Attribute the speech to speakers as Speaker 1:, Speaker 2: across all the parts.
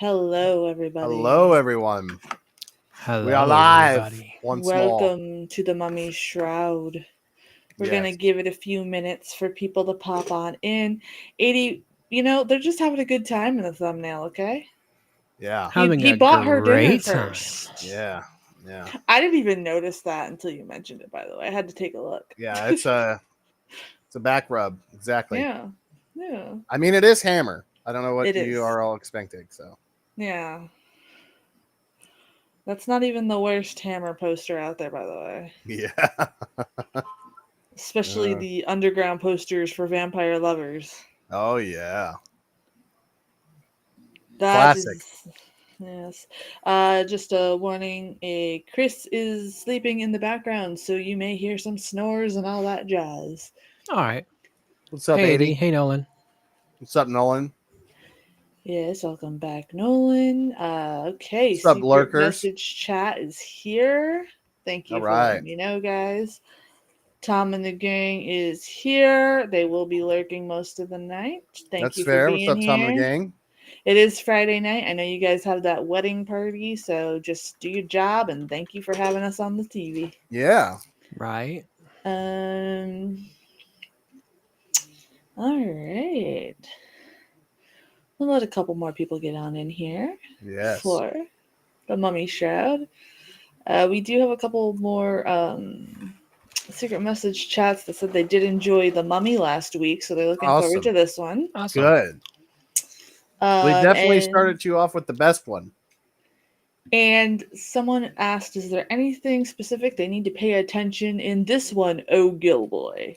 Speaker 1: Hello, everybody.
Speaker 2: Hello, everyone. We are
Speaker 3: Hello,
Speaker 2: live
Speaker 3: everybody.
Speaker 2: once more.
Speaker 1: Welcome to the Mummy Shroud. We're
Speaker 2: Yes.
Speaker 1: going to give it a few minutes for people to pop on in. 80, they're just having a good time in the thumbnail, okay?
Speaker 2: Yeah.
Speaker 3: Having
Speaker 1: He
Speaker 3: a
Speaker 1: bought her dinner
Speaker 3: great time.
Speaker 1: first.
Speaker 2: Yeah. Yeah.
Speaker 1: I didn't even notice that until you mentioned it, by the way. I had to take a look.
Speaker 2: Yeah. It's a back rub. Exactly.
Speaker 1: Yeah. Yeah.
Speaker 2: I mean, it is Hammer. I don't know what
Speaker 1: It
Speaker 2: you
Speaker 1: is.
Speaker 2: are all expecting. So.
Speaker 1: Yeah. That's not even the worst Hammer poster out there, by the way.
Speaker 2: Yeah.
Speaker 1: Especially the underground posters for vampire lovers.
Speaker 2: Oh yeah.
Speaker 1: That
Speaker 2: Classic.
Speaker 1: is, yes. Just a warning. Chris is sleeping in the background, so you may hear some snores and all that jazz.
Speaker 3: All right.
Speaker 2: What's up,
Speaker 3: Hey,
Speaker 2: 80?
Speaker 3: Hey, Nolan.
Speaker 2: What's up, Nolan?
Speaker 1: Yes, welcome back, Nolan. Okay,
Speaker 2: What's up,
Speaker 1: secret
Speaker 2: lurkers?
Speaker 1: message chat is here. Thank you
Speaker 2: All
Speaker 1: for
Speaker 2: right.
Speaker 1: letting me know, guys. Tom and the gang is here. They will be lurking most of the night. Thank
Speaker 2: That's
Speaker 1: you
Speaker 2: fair.
Speaker 1: for
Speaker 2: What's
Speaker 1: being
Speaker 2: up, Tom and the
Speaker 1: here.
Speaker 2: gang?
Speaker 1: It is Friday night. I know you guys have that wedding party, so just do your job and thank you for having us on the TV.
Speaker 2: Yeah.
Speaker 3: Right.
Speaker 1: All right. We'll let a couple more people get on in here
Speaker 2: Yes.
Speaker 1: for the Mummy Shroud. We do have a couple more secret message chats that said they did enjoy the Mummy last week, so they're looking forward to this one.
Speaker 3: Awesome.
Speaker 2: Good. We definitely
Speaker 1: and,
Speaker 2: started you off with the best one.
Speaker 1: And someone asked, is there anything specific they need to pay attention in this one, oh Gilboy?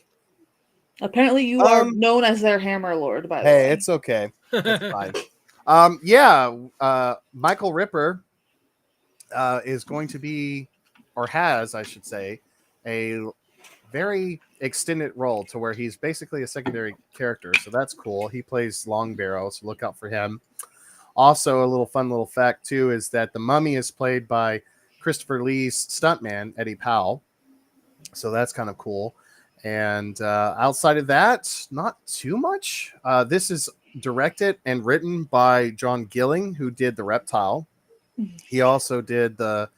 Speaker 1: Apparently you are known as their Hammer Lord, by the way.
Speaker 2: Hey, it's okay. It's fine. Michael Ripper is going to be, or has, I should say, a very extended role to where he's basically a secondary character. So that's cool. He plays Long Barrow, so look out for him. Also, a little fun little fact, too, is that the Mummy is played by Christopher Lee's stuntman, Eddie Powell. So that's kind of cool. And outside of that, not too much. This is directed and written by John Gilling, who did The Reptile. He also did the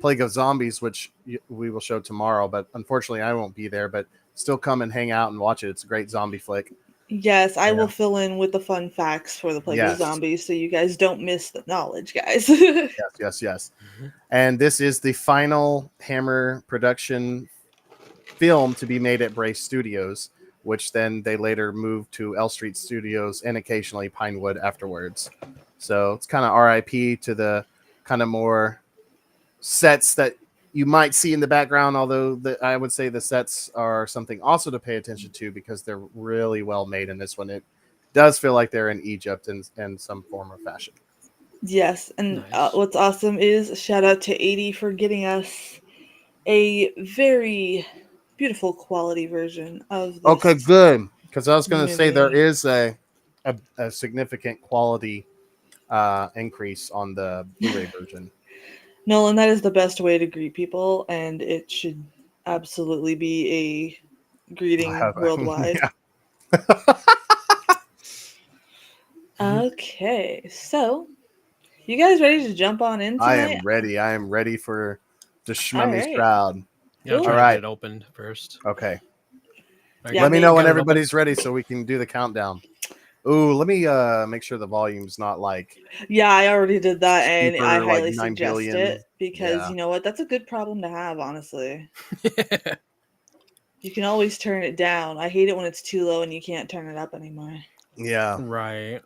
Speaker 2: Plague of Zombies, which we will show tomorrow, but unfortunately I won't be there, but still come and hang out and watch it. It's a great zombie flick.
Speaker 1: Yes, I will fill in with the fun facts for the Plague of Zombies so you guys don't miss the knowledge, guys.
Speaker 2: Yes. Mm-hmm. And this is the final Hammer production film to be made at Brace Studios, which then they later moved to L Street Studios and occasionally Pinewood afterwards. So it's kind of RIP to the kind of more sets that you might see in the background, although I would say the sets are something also to pay attention to because they're really well made in this one. It does feel like they're in Egypt in some form or fashion.
Speaker 1: Yes, and what's awesome is shout out to 80 for getting us a very beautiful quality version of this.
Speaker 2: Okay, good. Because I was going to say there is a significant quality increase on the Blu-ray version.
Speaker 1: Nolan, that is the best way to greet people, and it should absolutely be a greeting worldwide. Okay, so you guys ready to jump on in tonight?
Speaker 2: I am ready for the Shmummy Shroud.
Speaker 3: Yeah, I'll try to get it opened first.
Speaker 2: Okay.
Speaker 1: Yeah,
Speaker 2: let me know when everybody's ready so we can do the countdown. Ooh, let me make sure the volume's not like...
Speaker 1: Yeah, I already did that, and I highly
Speaker 2: like
Speaker 1: suggest it because you know what? That's a good problem to have, honestly. You can always turn it down. I hate it when it's too low and you can't turn it up anymore.
Speaker 2: Yeah.
Speaker 3: Right.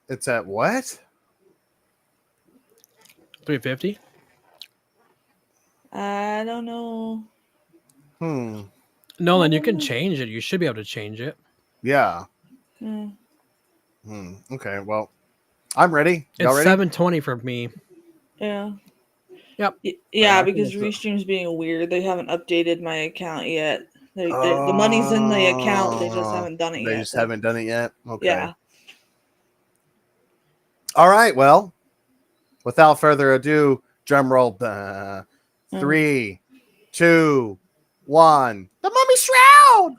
Speaker 2: It's at what?
Speaker 3: 350?
Speaker 1: I don't know.
Speaker 3: Nolan, you can change it. You should be able to change it.
Speaker 2: Yeah. Okay, well, I'm ready.
Speaker 3: It's 720 for me.
Speaker 1: Yeah.
Speaker 3: Yep.
Speaker 1: Yeah, because Restream's being weird. They haven't updated my account yet. The money's in the account. They just haven't done it yet.
Speaker 2: They just haven't done it yet? Okay.
Speaker 1: Yeah.
Speaker 2: All right, well, without further ado, drum roll. 3, 2, 1. The Mummy Shroud!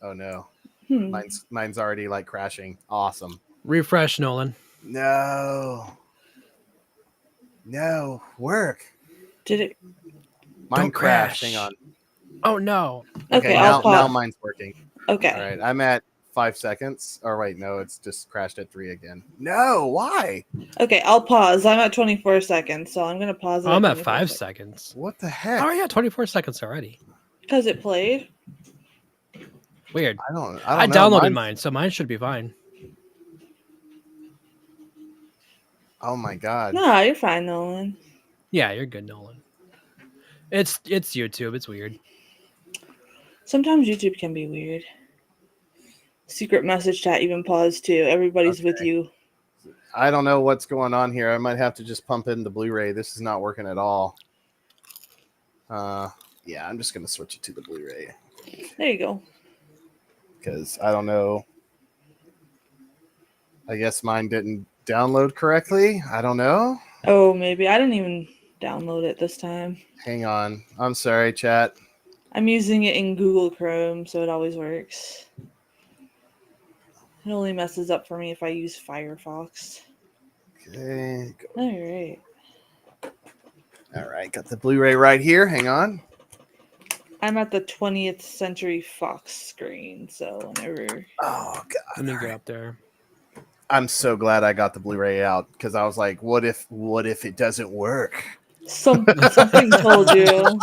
Speaker 2: Oh, no. Mine's already like crashing. Awesome.
Speaker 3: Refresh, Nolan.
Speaker 2: No, work.
Speaker 1: Did it?
Speaker 2: Mine
Speaker 3: Don't
Speaker 2: crashed.
Speaker 3: crash.
Speaker 2: Hang on.
Speaker 3: Oh no.
Speaker 2: Okay,
Speaker 1: Okay, I'll
Speaker 2: now
Speaker 1: pause.
Speaker 2: mine's working.
Speaker 1: Okay.
Speaker 2: All right, I'm at 5 seconds. Or wait, no, it's just crashed at 3 again. No, why?
Speaker 1: Okay, I'll pause. I'm at 24 seconds, so I'm gonna pause it.
Speaker 3: I'm at 5 seconds.
Speaker 2: What the heck?
Speaker 3: Oh yeah, 24 seconds already.
Speaker 1: Because it played.
Speaker 3: Weird.
Speaker 2: I don't
Speaker 3: I
Speaker 2: know.
Speaker 3: downloaded mine, so mine should be fine.
Speaker 2: Oh my god.
Speaker 1: No, you're fine, Nolan.
Speaker 3: Yeah, you're good, Nolan. It's YouTube. It's weird.
Speaker 1: Sometimes YouTube can be weird. Secret message chat even paused too. Everybody's with you.
Speaker 2: I don't know what's going on here. I might have to just pump in the Blu-ray. This is not working at all. Yeah, I'm just gonna switch it to the Blu-ray.
Speaker 1: There you go.
Speaker 2: Because I don't know. I guess mine didn't download correctly. I don't know.
Speaker 1: Oh, maybe. I didn't even download it this time.
Speaker 2: Hang on. I'm sorry, chat.
Speaker 1: I'm using it in Google Chrome, so it always works. It only messes up for me if I use Firefox.
Speaker 2: Okay. All right. Got the Blu-ray right here. Hang on.
Speaker 1: I'm at the 20th Century Fox screen, so whenever...
Speaker 2: Oh, God.
Speaker 3: Let me go up there.
Speaker 2: I'm so glad I got the Blu-ray out because I was like, what if it doesn't work?
Speaker 1: Something told you.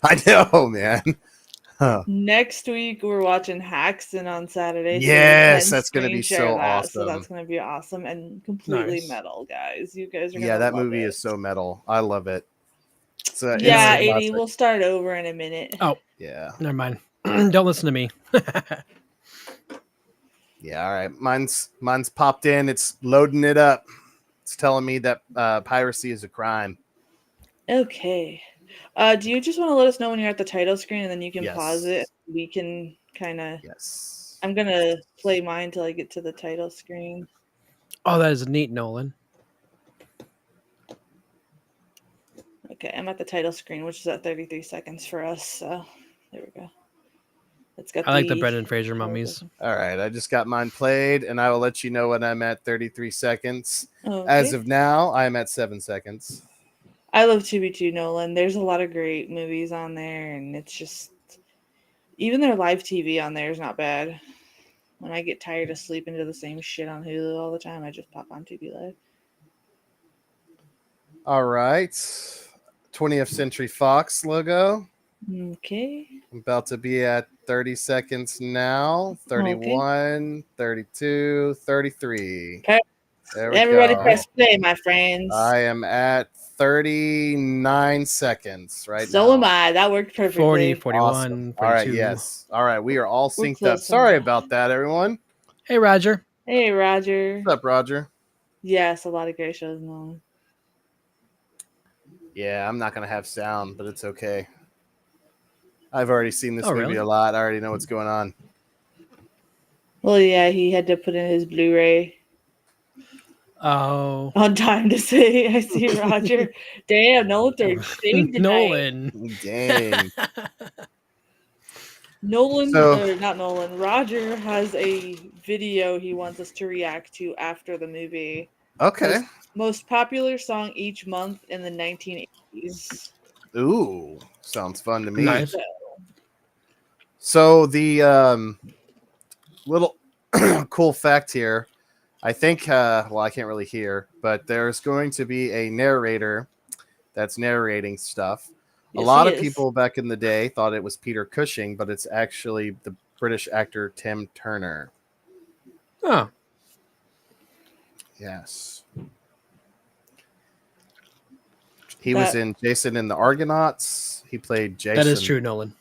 Speaker 2: I know, man. Huh.
Speaker 1: Next week we're watching Haxton on Saturday.
Speaker 2: Yes,
Speaker 1: so
Speaker 2: that's gonna be
Speaker 1: share
Speaker 2: so
Speaker 1: that,
Speaker 2: awesome.
Speaker 1: So that's gonna be awesome and completely
Speaker 3: Nice.
Speaker 1: metal, guys. You guys are gonna
Speaker 2: Yeah, that
Speaker 1: love
Speaker 2: movie
Speaker 1: it.
Speaker 2: is so metal. I love it. It's a
Speaker 1: Yeah,
Speaker 2: instant
Speaker 1: 80.
Speaker 2: classic.
Speaker 1: We'll start over in a minute.
Speaker 3: Oh,
Speaker 2: Yeah.
Speaker 3: never mind. Don't listen to me.
Speaker 2: Yeah, all right. Mine's popped in. It's loading it up. It's telling me that piracy is a crime.
Speaker 1: Okay. Do you just want to let us know when you're at the title screen and then you can
Speaker 2: Yes.
Speaker 1: pause it? We can kind of...
Speaker 2: Yes.
Speaker 1: I'm going to play mine till I get to the title screen.
Speaker 3: Oh, that is neat, Nolan.
Speaker 1: Okay, I'm at the title screen, which is at 33 seconds for us. So there we go. It's got
Speaker 3: I like the Brendan Fraser mummies.
Speaker 2: All right, I just got mine played, and I will let you know when I'm at 33 seconds.
Speaker 1: Okay.
Speaker 2: As of now, I'm at 7 seconds.
Speaker 1: I love 2B2 Nolan. There's a lot of great movies on there, and it's just... Even their live TV on there is not bad. When I get tired of sleeping to the same shit on Hulu all the time, I just pop on TV Live.
Speaker 2: All right. 20th Century Fox logo.
Speaker 1: Okay.
Speaker 2: I'm about to be at 30 seconds now. 31, 32, 33.
Speaker 1: Okay.
Speaker 2: There we
Speaker 1: Everybody
Speaker 2: go.
Speaker 1: press play, my friends.
Speaker 2: I am at 39 seconds right now.
Speaker 1: So am I. That worked perfectly.
Speaker 3: 40, 41,
Speaker 2: Awesome.
Speaker 3: 42.
Speaker 2: All right, yes. All right, we are all
Speaker 1: We're
Speaker 2: synced up.
Speaker 1: close
Speaker 2: Sorry
Speaker 1: enough.
Speaker 2: about that, everyone.
Speaker 3: Hey, Roger.
Speaker 1: Hey, Roger.
Speaker 2: What's up, Roger?
Speaker 1: Yes, a lot of great shows. Nolan.
Speaker 2: Yeah, I'm not going to have sound, but it's okay. I've already seen this movie
Speaker 3: really?
Speaker 2: a lot. I already know what's going on.
Speaker 1: Well, yeah, he had to put in his Blu-ray
Speaker 3: Oh.
Speaker 1: on time to say, I see Roger. Damn, no third shade tonight.
Speaker 3: Nolan.
Speaker 2: Dang.
Speaker 1: Not Nolan. Roger has a video he wants us to react to after the movie.
Speaker 2: Okay.
Speaker 1: Most popular song each month in the 1980s.
Speaker 2: Ooh, sounds fun to me.
Speaker 3: Nice.
Speaker 2: So the little cool fact here, I think, well, I can't really hear, but there's going to be a narrator that's narrating stuff.
Speaker 1: Yes,
Speaker 2: a lot
Speaker 1: he
Speaker 2: of
Speaker 1: is.
Speaker 2: people back in the day thought it was Peter Cushing, but it's actually the British actor Tim Turner.
Speaker 3: Oh.
Speaker 2: Yes. He was in Jason and the Argonauts. He played Jason.
Speaker 3: That is true, Nolan.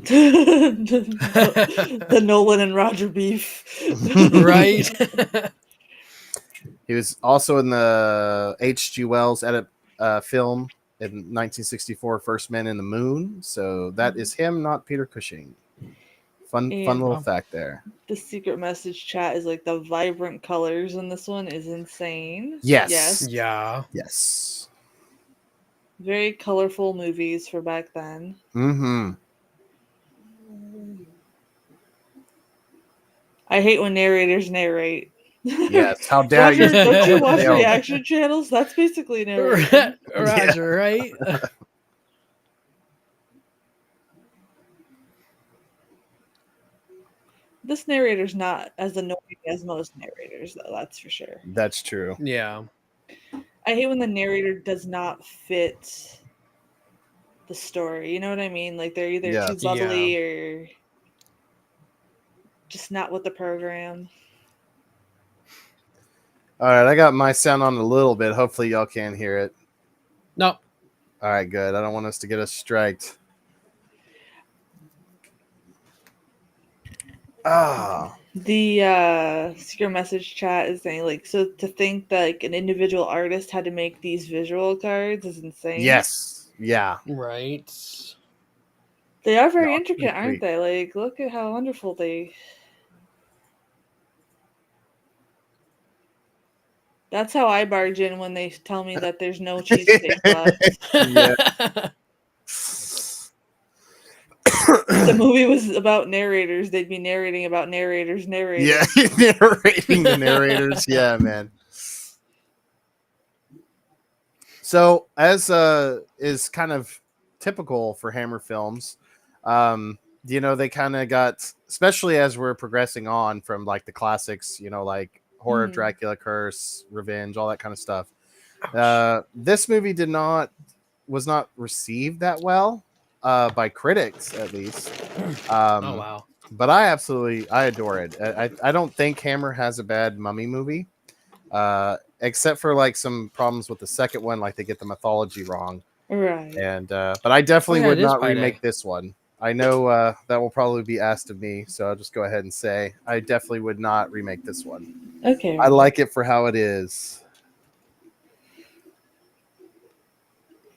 Speaker 1: the Nolan and Roger beef.
Speaker 3: Right?
Speaker 2: He was also in the H.G. Wells film in 1964, First Man in the Moon. So that is him, not Peter Cushing. Fun little fact there.
Speaker 1: The secret message chat is like the vibrant colors in this one is insane.
Speaker 2: Yes.
Speaker 3: Yeah.
Speaker 2: Yes.
Speaker 1: Very colorful movies for back then.
Speaker 2: Mm-hmm.
Speaker 1: I hate when narrators narrate.
Speaker 2: Yes, how dare
Speaker 1: Roger,
Speaker 2: you?
Speaker 1: don't you watch
Speaker 2: Nailed it.
Speaker 1: reaction channels? That's basically narration.
Speaker 3: Roger, right?
Speaker 1: This narrator's not as annoying as most narrators, though, that's for sure.
Speaker 2: That's true.
Speaker 3: Yeah.
Speaker 1: I hate when the narrator does not fit the story. You know what I mean? Like they're either too
Speaker 2: Yes.
Speaker 1: bubbly or just not with the program.
Speaker 2: All right, I got my sound on a little bit. Hopefully, y'all can hear it.
Speaker 3: No.
Speaker 2: All right, good. I don't want us to get us striked. Ah,
Speaker 1: The secret message chat is saying like, so to think that like an individual artist had to make these visual cards is insane.
Speaker 2: yes, yeah.
Speaker 3: Right.
Speaker 1: They are very
Speaker 2: No,
Speaker 1: intricate,
Speaker 2: pretty
Speaker 1: aren't
Speaker 2: sweet.
Speaker 1: they? Like, look at how wonderful they. That's how I barge in when they tell me that there's no cheesesteak left.
Speaker 2: Yeah.
Speaker 1: If the movie was about narrators, they'd be narrating about narrators narrating.
Speaker 2: Yeah, narrating the narrators. Yeah, man. So, as is kind of typical for Hammer films, they kind of got, especially as we're progressing on from like the classics, like Horror of
Speaker 1: Mhm.
Speaker 2: Dracula, Curse, Revenge, all that kind of stuff.
Speaker 3: Ouch.
Speaker 2: This movie was not received that well by critics, at least.
Speaker 3: Oh wow.
Speaker 2: But I adore it. I don't think Hammer has a bad mummy movie, except for like some problems with the second one, like they get the mythology wrong.
Speaker 1: Right.
Speaker 2: And but I definitely
Speaker 3: yeah,
Speaker 2: would
Speaker 3: it is
Speaker 2: not
Speaker 3: Pi
Speaker 2: remake
Speaker 3: Day.
Speaker 2: this one. I know that will probably be asked of me, so I'll just go ahead and say I definitely would not remake this one.
Speaker 1: Okay.
Speaker 2: I like it for how it is.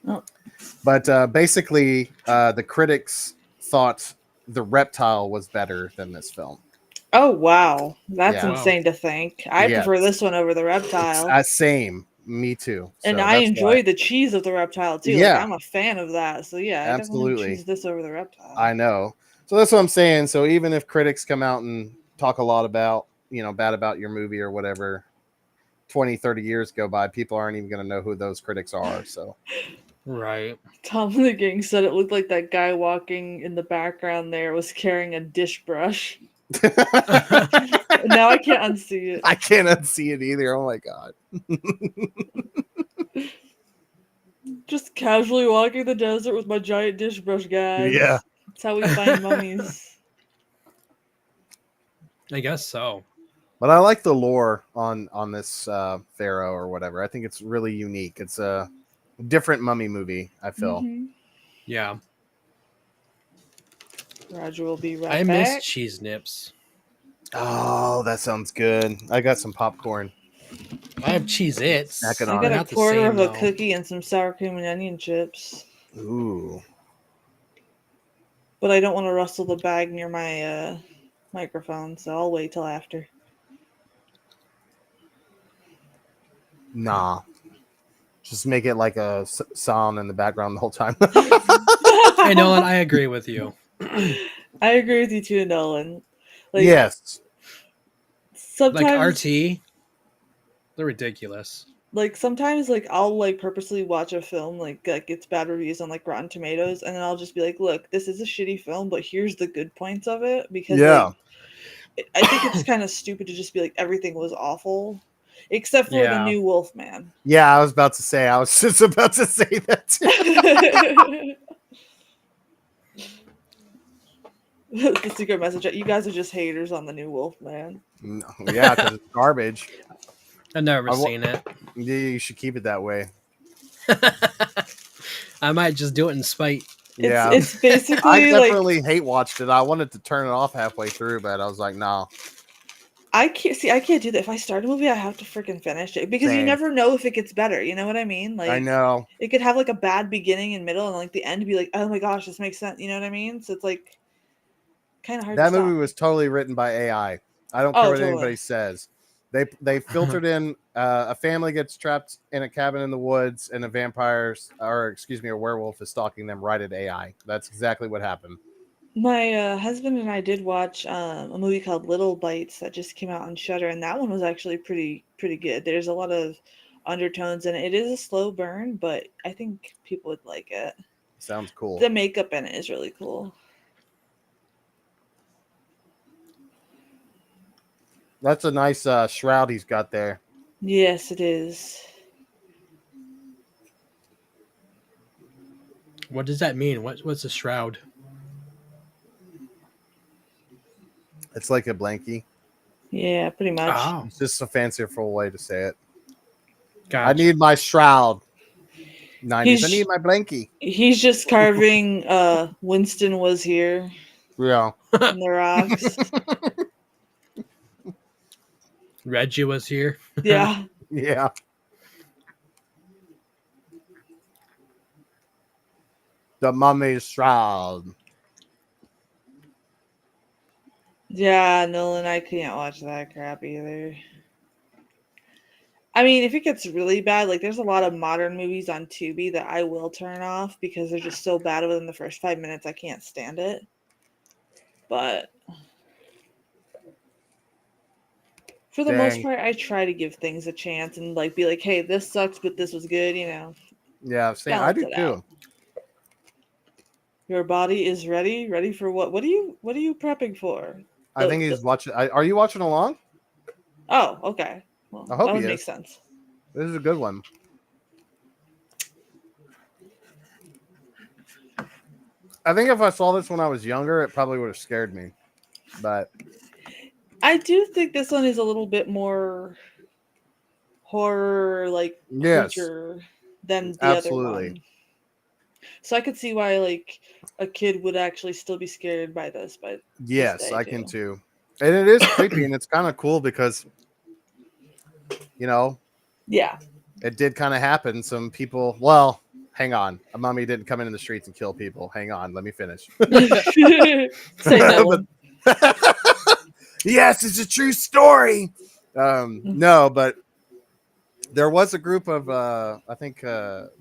Speaker 1: Oh.
Speaker 2: But basically, the critics thought The Reptile was better than this film.
Speaker 1: Oh wow, that's
Speaker 2: Yeah.
Speaker 3: Wow.
Speaker 1: insane to think. I
Speaker 2: Yes.
Speaker 1: prefer this one over the reptile,
Speaker 2: Same. Me too.
Speaker 1: and
Speaker 2: So
Speaker 1: I
Speaker 2: that's why.
Speaker 1: enjoy the cheese of the reptile too. Like
Speaker 2: Yeah,
Speaker 1: I'm a fan of that. So yeah, I definitely
Speaker 2: absolutely.
Speaker 1: choose this over the reptile.
Speaker 2: I know. So that's what I'm saying. So even if critics come out and talk a lot about, bad about your movie or whatever, 20, 30 years go by, people aren't even going to know who those critics are. So
Speaker 3: Right.
Speaker 1: Tom and the gang said it looked like that guy walking in the background there was carrying a dish brush. Now I can't unsee it.
Speaker 2: I can't unsee it either. Oh my God.
Speaker 1: Just casually walking the desert with my giant dish brush, guys.
Speaker 2: Yeah.
Speaker 1: That's how we find mummies.
Speaker 3: I guess so.
Speaker 2: But I like the lore on this pharaoh or whatever. I think it's really unique. It's a different mummy movie, I feel.
Speaker 1: Mhm.
Speaker 3: Yeah.
Speaker 1: Roger will be right
Speaker 3: I miss
Speaker 1: back.
Speaker 3: cheese nips.
Speaker 2: Oh, that sounds good. I got some popcorn.
Speaker 3: I have cheese its.
Speaker 2: Snacking
Speaker 1: I
Speaker 2: on
Speaker 1: got
Speaker 2: it.
Speaker 1: a
Speaker 3: Not the
Speaker 1: quarter
Speaker 3: same
Speaker 1: of a
Speaker 3: though.
Speaker 1: cookie and some sour cream and onion chips.
Speaker 2: Ooh.
Speaker 1: But I don't want to rustle the bag near my microphone, so I'll wait till after.
Speaker 2: Nah. Just make it like a sound in the background the whole time.
Speaker 3: Hey Nolan, I agree with you.
Speaker 1: I agree with you too, Nolan. Like
Speaker 2: Yes.
Speaker 3: Like
Speaker 1: sometimes,
Speaker 3: RT, they're ridiculous.
Speaker 1: sometimes I'll like purposely watch a film like gets bad reviews on like Rotten Tomatoes, and then I'll just be like, look, this is a shitty film, but here's the good points of it, because
Speaker 2: Yeah.
Speaker 1: I think it's kind of stupid to just be like everything was awful, except for the
Speaker 3: Yeah.
Speaker 1: new Wolfman.
Speaker 2: Yeah, I was about to say. I was just about to say that too.
Speaker 1: The secret message. You guys are just haters on the new Wolfman.
Speaker 2: No, yeah, because it's garbage.
Speaker 3: I've never
Speaker 2: I wa-
Speaker 3: seen it.
Speaker 2: Yeah, you should keep it that way.
Speaker 3: I might just do it in spite.
Speaker 2: Yeah.
Speaker 1: It's
Speaker 2: I
Speaker 1: basically like
Speaker 2: definitely hate watched it. I wanted to turn it off halfway through, but I was like, no.
Speaker 1: I can't do that. If I start a movie, I have to freaking finish it, because you
Speaker 2: Same.
Speaker 1: never know if it gets better. You know what I mean?
Speaker 2: I
Speaker 1: Like
Speaker 2: know.
Speaker 1: it could have like a bad beginning and middle, and like the end be like, oh my gosh, this makes sense. You know what I mean? So it's like kind of hard to
Speaker 2: That
Speaker 1: stop.
Speaker 2: movie was totally written by AI. I don't care
Speaker 1: Oh,
Speaker 2: what
Speaker 1: totally.
Speaker 2: anybody says. They filtered in a family gets trapped in a cabin in the woods, and a werewolf is stalking them right at AI. That's exactly what happened.
Speaker 1: My husband and I did watch a movie called Little Bites that just came out on Shudder, and that one was actually pretty good. There's a lot of undertones in it. It is a slow burn, but I think people would like it.
Speaker 2: Sounds cool.
Speaker 1: The makeup in it is really cool.
Speaker 2: That's a nice shroud he's got there.
Speaker 1: Yes, it is.
Speaker 3: What does that mean? What's a shroud?
Speaker 2: It's like a blankie.
Speaker 1: Yeah, pretty much.
Speaker 3: Oh,
Speaker 2: It's just a fancier way to say it.
Speaker 3: gotcha.
Speaker 2: I need my shroud. 90s. I
Speaker 1: He's-
Speaker 2: need my blankie.
Speaker 1: He's just carving Winston was here
Speaker 2: Yeah.
Speaker 1: in the rocks.
Speaker 3: Reggie was here.
Speaker 1: Yeah.
Speaker 2: Yeah. The mummy's shroud.
Speaker 1: Yeah, Nolan, I can't watch that crap either. I mean, if it gets really bad, like there's a lot of modern movies on Tubi that I will turn off because they're just so bad within the first 5 minutes. I can't stand it. But for the most
Speaker 2: Dang.
Speaker 1: part, I try to give things a chance and like be like, "Hey, this sucks, but this was good," you know.
Speaker 2: Yeah, same. I
Speaker 1: Balance
Speaker 2: do
Speaker 1: it
Speaker 2: too.
Speaker 1: out. Your body is ready for what? What are you prepping for?
Speaker 2: I think he's watching. Are you watching along?
Speaker 1: Oh, okay. Well,
Speaker 2: I hope
Speaker 1: that would
Speaker 2: he
Speaker 1: make
Speaker 2: is.
Speaker 1: sense.
Speaker 2: This is a good one. I think if I saw this when I was younger, it probably would have scared me. But
Speaker 1: I do think this one is a little bit more horror, like
Speaker 2: yes,
Speaker 1: creature than the
Speaker 2: absolutely.
Speaker 1: other one. So I could see why like a kid would actually still be scared by this. But
Speaker 2: Yes, I can too. And it is creepy, and it's kind of cool because, you know,
Speaker 1: yeah,
Speaker 2: it did kind of happen. Some people. Well, hang on. A mummy didn't come into the streets and kill people. Hang on. Let me finish.
Speaker 1: say no.
Speaker 2: Yes, it's a true story. No, but there was a group of I think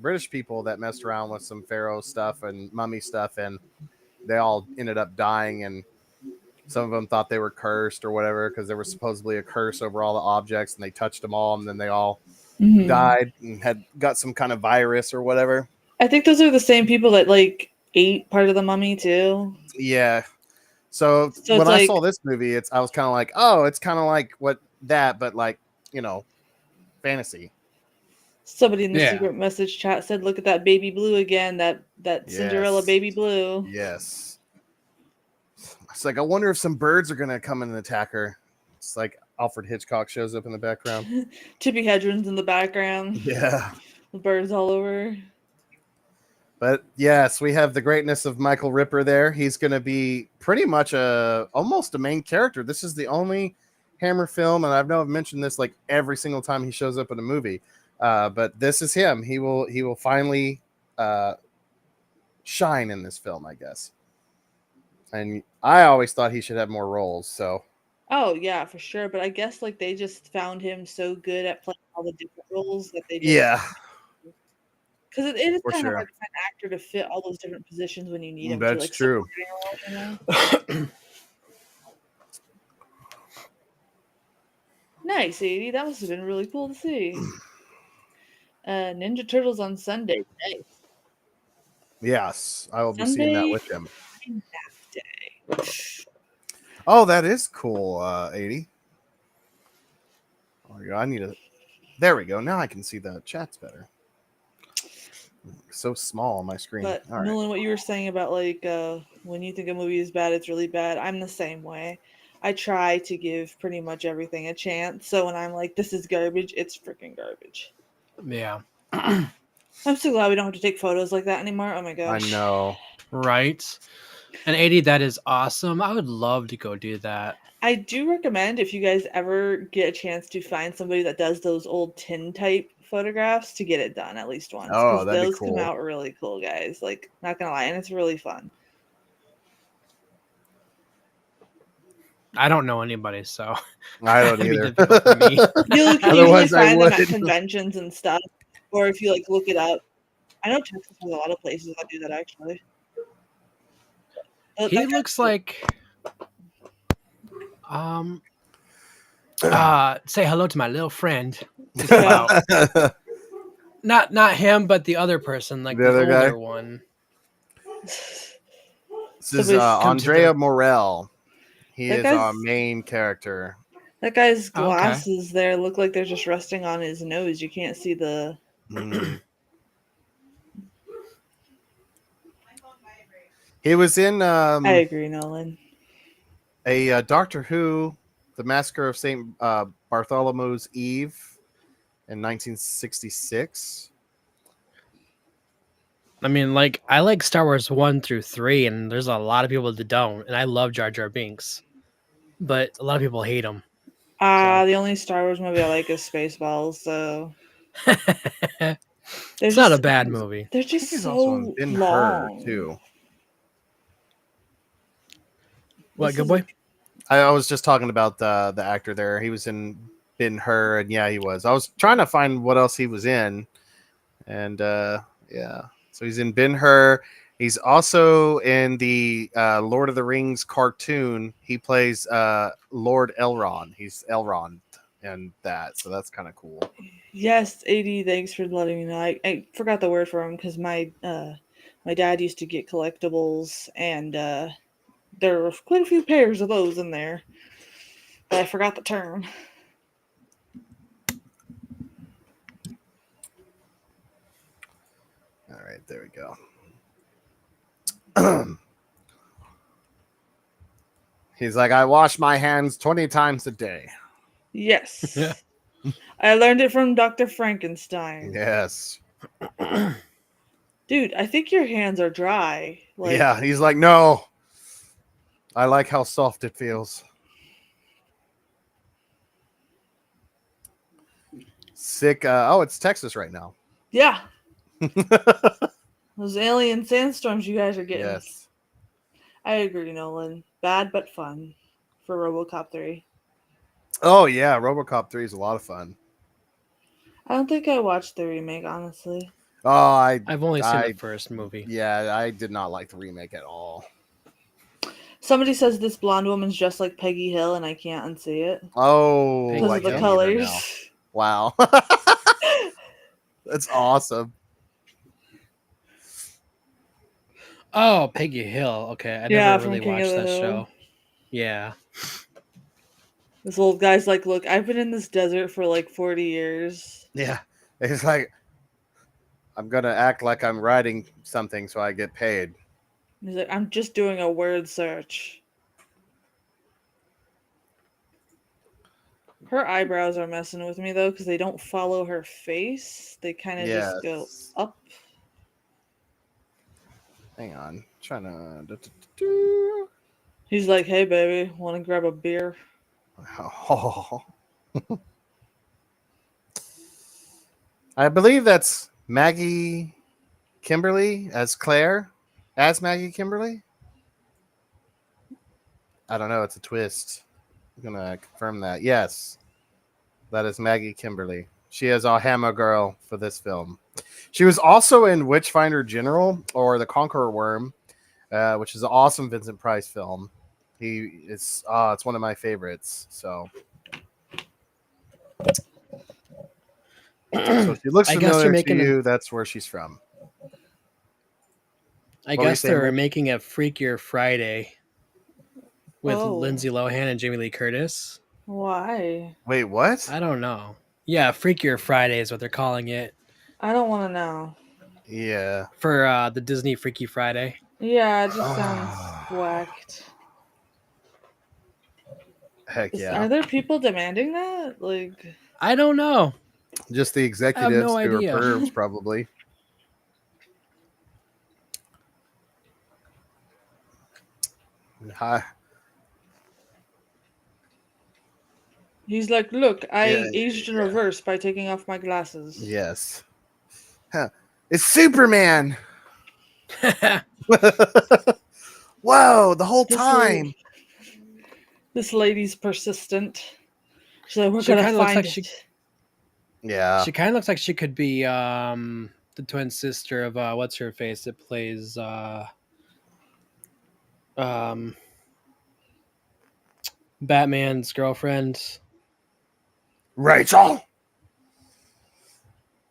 Speaker 2: British people that messed around with some pharaoh stuff and mummy stuff, and they all ended up dying. And some of them thought they were cursed or whatever because there was supposedly a curse over all the objects, and they touched them all, and then they all died and had got some kind of virus or whatever.
Speaker 1: I think those are the same people that like ate part of the mummy too.
Speaker 2: Yeah. So when I saw this movie, I was kind of like, oh, it's kind of like what that, but like, you know, fantasy.
Speaker 1: Somebody in the secret message chat said, "Look at that baby blue again. That Cinderella baby blue."
Speaker 2: Yes. It's like I wonder if some birds are gonna come in and attack her. It's like Alfred Hitchcock shows up in the background.
Speaker 1: Tippi Hedren's in the background.
Speaker 2: Yeah.
Speaker 1: The birds all over.
Speaker 2: But yes, we have the greatness of Michael Ripper there. He's going to be pretty much almost a main character. This is the only Hammer film, and I've mentioned this like every single time he shows up in a movie. But this is him. He will finally shine in this film, I guess. And I always thought he should have more roles. So.
Speaker 1: Oh yeah, for sure. But I guess like they just found him so good at playing all the different roles that they just,
Speaker 2: yeah.
Speaker 1: Because it is kind of
Speaker 2: sure.
Speaker 1: hard to find an actor to fit all those different positions when you need him.
Speaker 2: That's
Speaker 1: to, like,
Speaker 2: true.
Speaker 1: Role, you know? Nice, 80. That must have been really cool to see. Ninja Turtles on Sunday. Nice.
Speaker 2: Yes, I will be seeing that with him.
Speaker 1: Day.
Speaker 2: Oh, that is cool, 80. Oh, I need to. There we go. Now I can see the chats better. So small on my screen.
Speaker 1: But
Speaker 2: all right.
Speaker 1: Nolan, what you were saying about like when you think a movie is bad, it's really bad. I'm the same way. I try to give pretty much everything a chance. So when I'm like, this is garbage, it's freaking garbage.
Speaker 3: Yeah.
Speaker 1: I'm so glad we don't have to take photos like that anymore. Oh my gosh.
Speaker 2: I know.
Speaker 3: Right. And 80, that is awesome. I would love to go do that.
Speaker 1: I do recommend if you guys ever get a chance to find somebody that does those old tin type photographs to get it done at least once.
Speaker 2: Oh, that'd
Speaker 1: those
Speaker 2: be cool.
Speaker 1: come out really cool, guys. Like, not gonna lie, and it's really fun.
Speaker 3: I don't know anybody, so
Speaker 2: I don't either.
Speaker 1: You can usually find them at conventions and stuff, or if you like look it up. I know Texas has a lot of places that do that actually. That
Speaker 3: He
Speaker 1: guy's
Speaker 3: looks
Speaker 1: cool.
Speaker 3: like um say hello to my little friend.
Speaker 1: Yeah.
Speaker 3: Wow. Not him, but the other person, like
Speaker 2: The
Speaker 3: the
Speaker 2: other guy.
Speaker 3: older one.
Speaker 2: This is
Speaker 1: Somebody's
Speaker 3: Come to
Speaker 2: Andrea
Speaker 3: the
Speaker 2: Morel. He
Speaker 1: that
Speaker 2: is our
Speaker 1: guy's
Speaker 2: main character.
Speaker 1: that guy's
Speaker 3: Oh, okay.
Speaker 1: glasses there look like they're just resting on his nose. You can't see the.
Speaker 2: Mm. He was in
Speaker 1: I agree, Nolan.
Speaker 2: a Doctor Who, The Massacre of Saint Bartholomew's Eve in 1966.
Speaker 3: I mean, like I like Star Wars 1 through 3, and there's a lot of people that don't, and I love Jar Jar Binks, but a lot of people hate him. So
Speaker 1: The only Star Wars movie I like is Spaceballs. So they're
Speaker 3: it's not a
Speaker 1: just
Speaker 3: bad movie.
Speaker 1: they're
Speaker 2: I think
Speaker 1: just
Speaker 2: he's also in
Speaker 1: so
Speaker 2: Ben Hur
Speaker 1: long.
Speaker 2: too.
Speaker 3: What,
Speaker 1: This
Speaker 3: good
Speaker 1: is
Speaker 3: boy?
Speaker 2: I was just talking about the actor there. He was in Ben Hur, and yeah, he was. I was trying to find what else he was in, and yeah, so he's in Ben Hur. He's also in the Lord of the Rings cartoon. He plays Lord Elrond. He's Elrond in that, so that's kind of cool.
Speaker 1: yes, AD. Thanks for letting me know. I forgot the word for him because my dad used to get collectibles and there were quite a few pairs of those in there, but I forgot the term.
Speaker 2: All right, there we go. He's like, I wash my hands 20 times a day.
Speaker 1: Yes, I learned it from Dr. Frankenstein.
Speaker 2: Yes.
Speaker 1: Dude, I think your hands are dry. Like,
Speaker 2: Yeah, he's like, no. I like how soft it feels. Sick. Oh, it's Texas right now.
Speaker 1: yeah, those alien sandstorms you guys are getting.
Speaker 2: Yes.
Speaker 1: I agree, Nolan. Bad but fun for RoboCop 3.
Speaker 2: Oh, yeah. RoboCop 3 is a lot of fun.
Speaker 1: I don't think I watched the remake, honestly.
Speaker 2: Oh,
Speaker 3: I've only seen the first movie.
Speaker 2: yeah, I did not like the remake at all.
Speaker 1: Somebody says this blonde woman's just like Peggy Hill, and I can't unsee it
Speaker 2: Oh,
Speaker 3: Peggy
Speaker 1: because
Speaker 2: I
Speaker 1: of the
Speaker 3: Hill?
Speaker 2: can't either now.
Speaker 1: colors.
Speaker 2: Wow. That's awesome.
Speaker 3: Oh, Peggy Hill. Okay, I
Speaker 1: Yeah,
Speaker 3: never
Speaker 1: from
Speaker 3: really
Speaker 1: King of
Speaker 3: watched
Speaker 1: the
Speaker 3: that
Speaker 1: Hill.
Speaker 3: show. Yeah.
Speaker 1: This old guy's like, look, I've been in this desert for like 40 years.
Speaker 2: Yeah. It's like, I'm going to act like I'm writing something so I get paid.
Speaker 1: He's like, I'm just doing a word search. Her eyebrows are messing with me though, because they don't follow her face. They kind of just go
Speaker 2: Yes.
Speaker 1: up.
Speaker 2: Hang on. Trying to.
Speaker 1: He's like, hey, baby, want to grab a beer?
Speaker 2: Oh. I believe that's Maggie Kimberly as Claire, as Maggie Kimberly. I don't know. It's a twist. I'm gonna confirm that. Yes, that is Maggie Kimberly. She is our hammer girl for this film. She was also in Witchfinder General or The Conqueror Worm, which is an awesome Vincent Price film. It's one of my favorites. So if she looks
Speaker 3: I guess they're
Speaker 2: familiar to
Speaker 3: making
Speaker 2: you, that's where she's from.
Speaker 3: I
Speaker 2: What were you
Speaker 3: guess
Speaker 2: saying,
Speaker 3: they're
Speaker 2: Mitch?
Speaker 3: making a Freakier Friday with
Speaker 1: Oh,
Speaker 3: Lindsay Lohan and Jamie Lee Curtis.
Speaker 1: why?
Speaker 2: Wait, what?
Speaker 3: I don't know. Yeah, Freakier Friday is what they're calling it
Speaker 1: I don't want to know.
Speaker 2: Yeah.
Speaker 3: for the Disney Freaky Friday.
Speaker 1: Yeah, it just sounds whacked.
Speaker 2: Heck
Speaker 1: Are
Speaker 2: yeah.
Speaker 1: there people demanding that? Like,
Speaker 3: I don't know.
Speaker 2: Just the
Speaker 3: I have no
Speaker 2: executives who are
Speaker 3: idea.
Speaker 2: pervs, probably. Hi.
Speaker 1: he's like, look,
Speaker 2: Yeah.
Speaker 1: I aged in reverse by taking off my glasses.
Speaker 2: Yes. Huh. It's Superman. Whoa, the whole
Speaker 1: This lady,
Speaker 2: time.
Speaker 1: this lady's persistent. She's like, we're
Speaker 3: She
Speaker 1: gonna
Speaker 3: kind of looks
Speaker 1: find
Speaker 3: like
Speaker 1: it.
Speaker 2: Yeah.
Speaker 3: she kind of looks like she could be the twin sister of what's her face that plays Batman's girlfriend.
Speaker 2: Rachel.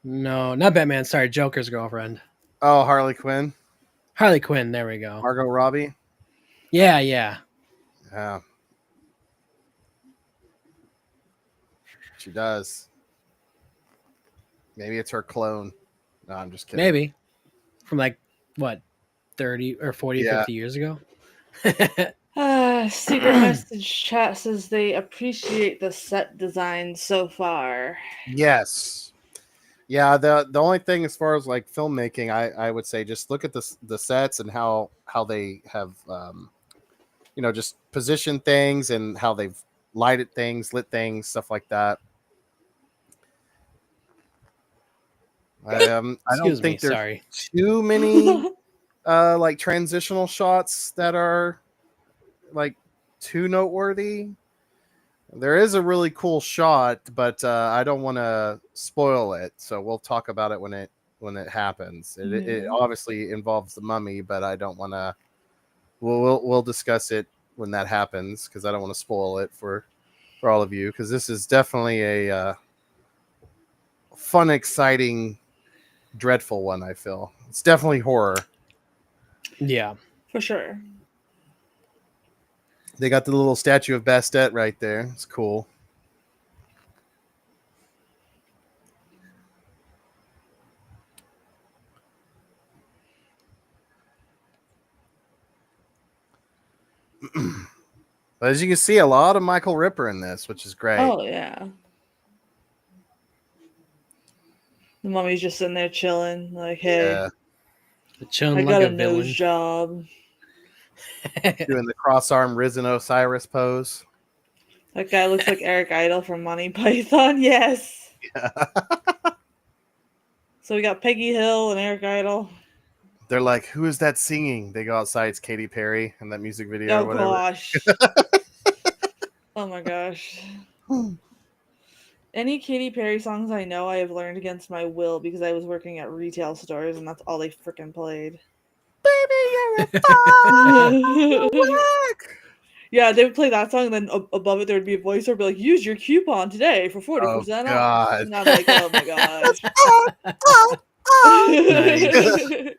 Speaker 3: No, not Batman. Sorry, Joker's girlfriend.
Speaker 2: Oh, Harley Quinn.
Speaker 3: Harley Quinn. There we go.
Speaker 2: Margot Robbie.
Speaker 3: Yeah, yeah.
Speaker 2: Yeah. She does. Maybe it's her clone. No, I'm just kidding.
Speaker 3: Maybe. From like, what, 30 or 40,
Speaker 2: Yeah.
Speaker 3: 50 years ago?
Speaker 1: Secret message chat says they appreciate the set design so far.
Speaker 2: Yes. Yeah, the only thing as far as like filmmaking, I would say just look at the sets and how they have just positioned things and how they've lit things, stuff like that. I don't
Speaker 3: Excuse me,
Speaker 2: think there's
Speaker 3: sorry.
Speaker 2: too many like transitional shots that are like too noteworthy. There is a really cool shot, but I don't want to spoil it, so we'll talk about it when it happens. It obviously involves the mummy, but I don't want to. We'll discuss it when that happens because I don't want to spoil it for all of you because this is definitely a fun, exciting, dreadful one. I feel it's definitely horror.
Speaker 3: Yeah.
Speaker 1: For sure.
Speaker 2: They got the little statue of Bastet right there. It's cool. But as you can see, a lot of Michael Ripper in this, which is great.
Speaker 1: Oh yeah. The mummy's just sitting there chilling, like, hey,
Speaker 2: Yeah.
Speaker 3: Chilling
Speaker 1: I
Speaker 3: like
Speaker 1: got
Speaker 3: a
Speaker 1: a nose
Speaker 3: villain.
Speaker 1: job.
Speaker 2: Doing the cross-arm Risen Osiris pose.
Speaker 1: That guy looks like Eric Idle from Monty Python. Yes.
Speaker 2: Yeah.
Speaker 1: So we got Peggy Hill and Eric Idle.
Speaker 2: They're like, who is that singing? They go outside, it's Katy Perry in that music video
Speaker 1: Oh
Speaker 2: or whatever.
Speaker 1: gosh. Oh my gosh. Any Katy Perry songs I know I have learned against my will because I was working at retail stores and that's all they freaking played.
Speaker 2: Baby, you're a firework.
Speaker 1: Yeah, they would play that song, and then above it there would be a voice or be like, "Use your coupon today for 40% off."
Speaker 2: God.
Speaker 1: And I'm like, "Oh my gosh!"
Speaker 3: Nice.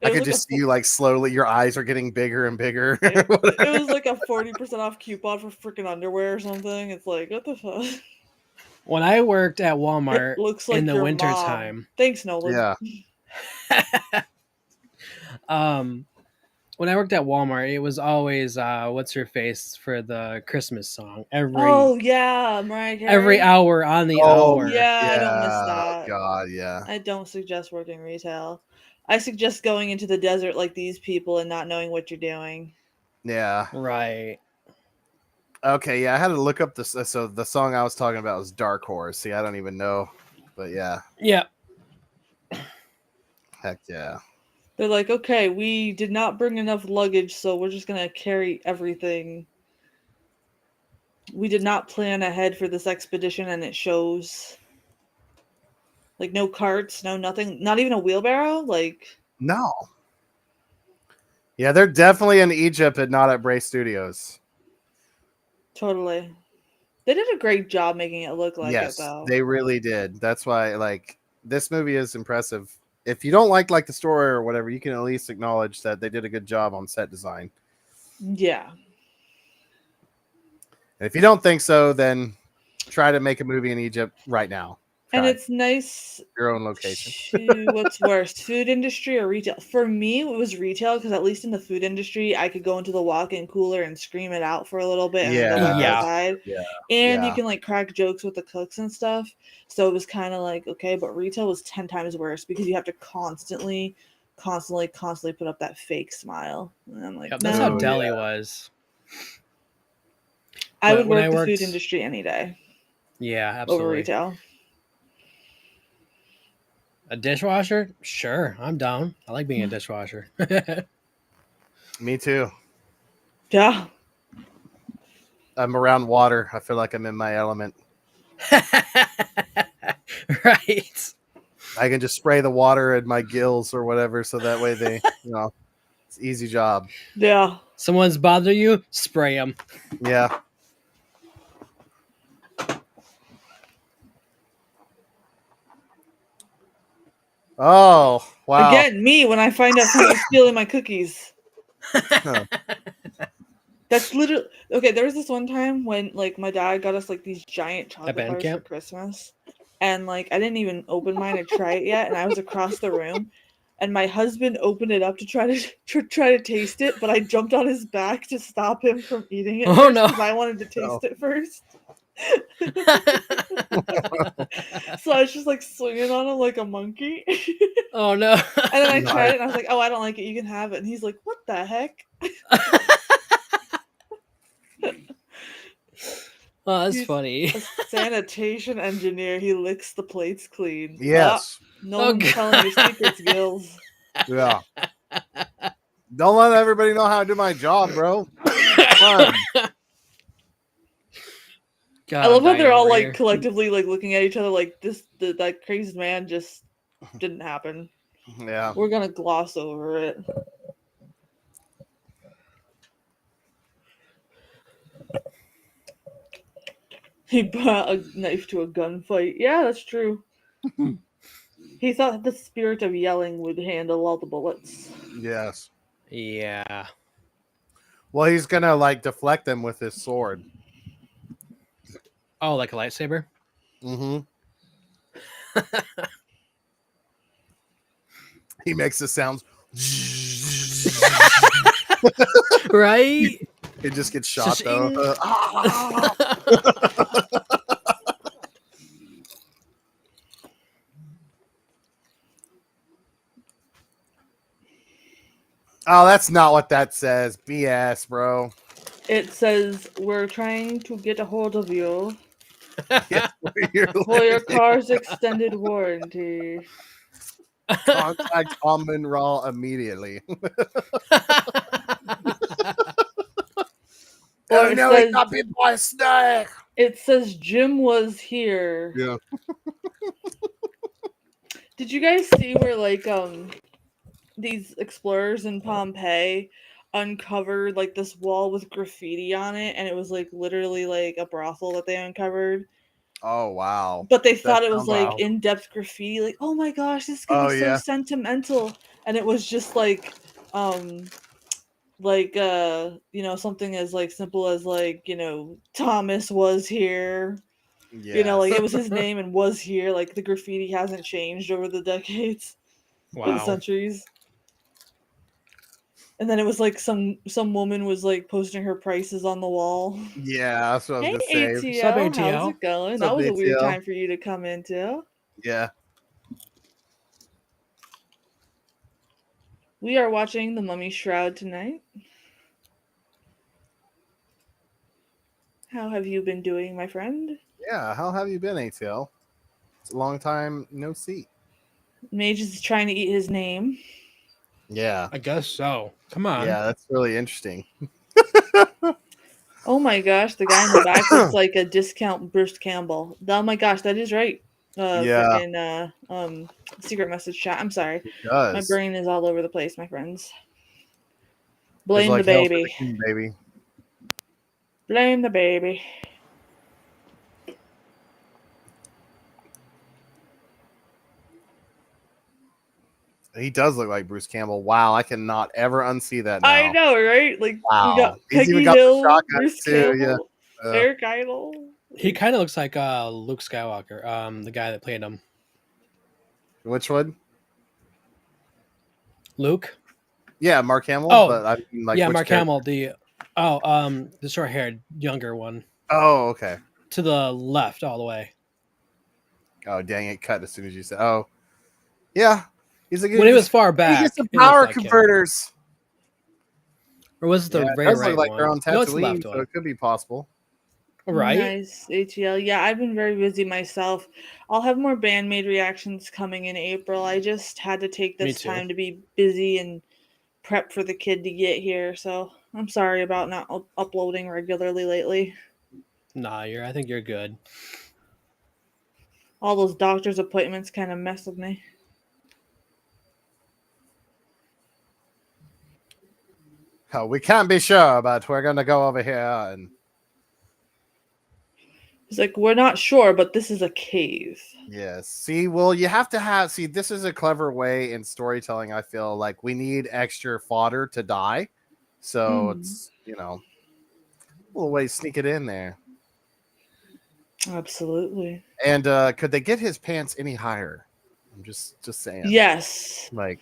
Speaker 2: I could just see you like slowly, your eyes are getting bigger and bigger.
Speaker 1: It was like a 40% off coupon for freaking underwear or something. It's like, what the fuck?
Speaker 3: When I worked at
Speaker 1: It
Speaker 3: Walmart
Speaker 1: looks like
Speaker 3: in the
Speaker 1: your
Speaker 3: winter
Speaker 1: mom.
Speaker 3: time,
Speaker 1: Thanks, Nolan.
Speaker 2: Yeah.
Speaker 3: When I worked at Walmart, it was always what's her face for the Christmas song
Speaker 1: Oh yeah, Mariah Carey.
Speaker 3: every hour on the
Speaker 2: Oh,
Speaker 3: hour.
Speaker 1: Yeah, I don't miss
Speaker 2: yeah.
Speaker 1: that.
Speaker 2: God, yeah.
Speaker 1: I don't suggest working retail. I suggest going into the desert like these people and not knowing what you're doing.
Speaker 2: Yeah.
Speaker 3: Right.
Speaker 2: Okay, yeah, I had to look up this. So the song I was talking about was Dark Horse. See, I don't even know. But yeah.
Speaker 3: Yeah.
Speaker 2: Heck yeah.
Speaker 1: They're like, okay, we did not bring enough luggage, so we're just going to carry everything. We did not plan ahead for this expedition, and it shows. Like, no carts, no nothing, not even a wheelbarrow? Like,
Speaker 2: No. Yeah, they're definitely in Egypt and not at Bray Studios.
Speaker 1: totally. They did a great job making it look like it, though.
Speaker 2: They really did. That's why, like, this movie is impressive. If you don't like the story or whatever, you can at least acknowledge that they did a good job on set design.
Speaker 1: Yeah.
Speaker 2: And if you don't think so, then try to make a movie in Egypt right now.
Speaker 1: And
Speaker 2: Try.
Speaker 1: it's nice
Speaker 2: Your own location.
Speaker 1: what's worse, food industry or retail? For me, it was retail because at least in the food industry, I could go into the walk-in cooler and scream it out for a little bit and then go back
Speaker 3: Yeah.
Speaker 1: outside.
Speaker 2: Yeah.
Speaker 1: And
Speaker 2: Yeah.
Speaker 1: you can like crack jokes with the cooks and stuff. So it was kind of like, okay, but retail was 10 times worse because you have to constantly put up that fake smile. And I'm like,
Speaker 3: Yep, that's how
Speaker 1: no,
Speaker 3: Deli was.
Speaker 1: I
Speaker 3: But
Speaker 1: would
Speaker 3: when
Speaker 1: work
Speaker 3: I
Speaker 1: the
Speaker 3: worked-
Speaker 1: food industry any day
Speaker 3: Yeah,
Speaker 1: over
Speaker 3: absolutely.
Speaker 1: retail.
Speaker 3: A dishwasher? Sure, I'm down. I like being a dishwasher.
Speaker 2: Me too.
Speaker 1: Yeah.
Speaker 2: I'm around water. I feel like I'm in my element.
Speaker 3: Right.
Speaker 2: I can just spray the water in my gills or whatever, so that way they, it's an easy job.
Speaker 1: Yeah.
Speaker 3: Someone's bothering you, spray them.
Speaker 2: Yeah. Oh, wow.
Speaker 1: Again, me when I find out someone's stealing my cookies.
Speaker 2: Huh.
Speaker 1: That's literally okay. There was this one time when like my dad got us like these giant chocolate
Speaker 3: band
Speaker 1: bars for
Speaker 3: camp?
Speaker 1: Christmas, and like I didn't even open mine or try it yet, and I was across the room, and my husband opened it up to try to taste it, but I jumped on his back to stop him from eating it
Speaker 3: Oh,
Speaker 1: first
Speaker 3: no.
Speaker 1: because I wanted to taste
Speaker 2: Oh.
Speaker 1: it first. So I was just like swinging on him like a monkey, and
Speaker 3: Oh no.
Speaker 1: then I
Speaker 2: Nice.
Speaker 1: tried it, and I was like, "Oh, I don't like it. You can have it." And he's like, "What the heck?"
Speaker 3: Oh, that's
Speaker 1: He's
Speaker 3: funny.
Speaker 1: a sanitation engineer. He licks the plates clean.
Speaker 2: Yes.
Speaker 1: No
Speaker 3: Oh,
Speaker 1: one's telling your
Speaker 3: God.
Speaker 1: secrets, Gills.
Speaker 2: Yeah. Don't let everybody know how to do my job, bro. Come on.
Speaker 3: God,
Speaker 1: I love
Speaker 3: I'm
Speaker 1: how
Speaker 3: dying
Speaker 1: they're all
Speaker 3: over
Speaker 1: like
Speaker 3: here.
Speaker 1: collectively like looking at each other like that crazy man just didn't happen.
Speaker 2: Yeah.
Speaker 1: We're gonna gloss over it. He brought a knife to a gunfight. Yeah, that's true. He thought the spirit of yelling would handle all the bullets.
Speaker 2: Yes.
Speaker 3: Yeah.
Speaker 2: Well, he's gonna like deflect them with his sword.
Speaker 3: Oh, like a lightsaber?
Speaker 2: Mm-hmm. He makes the sounds.
Speaker 3: Right?
Speaker 2: It just gets shot
Speaker 3: Shing.
Speaker 2: though. Oh, that's not what that says. BS, bro.
Speaker 1: It says we're trying to get a hold of you
Speaker 2: Yes, you're
Speaker 1: for your
Speaker 2: living.
Speaker 1: car's extended warranty.
Speaker 2: Contact Amon Ra immediately.
Speaker 1: Or
Speaker 2: Oh no, he got bit by a snake.
Speaker 1: it says Jim was here.
Speaker 2: Yeah.
Speaker 1: Did you guys see where like these explorers in Pompeii uncovered like this wall with graffiti on it, and it was like literally like a brothel that they uncovered,
Speaker 2: Oh wow.
Speaker 1: but they
Speaker 2: That
Speaker 1: thought it was
Speaker 2: sounds
Speaker 1: like
Speaker 2: wow.
Speaker 1: in-depth graffiti, like, oh my gosh, this could
Speaker 2: Oh
Speaker 1: be so
Speaker 2: yeah.
Speaker 1: sentimental, and it was just um like something as like simple as like Thomas was here,
Speaker 2: Yes.
Speaker 1: like it was his name and was here, like the graffiti hasn't changed over the decades or the
Speaker 3: Wow.
Speaker 1: centuries. And then it was like some woman was like posting her prices on the wall.
Speaker 2: Yeah, that's what I was
Speaker 1: Hey
Speaker 2: gonna say.
Speaker 3: What's up,
Speaker 1: ATL, how's
Speaker 3: ATL?
Speaker 1: it going?
Speaker 2: What's
Speaker 1: That
Speaker 2: up,
Speaker 1: was a weird
Speaker 2: ATL?
Speaker 1: time for you to come into.
Speaker 2: Yeah.
Speaker 1: We are watching The Mummy Shroud tonight. How have you been doing, my friend?
Speaker 2: Yeah. How have you been, ATL? It's a long time no see.
Speaker 1: Mage is trying to eat his name.
Speaker 2: Yeah.
Speaker 3: I guess so. Come on.
Speaker 2: Yeah, that's really interesting.
Speaker 1: Oh my gosh, the guy in the back looks like a discount Bruce Campbell. Oh my gosh, that is right.
Speaker 2: Yeah,
Speaker 1: Freaking secret message chat. I'm sorry.
Speaker 2: it
Speaker 1: My
Speaker 2: does.
Speaker 1: brain is all over the place, my friends.
Speaker 2: It's
Speaker 1: Blame the
Speaker 2: like hell for the
Speaker 1: baby.
Speaker 2: king, baby.
Speaker 1: Blame the baby.
Speaker 2: He does look like Bruce Campbell. Wow, I cannot ever unsee that
Speaker 1: I
Speaker 2: now.
Speaker 1: know, right? Like we
Speaker 2: Wow.
Speaker 1: got
Speaker 2: He's even
Speaker 1: Peggy
Speaker 2: got the
Speaker 1: Hill,
Speaker 2: shotgun
Speaker 1: Bruce
Speaker 2: too. Yeah.
Speaker 1: Campbell, Eric Idle.
Speaker 3: He kind of looks like Luke Skywalker, the guy that played him.
Speaker 2: Which one?
Speaker 3: Luke?
Speaker 2: Yeah, Mark Hamill.
Speaker 3: Oh,
Speaker 2: But I mean, like,
Speaker 3: yeah,
Speaker 2: which
Speaker 3: Mark
Speaker 2: character?
Speaker 3: Hamill, the short-haired younger one.
Speaker 2: Oh, okay.
Speaker 3: To the left all the way.
Speaker 2: Oh, dang it! Cut as soon as you said. Oh, yeah. He's like,
Speaker 3: When he was far
Speaker 2: he
Speaker 3: back,
Speaker 2: gets some
Speaker 3: it looked
Speaker 2: power
Speaker 3: like him.
Speaker 2: converters.
Speaker 3: Or was it the
Speaker 2: Yeah, it
Speaker 3: very
Speaker 2: does
Speaker 3: right
Speaker 2: look like
Speaker 3: one?
Speaker 2: they're on
Speaker 3: No, it's the
Speaker 2: Tatooine,
Speaker 3: left
Speaker 2: so
Speaker 3: one.
Speaker 2: it could be possible.
Speaker 3: Right?
Speaker 1: Nice, ATL. Yeah, I've been very busy myself. I'll have more bandmade reactions coming in April. I just had to take
Speaker 3: Me
Speaker 1: this
Speaker 3: too.
Speaker 1: time to be busy and prep for the kid to get here. So I'm sorry about not uploading regularly lately.
Speaker 3: Nah, I think you're good.
Speaker 1: All those doctor's appointments kind of mess with me.
Speaker 2: Oh, we can't be sure, but we're gonna go over here and
Speaker 1: He's like, we're not sure, but this is a cave.
Speaker 2: yes. See, well, you have to have. See, this is a clever way in storytelling. I feel like we need extra fodder to die, so it's a little way to sneak it in there.
Speaker 1: Absolutely.
Speaker 2: And could they get his pants any higher? I'm just saying.
Speaker 1: Yes.
Speaker 2: Like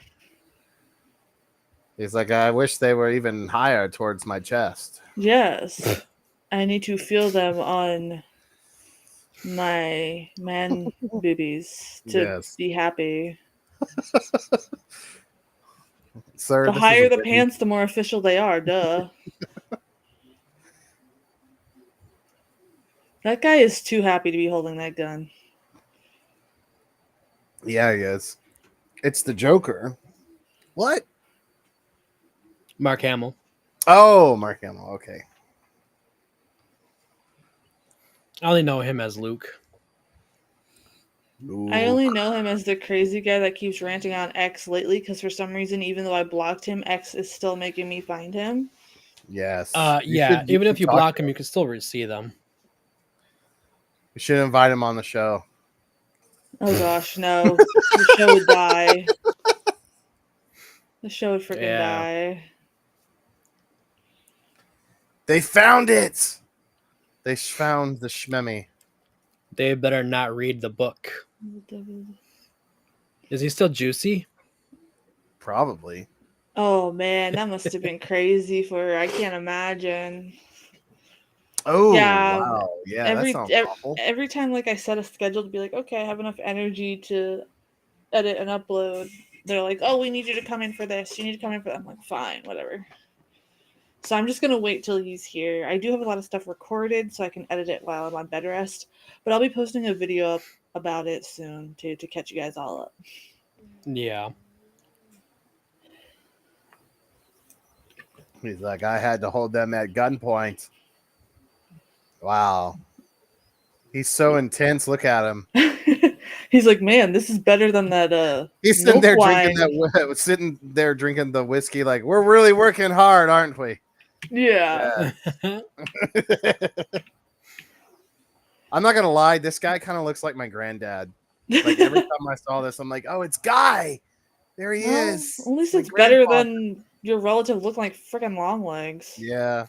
Speaker 2: he's like, I wish they were even higher towards my chest.
Speaker 1: Yes. I need to feel them on my man boobies to
Speaker 2: Yes,
Speaker 1: be happy.
Speaker 2: sir.
Speaker 1: The
Speaker 2: This is
Speaker 1: higher
Speaker 2: a
Speaker 1: the
Speaker 2: very-
Speaker 1: pants, the more official they are. Duh. That guy is too happy to be holding that gun.
Speaker 2: Yeah, he is. It's the Joker. What?
Speaker 3: Mark Hamill.
Speaker 2: Oh, Mark Hamill. Okay.
Speaker 3: I only know him as Luke.
Speaker 2: Ooh,
Speaker 1: I only know him as the crazy guy that keeps ranting on X lately because for some reason, even though I blocked him, X is still making me find him.
Speaker 2: yes.
Speaker 3: Yeah,
Speaker 2: You
Speaker 3: even if
Speaker 2: should
Speaker 3: you
Speaker 2: talk
Speaker 3: block
Speaker 2: to
Speaker 3: him, you can still see them.
Speaker 2: You should invite him on the show.
Speaker 1: Oh gosh, no. The show would die. The show would freaking
Speaker 3: Yeah.
Speaker 1: die.
Speaker 2: They found it. They found the shmemmy.
Speaker 3: They better not read the book. Is he still juicy?
Speaker 2: Probably.
Speaker 1: Oh man, that must have been crazy for her. I can't imagine.
Speaker 2: Oh,
Speaker 1: Yeah,
Speaker 2: wow. Yeah, that sounds awful.
Speaker 1: every time like I set a schedule to be like, okay, I have enough energy to edit and upload. They're like, oh, we need you to come in for this. You need to come in for that. I'm like, fine, whatever. So I'm just gonna wait till he's here. I do have a lot of stuff recorded, so I can edit it while I'm on bed rest. But I'll be posting a video up about it soon to catch you guys all up.
Speaker 3: Yeah.
Speaker 2: He's like, I had to hold them at gunpoint. Wow. He's so intense. Look at him.
Speaker 1: He's like, man, this is better than that.
Speaker 2: He's sitting
Speaker 1: milk
Speaker 2: there
Speaker 1: wine.
Speaker 2: sitting there drinking the whiskey. Like, we're really working hard, aren't we?
Speaker 1: Yeah.
Speaker 2: I'm not gonna lie. This guy kind of looks like my granddad. Like every time I saw this, I'm like, oh, it's Guy. There he is.
Speaker 1: At least
Speaker 2: My
Speaker 1: it's better
Speaker 2: grandfather.
Speaker 1: than your relative looking like freaking long legs.
Speaker 2: Yeah.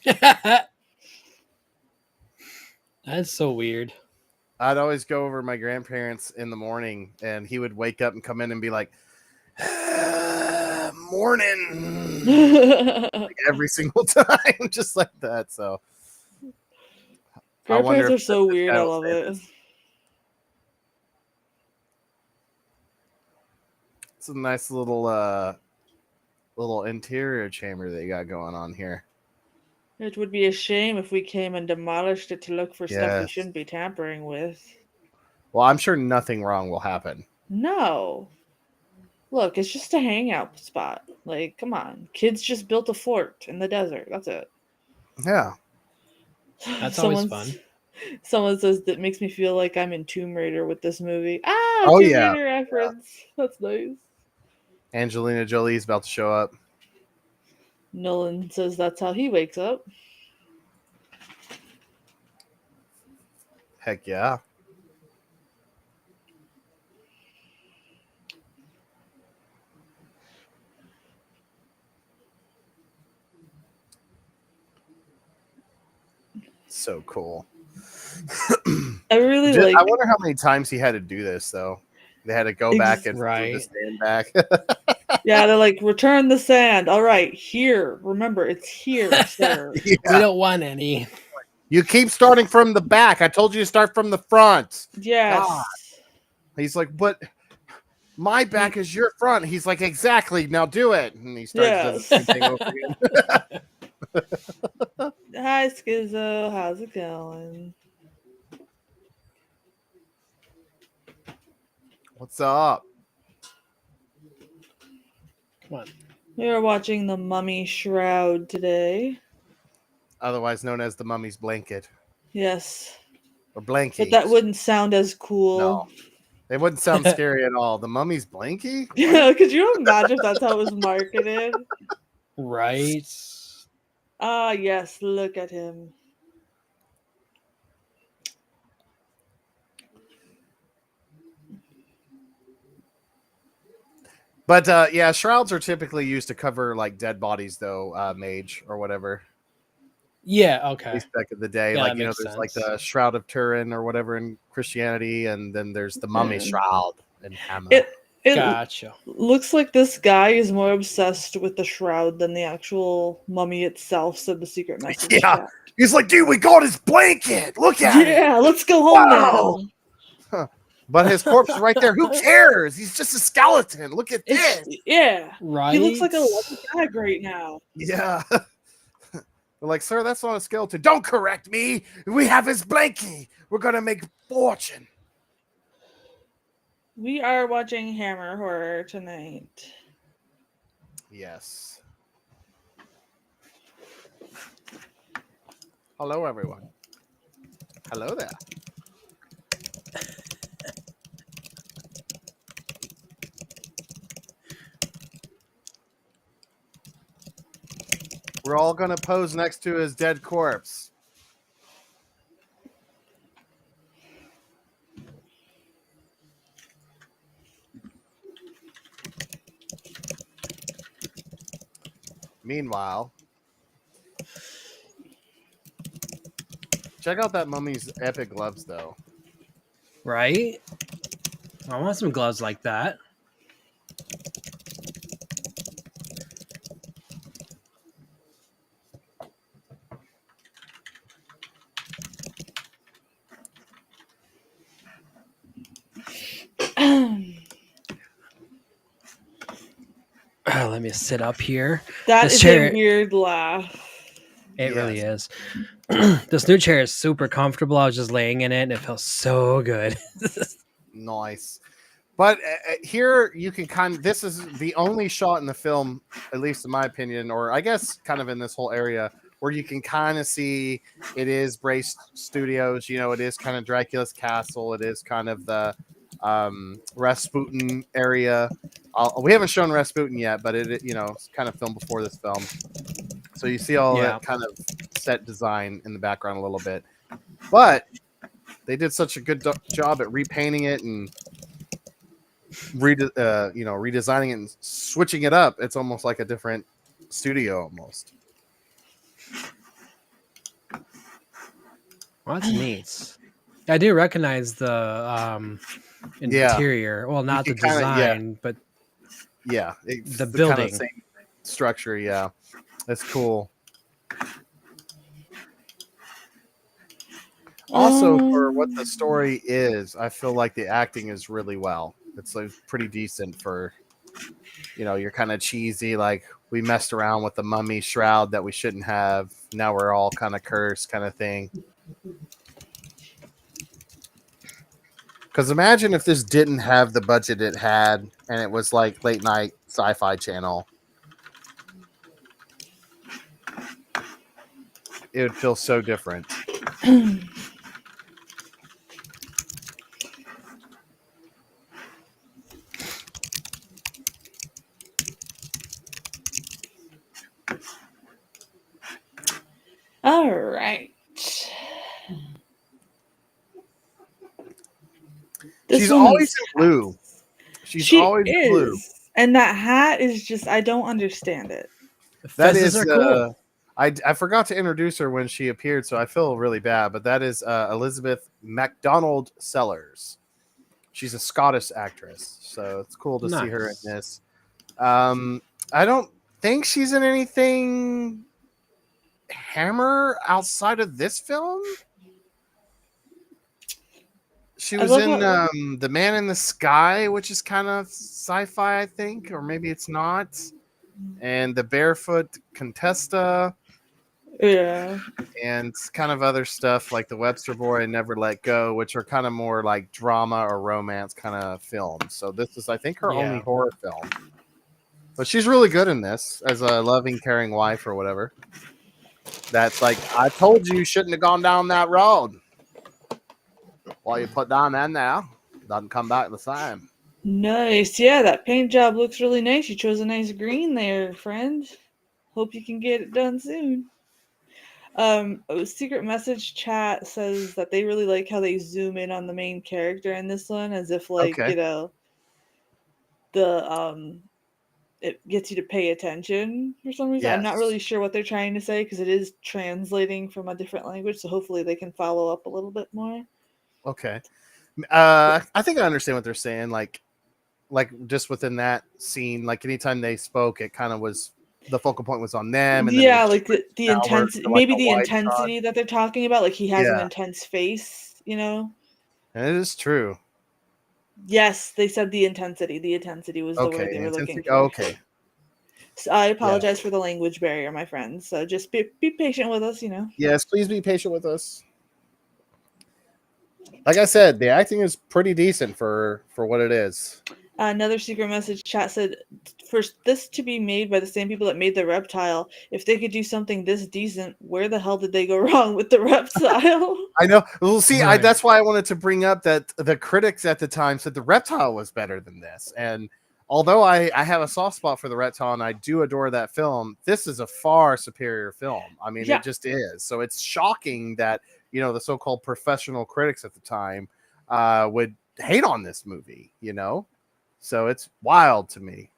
Speaker 3: That's so weird.
Speaker 2: I'd always go over my grandparents in the morning, and he would wake up and come in and be like, "Morning," like every single time, just like that. So, I wonder
Speaker 1: Grandparents
Speaker 2: if
Speaker 1: are so
Speaker 2: this
Speaker 1: weird.
Speaker 2: guy
Speaker 1: I
Speaker 2: will
Speaker 1: love
Speaker 2: say
Speaker 1: it.
Speaker 2: this. It's a nice little interior chamber that you got going on here.
Speaker 1: It would be a shame if we came and demolished it to look for stuff we
Speaker 2: Yes.
Speaker 1: shouldn't be tampering with.
Speaker 2: Well, I'm sure nothing wrong will happen.
Speaker 1: No. Look, it's just a hangout spot. Like, come on. Kids just built a fort in the desert. That's it.
Speaker 2: Yeah.
Speaker 3: That's always fun.
Speaker 1: Someone says that makes me feel like I'm in Tomb Raider with this movie.
Speaker 2: Oh,
Speaker 1: Tomb
Speaker 2: yeah.
Speaker 1: Raider reference. That's nice.
Speaker 2: Angelina Jolie's about to show up.
Speaker 1: Nolan says that's how he wakes up.
Speaker 2: Heck yeah. So cool.
Speaker 1: I really
Speaker 2: I
Speaker 1: like.
Speaker 2: wonder how many times he had to do this, though. They had to go back and
Speaker 3: Right.
Speaker 2: just stand back.
Speaker 1: Yeah, they're like, return the sand. All right, here. Remember, it's here, sir.
Speaker 3: We don't want any.
Speaker 2: You keep starting from the back. I told you to start from the front.
Speaker 1: Yes.
Speaker 2: God. He's like, but my back is your front. He's like, exactly. Now do it. And he starts does the same thing over again.
Speaker 1: Hi, Skizzo. How's it going?
Speaker 2: What's up?
Speaker 3: Come on.
Speaker 1: We are watching the Mummy Shroud today.
Speaker 2: Otherwise known as the mummy's blanket
Speaker 1: Yes.
Speaker 2: or blankie.
Speaker 1: But that wouldn't sound as cool.
Speaker 2: No. It wouldn't sound scary at all. The mummy's blankie?
Speaker 1: Yeah, could you imagine if that's how it was marketed?
Speaker 3: Right.
Speaker 1: Ah, yes, look at him.
Speaker 2: But yeah, shrouds are typically used to cover like dead bodies, though. Mage or whatever.
Speaker 3: Yeah.
Speaker 2: At
Speaker 3: Okay.
Speaker 2: least back in the day,
Speaker 3: Yeah,
Speaker 2: like
Speaker 3: that
Speaker 2: you know,
Speaker 3: makes
Speaker 2: there's like
Speaker 3: sense.
Speaker 2: the Shroud of Turin or whatever in Christianity, and then there's the Mummy
Speaker 1: Yeah.
Speaker 2: Shroud in Hammer.
Speaker 1: It
Speaker 3: Gotcha.
Speaker 1: looks like this guy is more obsessed with the shroud than the actual mummy itself, said the secret message
Speaker 2: Yeah,
Speaker 1: chat.
Speaker 2: he's like, dude, we got his blanket. Look at it.
Speaker 1: Yeah, let's go home
Speaker 2: Wow.
Speaker 1: now.
Speaker 2: Huh. But his corpse is right there. Who cares? He's just a skeleton. Look at
Speaker 1: It's
Speaker 2: this.
Speaker 1: yeah. He looks
Speaker 3: Right.
Speaker 1: like a leather bag right now.
Speaker 2: Yeah. They're like, sir, that's not a skeleton. Don't correct me. We have his blankie. We're gonna make fortune.
Speaker 1: We are watching Hammer Horror tonight.
Speaker 2: Yes. Hello, everyone. Hello there. We're all gonna pose next to his dead corpse. Meanwhile, check out that mummy's epic gloves, though.
Speaker 3: Right. I want some gloves like that. Let me sit up here.
Speaker 1: That
Speaker 3: This
Speaker 1: is
Speaker 3: chair-
Speaker 1: a weird laugh.
Speaker 3: It really
Speaker 2: Yes.
Speaker 3: is. This new chair is super comfortable. I was just laying in it and it feels so good.
Speaker 2: Nice. But here you can this is the only shot in the film, at least in my opinion, or I guess kind of in this whole area, where you can kind of see it is Brace Studios. You know, it is kind of Dracula's castle. It is kind of the Rasputin area. We haven't shown Rasputin yet, but it you know, it's kind of filmed before this film. So you see all
Speaker 3: Yeah.
Speaker 2: that kind of set design in the background a little bit. But they did such a good job at repainting it and redesigning it and switching it up. It's almost like a different studio almost.
Speaker 3: Well, that's neat. I do recognize the interior. Well, not the
Speaker 2: can kinda-
Speaker 3: design, but
Speaker 2: Yeah, it's
Speaker 3: the
Speaker 2: kind of
Speaker 3: building.
Speaker 2: same structure. Yeah, that's cool. Also, for what the story is, I feel like the acting is really well. It's like pretty decent for, you know, you're kind of cheesy. Like we messed around with the mummy shroud that we shouldn't have. Now we're all kind of cursed, kind of thing. Because imagine if this didn't have the budget it had, and it was like late night sci-fi channel. It would feel so different.
Speaker 1: All right.
Speaker 2: She's always in blue.
Speaker 1: She
Speaker 2: always
Speaker 1: is.
Speaker 2: blue.
Speaker 1: And that hat is just, I don't understand it.
Speaker 3: The
Speaker 2: That
Speaker 3: fezzes
Speaker 2: is
Speaker 3: are cool.
Speaker 2: I forgot to introduce her when she appeared, so I feel really bad. But that is Elizabeth MacDonald Sellers. She's a Scottish actress, so it's cool to see her in
Speaker 3: Nice.
Speaker 2: this. I don't think she's in anything Hammer outside of this film. She
Speaker 1: I
Speaker 2: was
Speaker 1: love
Speaker 2: in
Speaker 1: how-
Speaker 2: The Man in the Sky, which is kind of sci-fi, I think, or maybe it's not. And The Barefoot Contessa.
Speaker 1: Yeah.
Speaker 2: And kind of other stuff like The Webster Boy and Never Let Go, which are kind of more like drama or romance kind of films. So this is, I think, her only horror film. But she's really good in this as a loving, caring wife or whatever. That's like, I told you shouldn't have gone down that road. Well, you put down in there, doesn't come back the same.
Speaker 1: Nice. Yeah, that paint job looks really nice. You chose a nice green there, friend. Hope you can get it done soon. Secret message chat says that they really like how they zoom in on the main character in this one, as if like
Speaker 2: Okay.
Speaker 1: the it gets you to pay attention for some reason. I'm not
Speaker 2: Yes.
Speaker 1: really sure what they're trying to say because it is translating from a different language, so hopefully they can follow up a little bit more.
Speaker 2: Okay. I think I understand what they're saying. Like just within that scene, like anytime they spoke, it kind of was the focal point was on them, and then it
Speaker 1: Yeah,
Speaker 2: would
Speaker 1: like
Speaker 2: switch
Speaker 1: the
Speaker 2: outward
Speaker 1: intensity,
Speaker 2: to like
Speaker 1: maybe
Speaker 2: a
Speaker 1: the
Speaker 2: wide shot.
Speaker 1: intensity that they're talking about. Like he has an
Speaker 2: Yeah,
Speaker 1: intense face, you know.
Speaker 2: and it is true.
Speaker 1: Yes, they said the intensity. The intensity was the
Speaker 2: Okay,
Speaker 1: word they
Speaker 2: the
Speaker 1: were looking
Speaker 2: intensity.
Speaker 1: for.
Speaker 2: Oh, okay,
Speaker 1: So I
Speaker 2: yeah,
Speaker 1: apologize for the language barrier, my friends. So just be patient with us, you know.
Speaker 2: yes. Please be patient with us. Like I said, the acting is pretty decent for what it is.
Speaker 1: Another secret message chat said, for this to be made by the same people that made the reptile, if they could do something this decent, where the hell did they go wrong with the reptile?
Speaker 2: I know. Well, see,
Speaker 3: Right.
Speaker 2: that's why I wanted to bring up that the critics at the time said the reptile was better than this. And although I have a soft spot for the reptile and I do adore that film, this is a far superior film. I mean,
Speaker 1: Yeah.
Speaker 2: it just is. So it's shocking that, the so-called professional critics at the time would hate on this movie, So it's wild to me.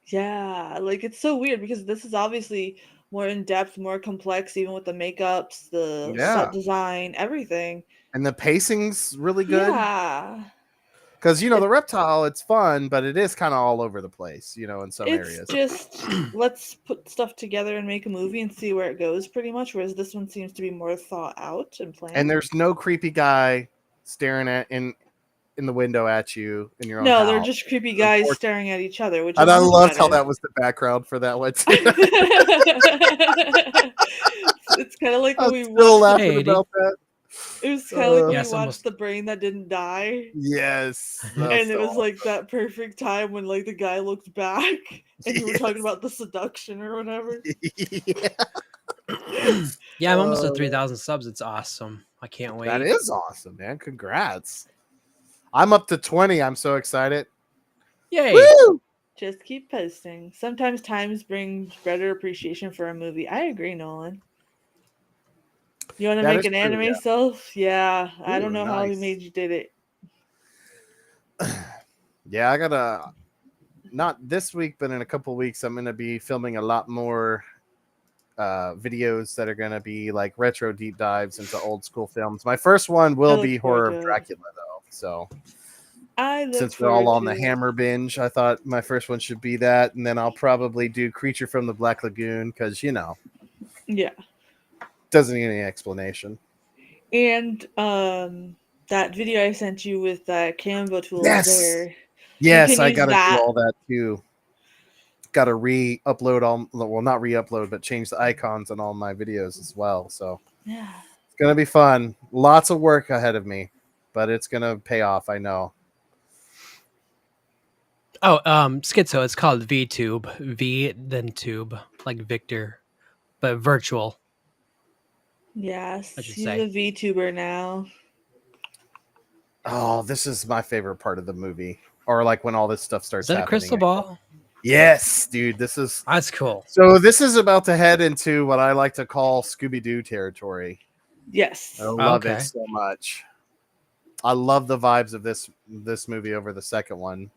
Speaker 1: Yeah, like it's so weird because this is obviously more in depth, more complex, even with the makeups, the
Speaker 2: Yeah.
Speaker 1: set design, everything.
Speaker 2: And the pacing's really good.
Speaker 1: Yeah.
Speaker 2: Because the reptile, it's fun, but it is kind of all over the place, in some
Speaker 1: It's
Speaker 2: areas.
Speaker 1: just let's put stuff together and make a movie and see where it goes, pretty much. Whereas this one seems to be more thought out and
Speaker 2: And
Speaker 1: planned.
Speaker 2: there's no creepy guy staring at in the window at you in your own
Speaker 1: No, they're
Speaker 2: house.
Speaker 1: just creepy guys staring at each other, which
Speaker 2: And
Speaker 1: is
Speaker 2: I
Speaker 1: much
Speaker 2: loved how
Speaker 1: better.
Speaker 2: that was the background for that one too.
Speaker 1: It's kind of like when
Speaker 2: I'm
Speaker 1: we
Speaker 2: still
Speaker 1: watched the.
Speaker 2: laughing
Speaker 3: Hey, AD.
Speaker 2: about that.
Speaker 1: It was kind of like when we
Speaker 3: Yes,
Speaker 1: watched
Speaker 3: almost.
Speaker 1: The Brain That Didn't Die.
Speaker 2: Yes,
Speaker 1: And it was like that perfect time when like the guy looked back and you were talking about the seduction or whatever.
Speaker 3: Yeah, I'm almost at 3,000 subs. It's awesome. I can't wait.
Speaker 2: That is awesome, man. Congrats. I'm up to 20. I'm so excited.
Speaker 3: Yay!
Speaker 2: Woo!
Speaker 1: Just keep posting. Sometimes times bring better appreciation for a movie. I agree, Nolan. You want to
Speaker 2: That
Speaker 1: make
Speaker 2: is
Speaker 1: an
Speaker 2: true,
Speaker 1: anime
Speaker 2: yeah.
Speaker 1: self? Yeah. I don't
Speaker 2: Ooh,
Speaker 1: know how
Speaker 2: nice.
Speaker 1: Mage did it.
Speaker 2: Yeah, I gotta not this week, but in a couple weeks, I'm gonna be filming a lot more videos that are gonna be like retro deep dives into old school films. My first one
Speaker 1: I
Speaker 2: will
Speaker 1: look
Speaker 2: be
Speaker 1: forward
Speaker 2: Horror
Speaker 1: to
Speaker 2: of
Speaker 1: it.
Speaker 2: Dracula, though. So
Speaker 1: I look
Speaker 2: since we're all
Speaker 1: forward
Speaker 2: on
Speaker 1: to
Speaker 2: the
Speaker 1: it.
Speaker 2: Hammer binge, I thought my first one should be that, and then I'll probably do Creature from the Black Lagoon because
Speaker 1: Yeah.
Speaker 2: doesn't need any explanation.
Speaker 1: And that video I sent you with that Canva tools there. You
Speaker 2: Yes,
Speaker 1: can
Speaker 2: I
Speaker 1: use
Speaker 2: gotta do
Speaker 1: that.
Speaker 2: all that too. Gotta re-upload not re-upload, but change the icons on all my videos as well. So
Speaker 1: Yeah.
Speaker 2: it's gonna be fun. Lots of work ahead of me, but it's gonna pay off. I know.
Speaker 3: Oh, Schizo. It's called VTube. V then tube, like Victor, but virtual. I
Speaker 1: Yes.
Speaker 3: should
Speaker 1: He's
Speaker 3: say.
Speaker 1: a VTuber now.
Speaker 2: Oh, this is my favorite part of the movie, or like when all this stuff
Speaker 3: Is
Speaker 2: starts
Speaker 3: that a
Speaker 2: happening.
Speaker 3: crystal ball?
Speaker 2: Yes, dude. This is
Speaker 3: That's cool.
Speaker 2: so. This is about to head into what I like to call Scooby Doo territory.
Speaker 1: Yes.
Speaker 2: I love it
Speaker 3: Okay.
Speaker 2: so much. I love the vibes of this movie over the second one.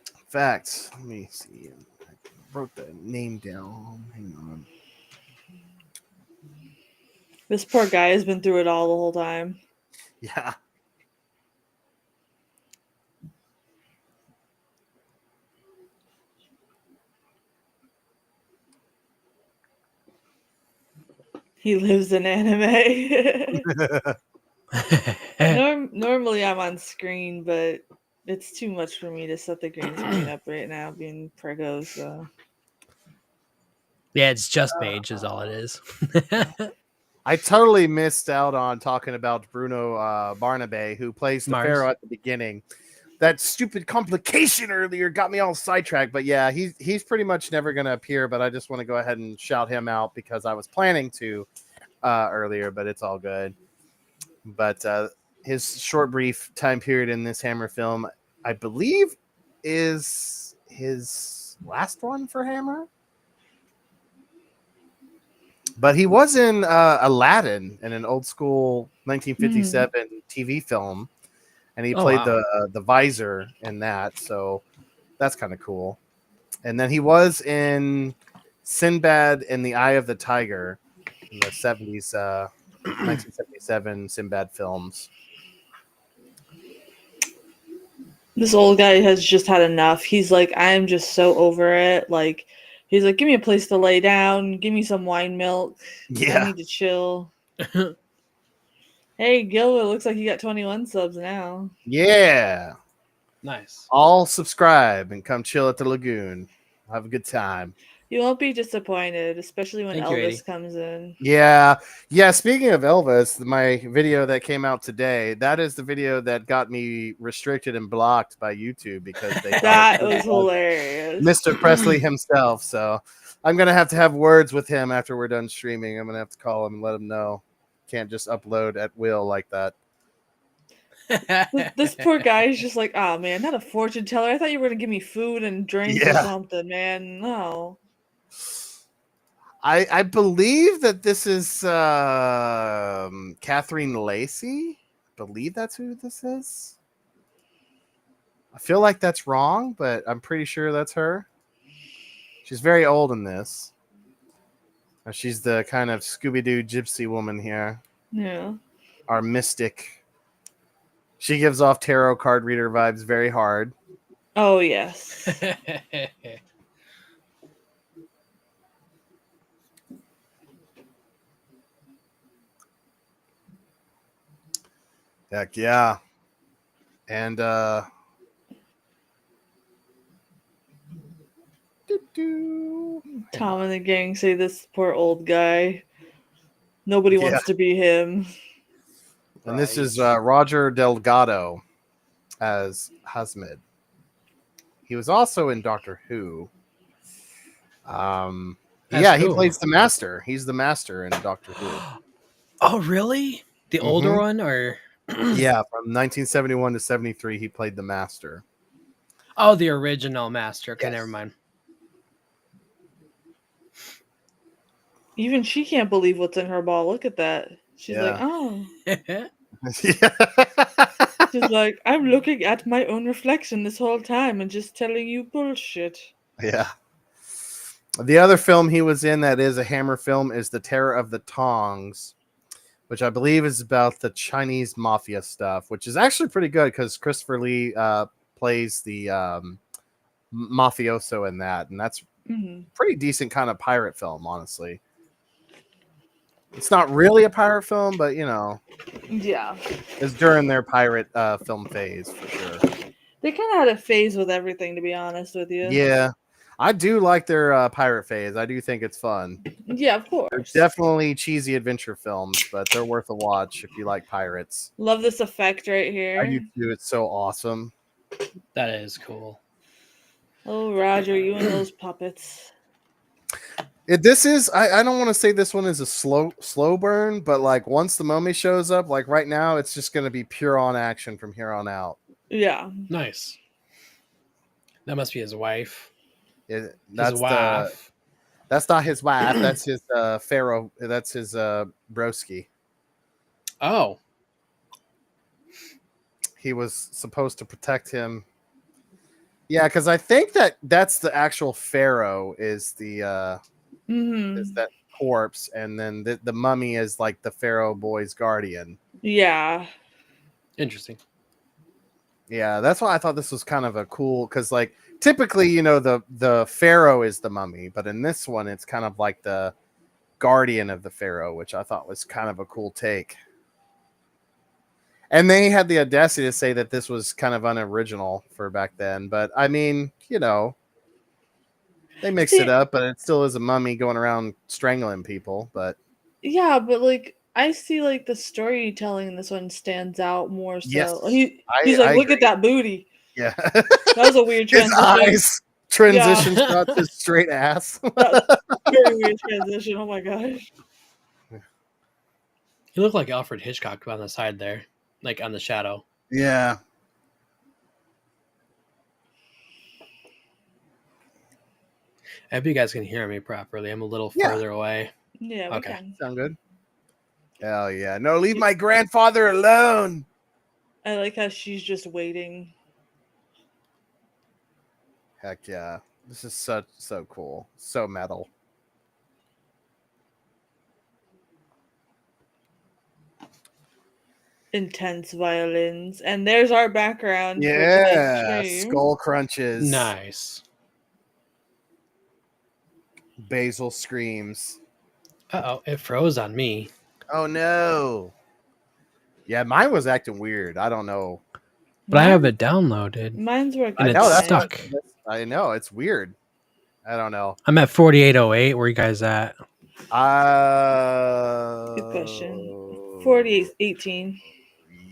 Speaker 2: In fact, let me see. I wrote the name down. Hang on.
Speaker 1: This poor guy has been through it all the whole time.
Speaker 2: Yeah.
Speaker 1: He lives in anime. Normally I'm on screen, but it's too much for me to set the green screen up right now, being prego. So
Speaker 3: Yeah, it's just Mage is all it is.
Speaker 2: I totally missed out on talking about Bruno Barnaby, who plays the
Speaker 3: Mars.
Speaker 2: Pharaoh at the beginning. That stupid complication earlier got me all sidetracked, but yeah, he's pretty much never going to appear. But I just want to go ahead and shout him out because I was planning to earlier, but it's all good. But his short, brief time period in this Hammer film, I believe, is his last one for Hammer. But he was in Aladdin in an old school 1957 TV film, and he
Speaker 3: Oh,
Speaker 2: played
Speaker 3: wow.
Speaker 2: the visor in that. So that's kind of cool. And then he was in Sinbad in the Eye of the Tiger in the 70s, 1977 Sinbad films.
Speaker 1: This old guy has just had enough. He's like, I am just so over it. Like, he's like, give me a place to lay down. Give me some wine milk. I
Speaker 2: Yeah.
Speaker 1: need to chill. Hey, Gil, it looks like you got 21 subs now.
Speaker 2: Yeah.
Speaker 3: Nice.
Speaker 2: All subscribe and come chill at the lagoon. Have a good time.
Speaker 1: You won't be disappointed, especially when
Speaker 3: Thank you,
Speaker 1: Elvis
Speaker 3: 80.
Speaker 1: comes in.
Speaker 2: Yeah. Yeah. Speaking of Elvis, my video that came out today, that is the video that got me restricted and blocked by YouTube because they thought
Speaker 1: That
Speaker 2: it
Speaker 1: was
Speaker 2: was
Speaker 1: hilarious.
Speaker 2: Mr. Presley himself. So I'm going to have words with him after we're done streaming. I'm going to have to call him and let him know. Can't just upload at will like that.
Speaker 1: This poor guy is just like, oh man, not a fortune teller. I thought you were gonna give me food and drink or
Speaker 2: Yeah.
Speaker 1: something, man. No.
Speaker 2: I believe that this is Catherine Lacey. I believe that's who this is. I feel like that's wrong, but I'm pretty sure that's her. She's very old in this. She's the kind of Scooby-Doo gypsy woman here.
Speaker 1: Yeah.
Speaker 2: Our mystic. She gives off tarot card reader vibes very hard.
Speaker 1: Oh yes.
Speaker 2: Heck yeah. And
Speaker 1: Tom and the gang say this poor old guy. Nobody
Speaker 2: Yeah.
Speaker 1: wants to be him.
Speaker 2: And this is Roger Delgado as Hasmid. He was also in Doctor Who.
Speaker 3: As
Speaker 2: He
Speaker 3: who?
Speaker 2: plays the Master. He's the Master in Doctor Who.
Speaker 3: Oh, really? The older one, or
Speaker 2: Yeah, from 1971 to 73, he played the Master.
Speaker 3: oh, the original Master? Okay,
Speaker 2: Yes.
Speaker 3: never mind.
Speaker 1: Even she can't believe what's in her ball. Look at that. She's like,
Speaker 2: Yeah.
Speaker 1: oh.
Speaker 2: Yeah.
Speaker 1: She's like, I'm looking at my own reflection this whole time and just telling you bullshit.
Speaker 2: Yeah. The other film he was in that is a Hammer film is The Terror of the Tongs, which I believe is about the Chinese mafia stuff, which is actually pretty good because Christopher Lee plays the mafioso in that, and that's pretty decent kind of pirate film, honestly. It's not really a pirate film, but you know,
Speaker 1: Yeah.
Speaker 2: it's during their pirate film phase for sure.
Speaker 1: They kind of had a phase with everything, to be honest with you.
Speaker 2: Yeah, I do like their pirate phase. I do think it's fun.
Speaker 1: Yeah, of
Speaker 2: They're
Speaker 1: course.
Speaker 2: definitely cheesy adventure films, but they're worth a watch if you like pirates.
Speaker 1: Love this effect right
Speaker 2: I
Speaker 1: here.
Speaker 2: do too. It's so awesome.
Speaker 3: That is cool.
Speaker 1: Oh, Roger, you and those puppets.
Speaker 2: This is I don't want to say this one is a slow burn, but like once the mummy shows up, like right now, it's just going to be pure on action from here on out.
Speaker 1: Yeah.
Speaker 3: Nice. That must be his wife.
Speaker 2: That's
Speaker 3: His wife.
Speaker 2: that's not his wife. That's his pharaoh. That's his broski.
Speaker 3: Oh,
Speaker 2: He was supposed to protect him. Yeah, because I think that's the actual pharaoh is the is that corpse, and then the mummy is like the pharaoh boy's guardian.
Speaker 1: Yeah.
Speaker 3: interesting.
Speaker 2: Yeah, that's why I thought this was kind of a cool, because like typically, you know, the pharaoh is the mummy, but in this one, it's kind of like the guardian of the pharaoh, which I thought was kind of a cool take. And they had the audacity to say that this was kind of unoriginal for back then, but I mean, you know, they mixed it up, but it still is a mummy going around strangling people. But
Speaker 1: yeah, but like I see like the storytelling in this one stands out more so.
Speaker 2: Yes,
Speaker 1: He's like, look at that booty.
Speaker 2: Yeah,
Speaker 1: that was a weird
Speaker 2: his
Speaker 1: transition.
Speaker 2: eyes transition shot to straight ass.
Speaker 1: Very weird transition. Oh my gosh.
Speaker 3: He looked like Alfred Hitchcock on the side there, like on the shadow.
Speaker 2: Yeah.
Speaker 3: I hope you guys can hear me properly. I'm a little
Speaker 2: Yeah.
Speaker 3: further away.
Speaker 1: Yeah, we
Speaker 3: Okay.
Speaker 1: can.
Speaker 2: Sound good? Hell yeah. No, leave my grandfather alone.
Speaker 1: I like how she's just waiting.
Speaker 2: Heck yeah. This is so cool. So metal.
Speaker 1: Intense violins. And there's our background for tonight's
Speaker 2: Yeah.
Speaker 1: stream.
Speaker 2: Skull crunches.
Speaker 3: Nice.
Speaker 2: Basil screams.
Speaker 3: Uh-oh, it froze on me.
Speaker 2: Oh no. Yeah, mine was acting weird. I don't know.
Speaker 3: But I have it downloaded.
Speaker 1: Mine's working
Speaker 3: And
Speaker 2: I
Speaker 3: it's
Speaker 2: know that's
Speaker 3: stuck.
Speaker 2: I know it's weird. I don't know.
Speaker 3: I'm at 4808. Where you guys at?
Speaker 1: Good question. 4818.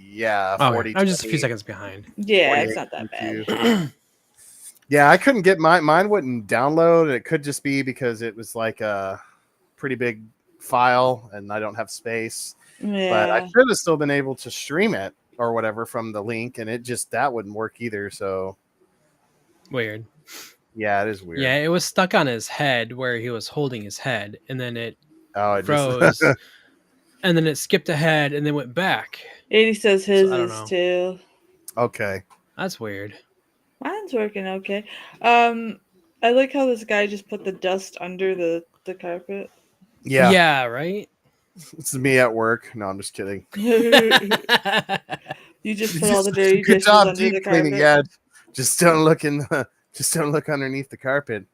Speaker 2: Yeah,
Speaker 3: Okay.
Speaker 2: 40.
Speaker 3: I'm just a few seconds behind.
Speaker 1: Yeah, it's not that bad.
Speaker 2: Yeah, I couldn't get mine wouldn't download. It could just be because it was like a pretty big file and I don't have space. But I
Speaker 1: Yeah.
Speaker 2: should have still been able to stream it or whatever from the link, and it just that wouldn't work either. So
Speaker 3: Weird.
Speaker 2: yeah, it is weird.
Speaker 3: Yeah, it was stuck on his head where he was holding his head, and then it
Speaker 2: It
Speaker 3: froze,
Speaker 2: just
Speaker 3: and then it skipped ahead, and then went back.
Speaker 1: 80 says his
Speaker 3: So, I don't
Speaker 1: is
Speaker 3: know.
Speaker 1: too.
Speaker 2: okay.
Speaker 3: That's weird.
Speaker 1: Mine's working okay. I like how this guy just put the dust under the carpet.
Speaker 2: Yeah,
Speaker 3: Yeah, right?
Speaker 2: this is me at work. No, I'm just kidding.
Speaker 1: You just put all the dirty
Speaker 2: Good
Speaker 1: dishes
Speaker 2: job
Speaker 1: under
Speaker 2: deep
Speaker 1: the
Speaker 2: cleaning.
Speaker 1: carpet.
Speaker 2: Yeah, just don't look just don't look underneath the carpet.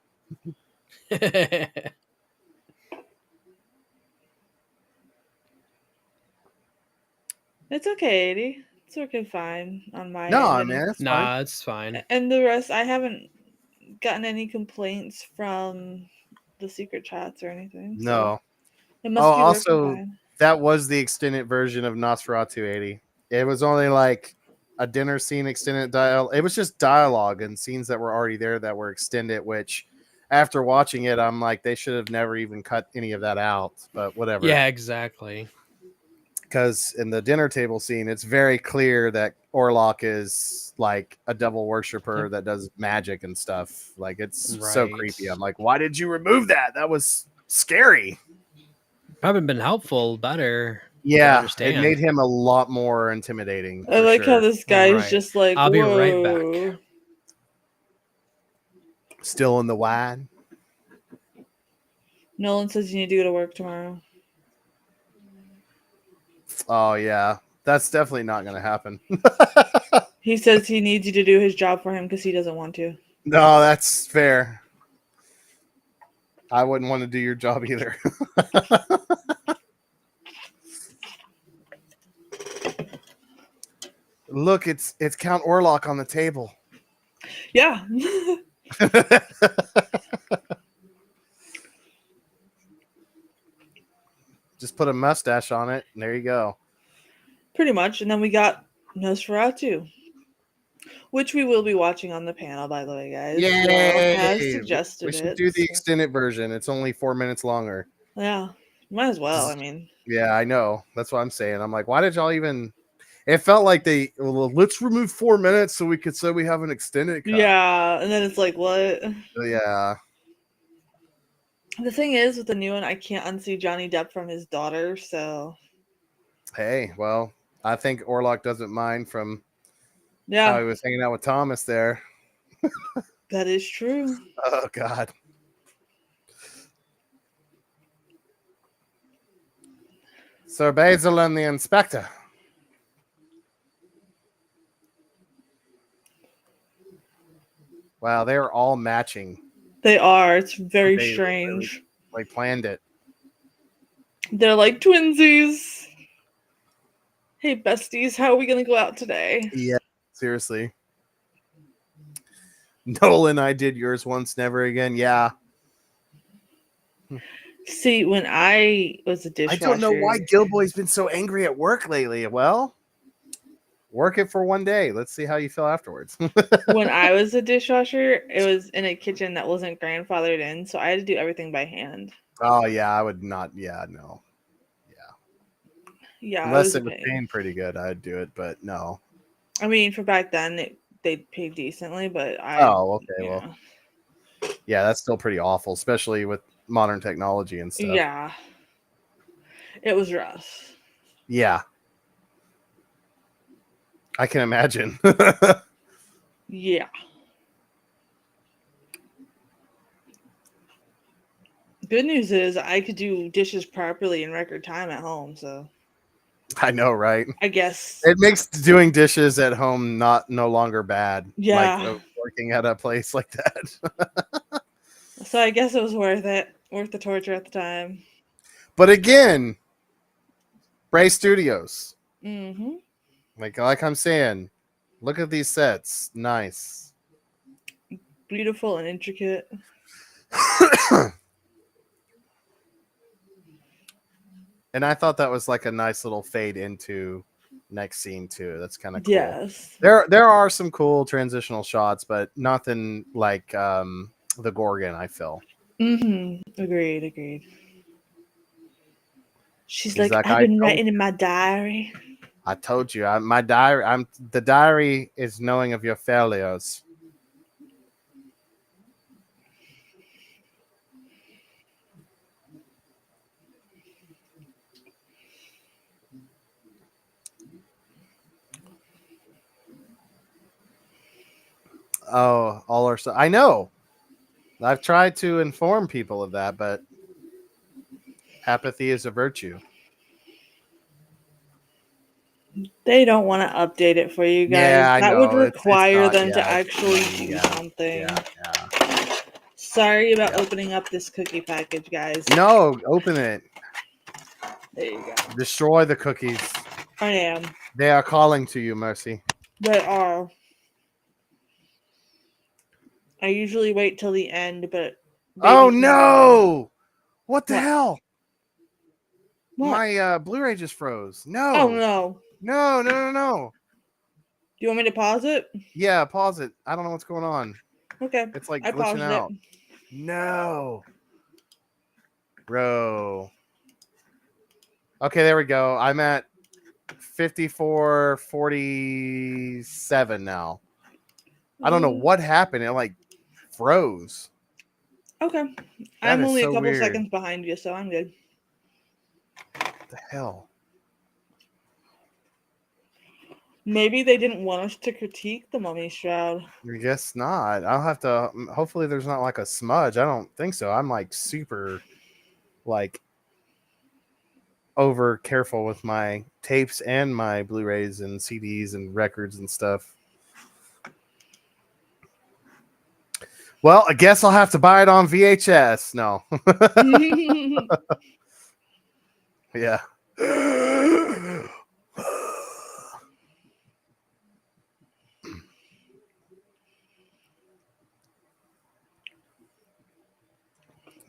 Speaker 1: It's okay, 80. It's working fine on my
Speaker 2: No,
Speaker 1: end.
Speaker 2: man, it's fine.
Speaker 3: Nah, it's fine.
Speaker 1: And the rest, I haven't gotten any complaints from the secret chats or anything. So
Speaker 2: No.
Speaker 1: it must be
Speaker 2: Also,
Speaker 1: working fine.
Speaker 2: that was the extended version of Nosferatu 80. It was only like a dinner scene extended dialogue. It was just dialogue and scenes that were already there that were extended, which after watching it, I'm like, they should have never even cut any of that out, but whatever.
Speaker 3: Yeah, exactly.
Speaker 2: Because in the dinner table scene, it's very clear that Orlok is like a devil worshiper that does magic and stuff. Like, it's so
Speaker 3: Right.
Speaker 2: creepy. I'm like, why did you remove that? That was scary.
Speaker 3: Probably been helpful, better.
Speaker 2: Yeah, it
Speaker 3: understand.
Speaker 2: made him a lot more intimidating.
Speaker 1: I
Speaker 2: for
Speaker 1: like how
Speaker 2: sure.
Speaker 1: this guy is
Speaker 3: Right.
Speaker 1: just like,
Speaker 3: I'll be right
Speaker 1: whoa.
Speaker 3: back.
Speaker 2: Still in the wine.
Speaker 1: Nolan says you need to go to work tomorrow.
Speaker 2: Oh yeah, that's definitely not going to happen.
Speaker 1: He says he needs you to do his job for him because he doesn't want to.
Speaker 2: No, that's fair. I wouldn't want to do your job either. Look, it's Count Orlok on the table.
Speaker 1: Yeah.
Speaker 2: Just put a mustache on it, and there you go.
Speaker 1: Pretty much. And then we got Nosferatu, which we will be watching on the panel, by the way, guys.
Speaker 2: Yay!
Speaker 1: Has suggested
Speaker 2: We should
Speaker 1: it.
Speaker 2: do the
Speaker 1: so-
Speaker 2: extended version. It's only 4 minutes longer.
Speaker 1: Yeah. Might as well. I mean,
Speaker 2: Yeah, I know. That's what I'm saying. I'm like, why did y'all even? It felt like well, let's remove 4 minutes so we could say we have an extended cut.
Speaker 1: yeah. And then it's like, what?
Speaker 2: Yeah.
Speaker 1: The thing is, with the new one, I can't unsee Johnny Depp from his daughter, so.
Speaker 2: Hey, well, I think Orlok doesn't mind from
Speaker 1: Yeah,
Speaker 2: how he was hanging out with Thomas there.
Speaker 1: that is true.
Speaker 2: Oh, God. Sir Basil and the inspector. Wow, they're all matching.
Speaker 1: They are. It's very
Speaker 2: They
Speaker 1: strange.
Speaker 2: Like planned it.
Speaker 1: They're like twinsies. Hey, besties, how are we going to go out today?
Speaker 2: Yeah, seriously. Nolan, I did yours once, never again. Yeah.
Speaker 1: See, when I was a
Speaker 2: I
Speaker 1: dishwasher.
Speaker 2: don't know why Gilboy's been so angry at work lately. Well, work it for one day. Let's see how you feel afterwards.
Speaker 1: When I was a dishwasher, it was in a kitchen that wasn't grandfathered in, so I had to do everything by hand.
Speaker 2: Oh, yeah, I would not. Yeah, no.
Speaker 1: Yeah,
Speaker 2: Unless
Speaker 1: it
Speaker 2: it was paying pretty good, I'd do it, but no.
Speaker 1: I mean, for back then, they paid decently, but I.
Speaker 2: Oh, okay, well. Yeah, that's still pretty awful, especially with modern technology and stuff.
Speaker 1: Yeah. It was rough.
Speaker 2: Yeah. I can imagine.
Speaker 1: Yeah. Good news is I could do dishes properly in record time at home, so
Speaker 2: I know, right?
Speaker 1: I guess.
Speaker 2: It makes doing dishes at home no longer bad. Like
Speaker 1: Yeah.
Speaker 2: working at a place like that.
Speaker 1: So I guess it was worth it. Worth the torture at the time.
Speaker 2: But again, Bray Studios.
Speaker 1: Mm-hmm.
Speaker 2: Like I'm saying, look at these sets. Nice.
Speaker 1: Beautiful and intricate.
Speaker 2: And I thought that was like a nice little fade into next scene too. That's kind of cool.
Speaker 1: Yes.
Speaker 2: There are some cool transitional shots, but nothing like the Gorgon, I feel.
Speaker 1: Mm-hmm. Agreed. She's
Speaker 2: He's
Speaker 1: like, I've been writing in my diary.
Speaker 2: I told you, my diary. The diary is knowing of your failures. Oh, all our stuff. I know. I've tried to inform people of that, but apathy is a virtue.
Speaker 1: They don't want to update it for you guys.
Speaker 2: Yeah, I
Speaker 1: That would
Speaker 2: know. It's
Speaker 1: require
Speaker 2: not.
Speaker 1: them to
Speaker 2: Yeah,
Speaker 1: actually do
Speaker 2: yeah,
Speaker 1: something.
Speaker 2: yeah.
Speaker 1: Sorry about
Speaker 2: Yeah.
Speaker 1: opening up this cookie package, guys.
Speaker 2: No, open it.
Speaker 1: There you go.
Speaker 2: Destroy the cookies.
Speaker 1: I am.
Speaker 2: They are calling to you, Mercy.
Speaker 1: They are. I usually wait till the end, but
Speaker 2: Oh no! What the hell?
Speaker 1: What?
Speaker 2: My Blu-ray just froze. No.
Speaker 1: Oh no.
Speaker 2: No.
Speaker 1: Do you want me to pause it?
Speaker 2: Yeah, pause it. I don't know what's going on.
Speaker 1: Okay.
Speaker 2: It's like
Speaker 1: I
Speaker 2: glitching
Speaker 1: paused
Speaker 2: out.
Speaker 1: it.
Speaker 2: No. Bro. Okay, there we go. I'm at 54:47 now. I don't know what happened. It like froze.
Speaker 1: Okay.
Speaker 2: That
Speaker 1: I'm
Speaker 2: is
Speaker 1: only
Speaker 2: so
Speaker 1: a couple
Speaker 2: weird.
Speaker 1: seconds behind you, so I'm good.
Speaker 2: What the hell?
Speaker 1: Maybe they didn't want us to critique the Mummy Shroud.
Speaker 2: I guess not. I'll have to. Hopefully, there's not like a smudge. I don't think so. I'm like super, like, over careful with my tapes and my Blu-rays and CDs and records and stuff. Well, I guess I'll have to buy it on VHS. No. Yeah.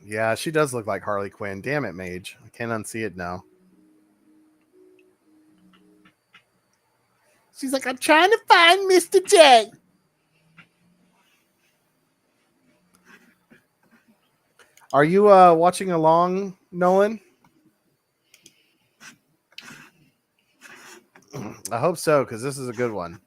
Speaker 2: Yeah, she does look like Harley Quinn. Damn it, Mage. I can't unsee it now. She's like, I'm trying to find Mr. J. Are you watching along, Nolan? I hope so, because this is a good one.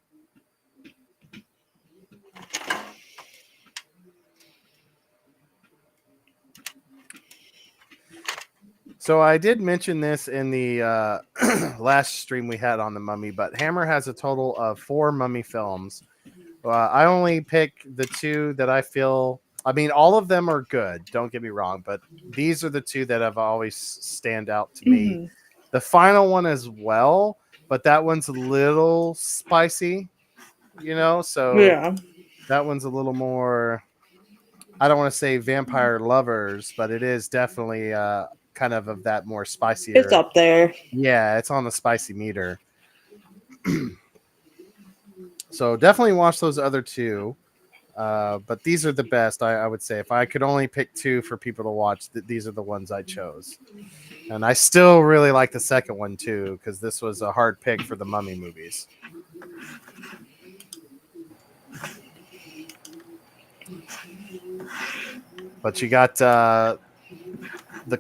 Speaker 2: So I did mention this in the last stream we had on the Mummy, but Hammer has a total of 4 Mummy films. I only pick the 2 that I feel. I mean, all of them are good. Don't get me wrong, but these are the 2 that have always stand out to me.
Speaker 1: Mhm.
Speaker 2: The final one as well, but that one's a little spicy, you know. So
Speaker 1: Yeah.
Speaker 2: that one's a little more. I don't want to say vampire lovers, but it is definitely kind of that more spicier.
Speaker 1: It's up there.
Speaker 2: Yeah, it's on the spicy meter. So definitely watch those other 2. But these are the best, I would say. If I could only pick 2 for people to watch, these are the ones I chose. And I still really like the second one, too, because this was a hard pick for the Mummy movies. But you got The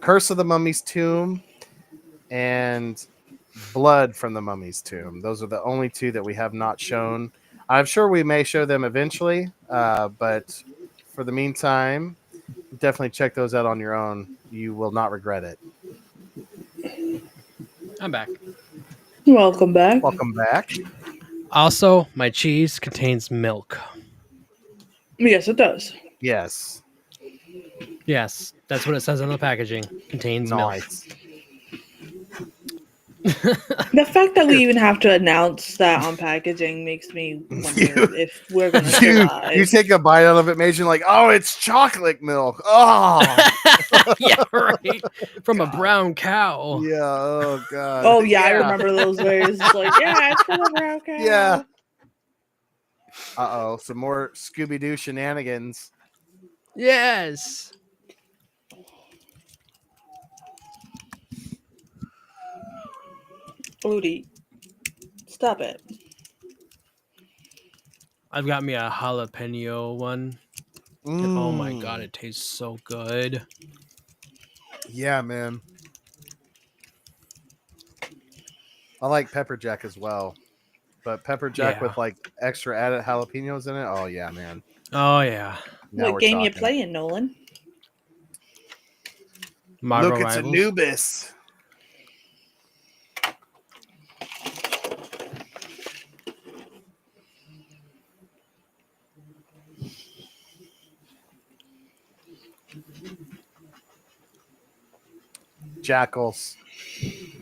Speaker 2: Curse of the Mummy's Tomb and Blood from the Mummy's Tomb. Those are the only 2 that we have not shown. I'm sure we may show them eventually, but for the meantime, definitely check those out on your own. You will not regret it.
Speaker 3: I'm back.
Speaker 1: Welcome back.
Speaker 2: Welcome back.
Speaker 3: Also, my cheese contains milk.
Speaker 1: Yes, it does.
Speaker 2: Yes.
Speaker 3: Yes, that's what it says on the packaging. Contains milk.
Speaker 2: Nice.
Speaker 1: The fact that we even have to announce that on packaging makes me wonder if we're gonna
Speaker 2: You
Speaker 1: survive.
Speaker 2: take a bite out of it, Mage, and like, oh, it's chocolate milk. Oh,
Speaker 3: Yeah, right. From a
Speaker 2: God.
Speaker 3: brown cow.
Speaker 2: Yeah. Oh God.
Speaker 1: Oh yeah, I remember those days. It's like, yeah, it's from a brown cow.
Speaker 2: Yeah. Uh-oh, some more Scooby-Doo shenanigans.
Speaker 3: Yes.
Speaker 1: Odie, stop it.
Speaker 3: I've got me a jalapeno one. And oh my god,
Speaker 2: Mm.
Speaker 3: it tastes so good.
Speaker 2: Yeah, man. I like pepper jack as well. But pepper jack
Speaker 3: Yeah.
Speaker 2: with like extra added jalapenos in it. Oh yeah, man.
Speaker 3: Oh yeah.
Speaker 2: Now
Speaker 1: What
Speaker 2: we're
Speaker 1: game you
Speaker 2: talking.
Speaker 1: playing, Nolan?
Speaker 3: Marvel
Speaker 2: Look, it's
Speaker 3: Rivals.
Speaker 2: Anubis. Jackals.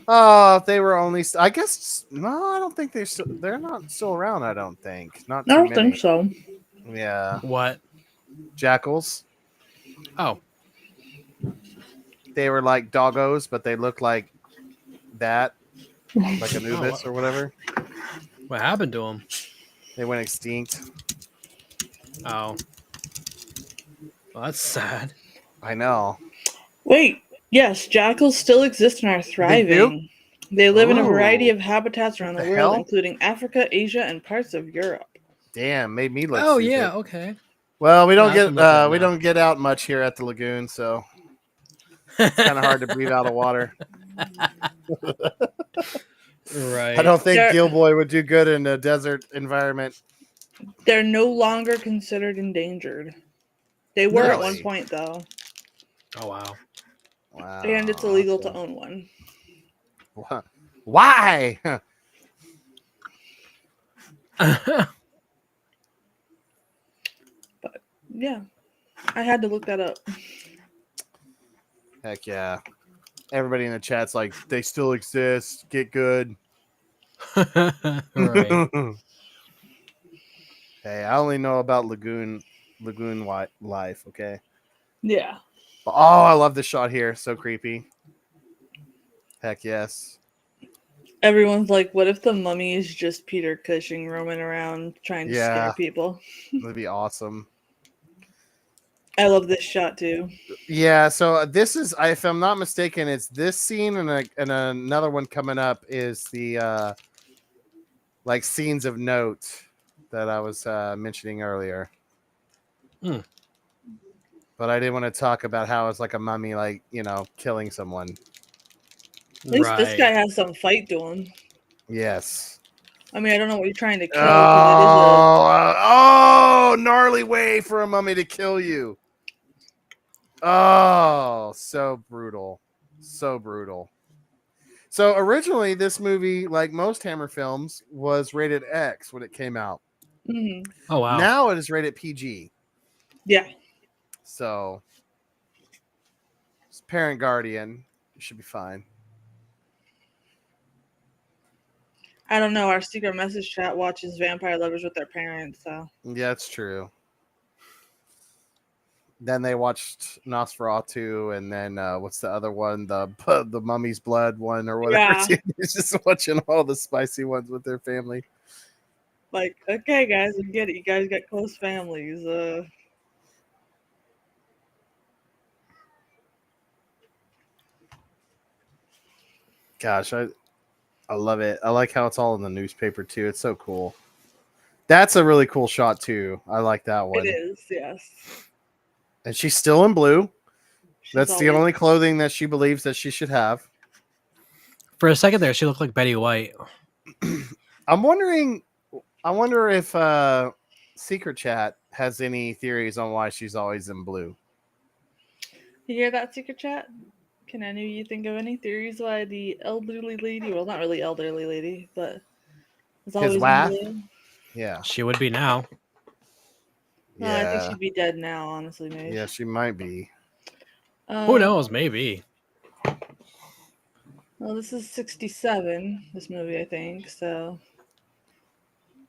Speaker 2: Oh, if they were only. I guess no. I don't think they're not still around. I don't think. Not
Speaker 1: I
Speaker 2: too
Speaker 1: don't
Speaker 2: many.
Speaker 1: think so.
Speaker 2: Yeah,
Speaker 3: What?
Speaker 2: jackals.
Speaker 3: Oh.
Speaker 2: They were like doggos, but they looked like that, like Anubis
Speaker 3: Oh,
Speaker 2: or whatever.
Speaker 3: what happened to him?
Speaker 2: They went extinct.
Speaker 3: Oh. Well, that's sad.
Speaker 2: I know.
Speaker 1: Wait, yes, jackals still exist and are
Speaker 2: They do.
Speaker 1: thriving. They live in a variety
Speaker 2: Ooh,
Speaker 1: of habitats around
Speaker 2: what
Speaker 1: the
Speaker 2: the
Speaker 1: world,
Speaker 2: hell?
Speaker 1: including Africa, Asia, and parts of Europe.
Speaker 2: Damn, made me look
Speaker 3: Oh
Speaker 2: stupid.
Speaker 3: yeah, okay.
Speaker 2: Well, we
Speaker 3: Yeah,
Speaker 2: don't
Speaker 3: I can look at it
Speaker 2: we
Speaker 3: now.
Speaker 2: don't get out much here at the lagoon, so it's kind of hard to breathe out of water.
Speaker 3: Right.
Speaker 2: I don't think
Speaker 1: They're,
Speaker 2: Gilboy would do good in a desert environment.
Speaker 1: they're no longer considered endangered. They were at one
Speaker 2: Really?
Speaker 1: point, though,
Speaker 3: Oh wow.
Speaker 2: Wow.
Speaker 1: and it's illegal
Speaker 2: okay.
Speaker 1: to own one.
Speaker 2: Why?
Speaker 1: But yeah, I had to look that up.
Speaker 2: Heck yeah. Everybody in the chat's like, they still exist. Get good.
Speaker 3: Right.
Speaker 2: Hey, I only know about lagoon life, okay?
Speaker 1: Yeah.
Speaker 2: But, oh, I love this shot here. So creepy. Heck yes.
Speaker 1: Everyone's like, what if the mummy is just Peter Cushing roaming around trying to scare
Speaker 2: Yeah.
Speaker 1: people?
Speaker 2: That'd be awesome.
Speaker 1: I love this shot too.
Speaker 2: Yeah, so this is, if I'm not mistaken, it's this scene and another one coming up is the like scenes of note that I was mentioning earlier.
Speaker 3: Hmm.
Speaker 2: But I didn't want to talk about how it's like a mummy, like, killing someone.
Speaker 1: At least this guy
Speaker 3: Right.
Speaker 1: has some fight to him.
Speaker 2: Yes.
Speaker 1: I mean, I don't know what you're trying to kill
Speaker 2: Oh,
Speaker 1: because
Speaker 2: gnarly way for a mummy to kill you. Oh, so brutal. So brutal. So originally, this movie, like most Hammer films, was rated X when it came out.
Speaker 1: it is.
Speaker 3: Oh wow.
Speaker 2: Now it is rated PG.
Speaker 1: Yeah.
Speaker 2: So, it's parent guardian. You should be fine.
Speaker 1: I don't know. Our secret message chat watches Vampire Lovers with their parents, so.
Speaker 2: Yeah, that's true. Then they watched Nosferatu, and then what's the other one? The Mummy's Blood one or whatever.
Speaker 1: Yeah.
Speaker 2: He's just watching all the spicy ones with their family.
Speaker 1: Like, okay, guys, we get it. You guys got close families.
Speaker 2: Gosh, I love it. I like how it's all in the newspaper too. It's so cool. That's a really cool shot too. I like that one.
Speaker 1: It is, yes.
Speaker 2: And she's still in blue.
Speaker 1: She's
Speaker 2: That's the
Speaker 1: always-
Speaker 2: only clothing that she believes that she should have.
Speaker 3: For a second there, she looked like Betty White.
Speaker 2: I wonder if Secret Chat has any theories on why she's always in blue.
Speaker 1: You hear that, Secret Chat? Can any of you think of any theories why the elderly lady, well, not really elderly lady, but it's
Speaker 2: His
Speaker 1: always in
Speaker 2: wife?
Speaker 1: blue?
Speaker 2: Yeah.
Speaker 3: She would be now.
Speaker 1: Well, I think
Speaker 2: Yeah.
Speaker 1: she'd be dead now, honestly, Mage.
Speaker 2: Yeah, she might be.
Speaker 3: Who knows? Maybe.
Speaker 1: Well, this is 67, this movie, I think, so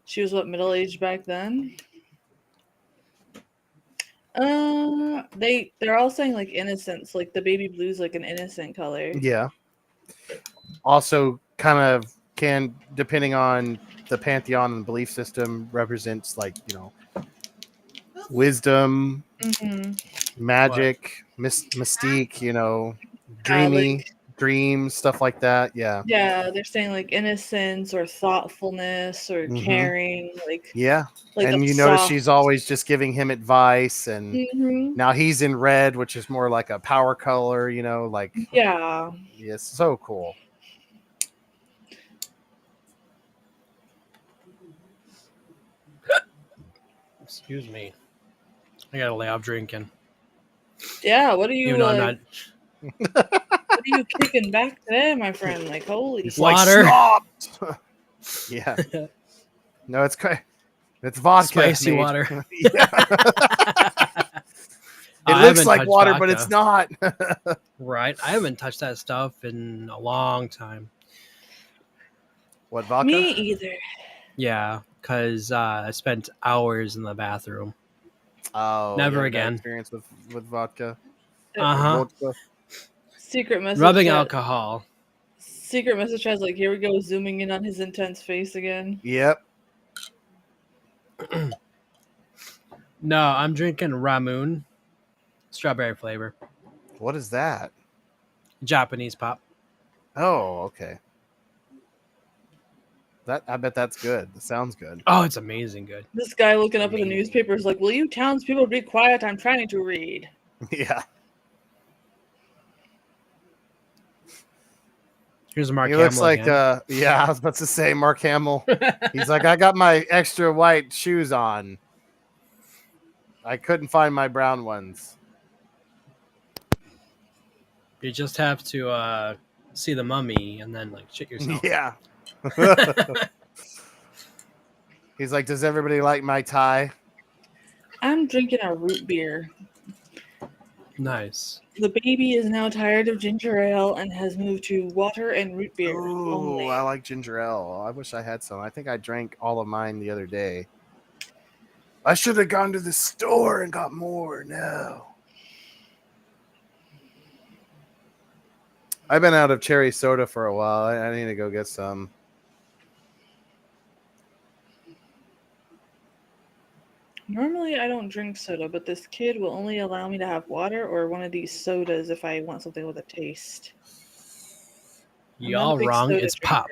Speaker 1: she was what, middle-aged back then? They're all saying like innocence, like the baby blue's like an innocent color.
Speaker 2: Yeah. Also, kind of can, depending on the pantheon and belief system, represents like, wisdom,
Speaker 1: Mm-hmm.
Speaker 2: magic, mystique,
Speaker 1: Yeah,
Speaker 2: dreamy dreams, stuff like that. Yeah.
Speaker 1: yeah, they're saying like innocence or thoughtfulness or
Speaker 2: Hmm.
Speaker 1: caring,
Speaker 2: Yeah.
Speaker 1: like a
Speaker 2: And you notice
Speaker 1: soft.
Speaker 2: she's always just giving him advice, and
Speaker 1: Mm-hmm.
Speaker 2: now he's in red, which is more like a power color, like,
Speaker 1: Yeah.
Speaker 2: yes, so cool.
Speaker 3: Excuse me. I gotta lay off drinking.
Speaker 1: Yeah. What are
Speaker 3: Even
Speaker 1: you
Speaker 3: though I'm not.
Speaker 1: what are you kicking back today, my friend? Like, holy
Speaker 2: It's
Speaker 1: shit.
Speaker 2: like
Speaker 3: Water.
Speaker 2: stop. Yeah. No, it's vodka.
Speaker 3: Spicy
Speaker 2: Mage.
Speaker 3: water.
Speaker 2: Yeah. It
Speaker 3: I
Speaker 2: looks
Speaker 3: haven't
Speaker 2: like
Speaker 3: touched
Speaker 2: water,
Speaker 3: vodka.
Speaker 2: but it's not.
Speaker 3: Right. I haven't touched that stuff in a long time.
Speaker 2: What, vodka?
Speaker 1: Me either.
Speaker 3: Yeah, because I spent hours in the bathroom.
Speaker 2: Oh,
Speaker 3: Never
Speaker 2: you have a bad
Speaker 3: again.
Speaker 2: experience with vodka.
Speaker 3: Uh-huh.
Speaker 2: Vodka.
Speaker 1: Secret message.
Speaker 3: Rubbing
Speaker 1: chat.
Speaker 3: alcohol.
Speaker 1: Secret message has like, here we go, zooming in on his intense face again.
Speaker 2: Yep.
Speaker 3: No, I'm drinking Ramoon. Strawberry flavor.
Speaker 2: What is that?
Speaker 3: Japanese pop.
Speaker 2: Oh, okay. I bet that's good. That sounds good.
Speaker 3: Oh, it's amazing good.
Speaker 1: This guy looking up at the
Speaker 3: Amazing.
Speaker 1: newspaper is like, will you townspeople be quiet? I'm trying to read.
Speaker 2: Yeah.
Speaker 3: Here's Mark
Speaker 2: He
Speaker 3: Hamill
Speaker 2: looks like
Speaker 3: again.
Speaker 2: yeah, I was about to say Mark Hamill. He's like, I got my extra white shoes on. I couldn't find my brown ones.
Speaker 3: You just have to see the mummy and then like shit yourself.
Speaker 2: Yeah. He's like, does everybody like my tie?
Speaker 1: I'm drinking a root beer.
Speaker 3: Nice.
Speaker 1: The baby is now tired of ginger ale and has moved to water and root beer
Speaker 2: Ooh,
Speaker 1: only.
Speaker 2: I like ginger ale. I wish I had some. I think I drank all of mine the other day. I should have gone to the store and got more. No. I've been out of cherry soda for a while. I need to go get some.
Speaker 1: Normally, I don't drink soda, but this kid will only allow me to have water or one of these sodas if I want something with a taste.
Speaker 3: Y'all wrong. It's pop.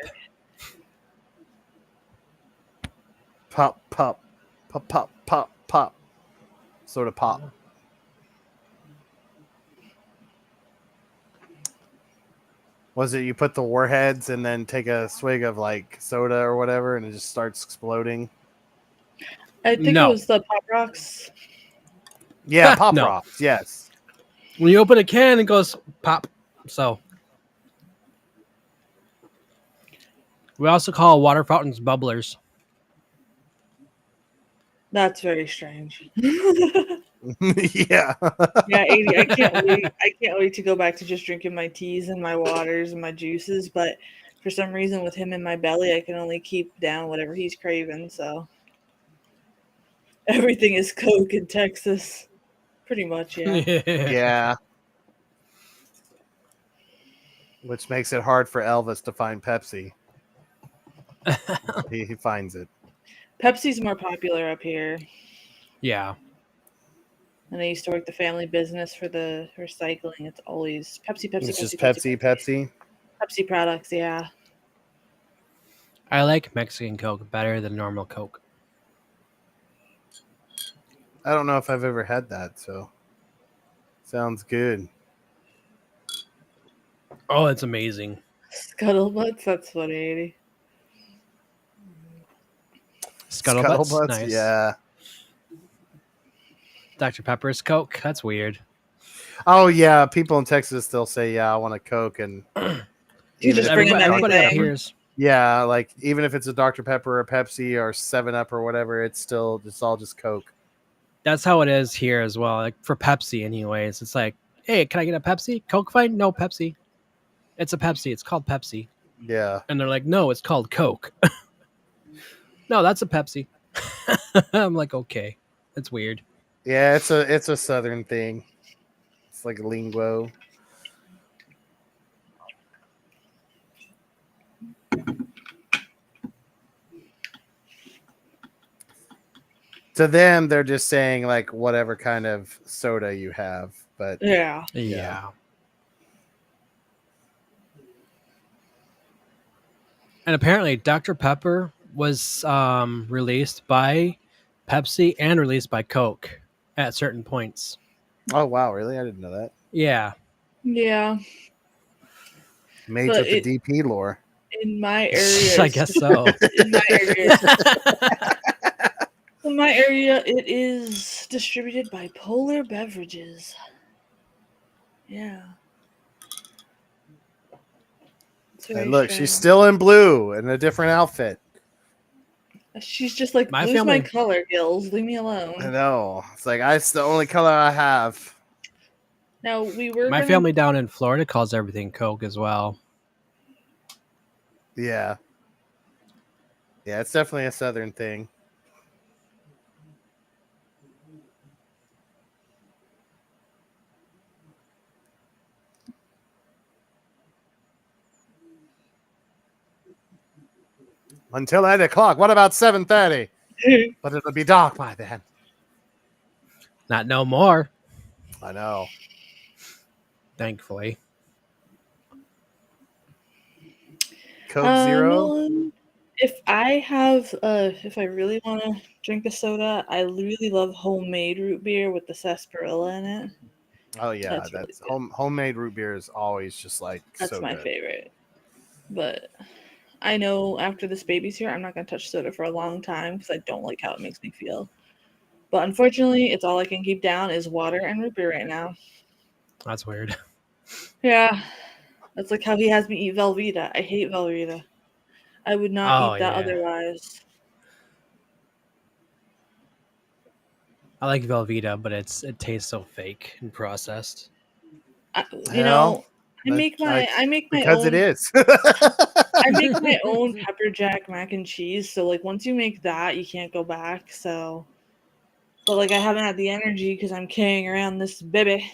Speaker 2: Pop, pop, pop, pop, pop, pop. Soda pop. Was it you put the warheads and then take a swig of like soda or whatever and it just starts exploding?
Speaker 1: I think it was the Pop Rocks.
Speaker 2: Yeah, Pop
Speaker 3: No.
Speaker 2: Rocks, yes.
Speaker 3: When you open a can, it goes pop. So we also call water fountains bubblers.
Speaker 1: That's very strange.
Speaker 2: Yeah.
Speaker 1: Yeah, 80. I can't wait. I can't wait to go back to just drinking my teas and my waters and my juices. But for some reason, with him in my belly, I can only keep down whatever he's craving. So everything is Coke in Texas, pretty much. Yeah.
Speaker 2: Yeah. Which makes it hard for Elvis to find Pepsi. He finds it.
Speaker 1: Pepsi's more popular up here.
Speaker 3: Yeah.
Speaker 1: And I used to work the family business for the recycling. It's always Pepsi, Pepsi,
Speaker 2: It's
Speaker 1: Pepsi,
Speaker 2: just
Speaker 1: Pepsi,
Speaker 2: Pepsi.
Speaker 1: Pepsi products. Yeah.
Speaker 3: I like Mexican Coke better than normal Coke.
Speaker 2: I don't know if I've ever had that, so sounds good.
Speaker 3: Oh, it's amazing.
Speaker 1: Scuttlebutts. That's funny, 80.
Speaker 3: Scuttlebutts, nice.
Speaker 2: Yeah.
Speaker 3: Dr. Pepper's Coke, that's weird.
Speaker 2: Oh yeah, people in Texas they'll say, "Yeah, I want a Coke," and
Speaker 1: You
Speaker 2: even
Speaker 1: just
Speaker 2: if
Speaker 1: bring
Speaker 2: it's
Speaker 1: them
Speaker 3: Everybody up
Speaker 1: anything.
Speaker 3: here is.
Speaker 2: yeah, like even if it's a Dr Pepper or Pepsi or 7-Up or whatever, it's all just Coke.
Speaker 3: That's how it is here as well. Like for Pepsi, anyways, it's like, hey, can I get a Pepsi? Coke fine? No Pepsi. It's a Pepsi. It's called Pepsi.
Speaker 2: Yeah,
Speaker 3: And they're like, no, it's called Coke. No, that's a Pepsi. I'm like, okay, that's weird.
Speaker 2: yeah, it's a Southern thing. It's like a lingo. To them, they're just saying like whatever kind of soda you have, but
Speaker 1: Yeah.
Speaker 3: Yeah. And apparently, Dr. Pepper was released by Pepsi and released by Coke at certain points.
Speaker 2: oh wow, really? I didn't know that.
Speaker 3: Yeah.
Speaker 1: Yeah.
Speaker 2: Mage
Speaker 1: But
Speaker 2: with the DP lore.
Speaker 1: in my area,
Speaker 3: I
Speaker 1: it's
Speaker 3: guess
Speaker 1: just,
Speaker 3: so.
Speaker 1: in my area, in my area, it is distributed by Polar Beverages. Yeah. It's very
Speaker 2: And look, she's
Speaker 1: strange.
Speaker 2: still in blue in a different outfit.
Speaker 1: She's just like,
Speaker 3: My
Speaker 1: blue's my
Speaker 3: family-
Speaker 1: color, Gills. Leave me
Speaker 2: I
Speaker 1: alone.
Speaker 2: know. It's like it's the only color I have.
Speaker 1: Now, we were
Speaker 3: My
Speaker 1: gonna...
Speaker 3: family down in Florida calls everything Coke as well.
Speaker 2: Yeah. Yeah, it's definitely a Southern thing. Until 8 o'clock. What about 7:30? But it'll be dark by then.
Speaker 3: Not no more,
Speaker 2: I know.
Speaker 3: thankfully.
Speaker 2: Coke Zero.
Speaker 1: Nolan, if I really want to drink a soda, I really love homemade root beer with the sarsaparilla in it.
Speaker 2: Oh yeah,
Speaker 1: That's really
Speaker 2: that's
Speaker 1: good.
Speaker 2: homemade root beer is always just like
Speaker 1: That's
Speaker 2: so
Speaker 1: my
Speaker 2: good.
Speaker 1: favorite. But I know after this baby's here, I'm not going to touch soda for a long time because I don't like how it makes me feel. But unfortunately, it's all I can keep down is water and root beer right now.
Speaker 3: That's weird.
Speaker 1: Yeah. That's like how he has me eat Velveeta. I hate Velveeta. I would not
Speaker 3: Oh,
Speaker 1: eat that
Speaker 3: yeah.
Speaker 1: otherwise.
Speaker 3: I like Velveeta, but it tastes so fake and processed.
Speaker 1: You
Speaker 2: Well,
Speaker 1: know, I make my
Speaker 2: because it
Speaker 1: own
Speaker 2: is.
Speaker 1: I make my own pepper jack mac and cheese. So like once you make that, you can't go back. So, but like I haven't had the energy because I'm carrying around this baby.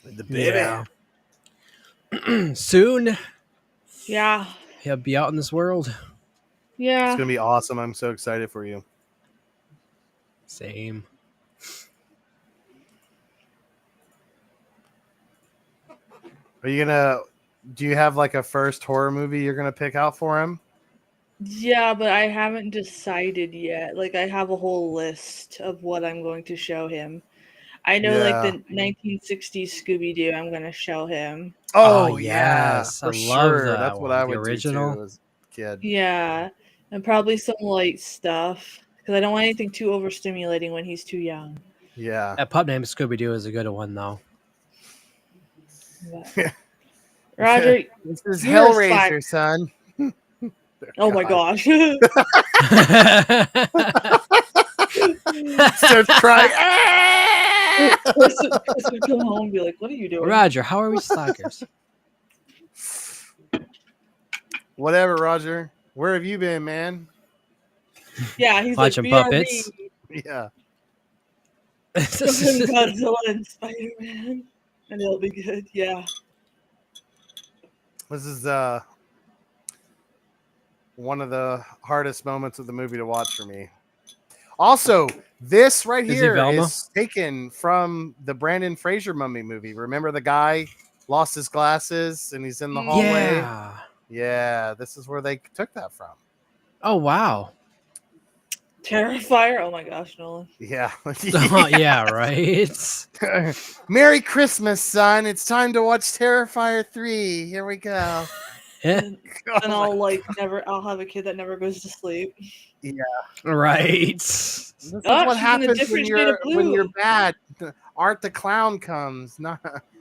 Speaker 2: The baby.
Speaker 3: Yeah. Soon
Speaker 1: Yeah,
Speaker 3: he'll be out in this world.
Speaker 2: It's
Speaker 1: yeah.
Speaker 2: gonna be awesome. I'm so excited for you.
Speaker 3: Same.
Speaker 2: Are you gonna? Do you have like a first horror movie you're gonna pick out for him?
Speaker 1: Yeah, but I haven't decided yet. Like I have a whole list of what I'm going to show him. I know like
Speaker 2: Yeah.
Speaker 1: the 1960s Scooby-Doo I'm going to show him.
Speaker 2: Oh,
Speaker 3: yes, I
Speaker 2: for
Speaker 3: love
Speaker 2: sure.
Speaker 3: that
Speaker 2: That's what
Speaker 3: one.
Speaker 2: I
Speaker 3: The
Speaker 2: would do
Speaker 3: original.
Speaker 2: too as a kid.
Speaker 1: Yeah, and probably some light stuff because I don't want anything too overstimulating when he's too young.
Speaker 2: Yeah.
Speaker 3: That pup named Scooby Doo is a good one though.
Speaker 1: But, Roger,
Speaker 2: This is
Speaker 1: you're a
Speaker 2: Hellraiser, son.
Speaker 1: oh my
Speaker 2: God.
Speaker 1: gosh.
Speaker 2: Starts crying.
Speaker 1: Chris would come home and be like, "What are you doing?"
Speaker 3: Roger, how are we stalkers?
Speaker 2: Whatever, Roger. Where have you been, man?
Speaker 1: Yeah, he's
Speaker 3: Watching
Speaker 1: like,
Speaker 3: puppets.
Speaker 2: Yeah.
Speaker 1: Show him Godzilla and Spider-Man, and it'll be good. Yeah.
Speaker 2: This is one of the hardest moments of the movie to watch for me. Also, this right
Speaker 3: Is he
Speaker 2: here
Speaker 3: Velma?
Speaker 2: is taken from the Brandon Fraser Mummy movie. Remember the guy lost his glasses and he's in the hallway?
Speaker 3: Yeah.
Speaker 2: Yeah, this is where they took that from.
Speaker 3: Oh wow.
Speaker 1: Terrifier. Oh my gosh, Nolan.
Speaker 2: Yeah.
Speaker 3: Oh, yeah, right.
Speaker 2: Merry Christmas, son. It's time to watch Terrifier 3. Here we go.
Speaker 1: And
Speaker 2: I
Speaker 1: then
Speaker 2: was like,
Speaker 1: I'll have a kid that never goes to sleep.
Speaker 2: yeah,
Speaker 3: Right.
Speaker 2: this is
Speaker 1: Oh,
Speaker 2: what
Speaker 1: she's in a
Speaker 2: happens
Speaker 1: different shade of
Speaker 2: when you're
Speaker 1: blue.
Speaker 2: bad. Art the clown comes. Not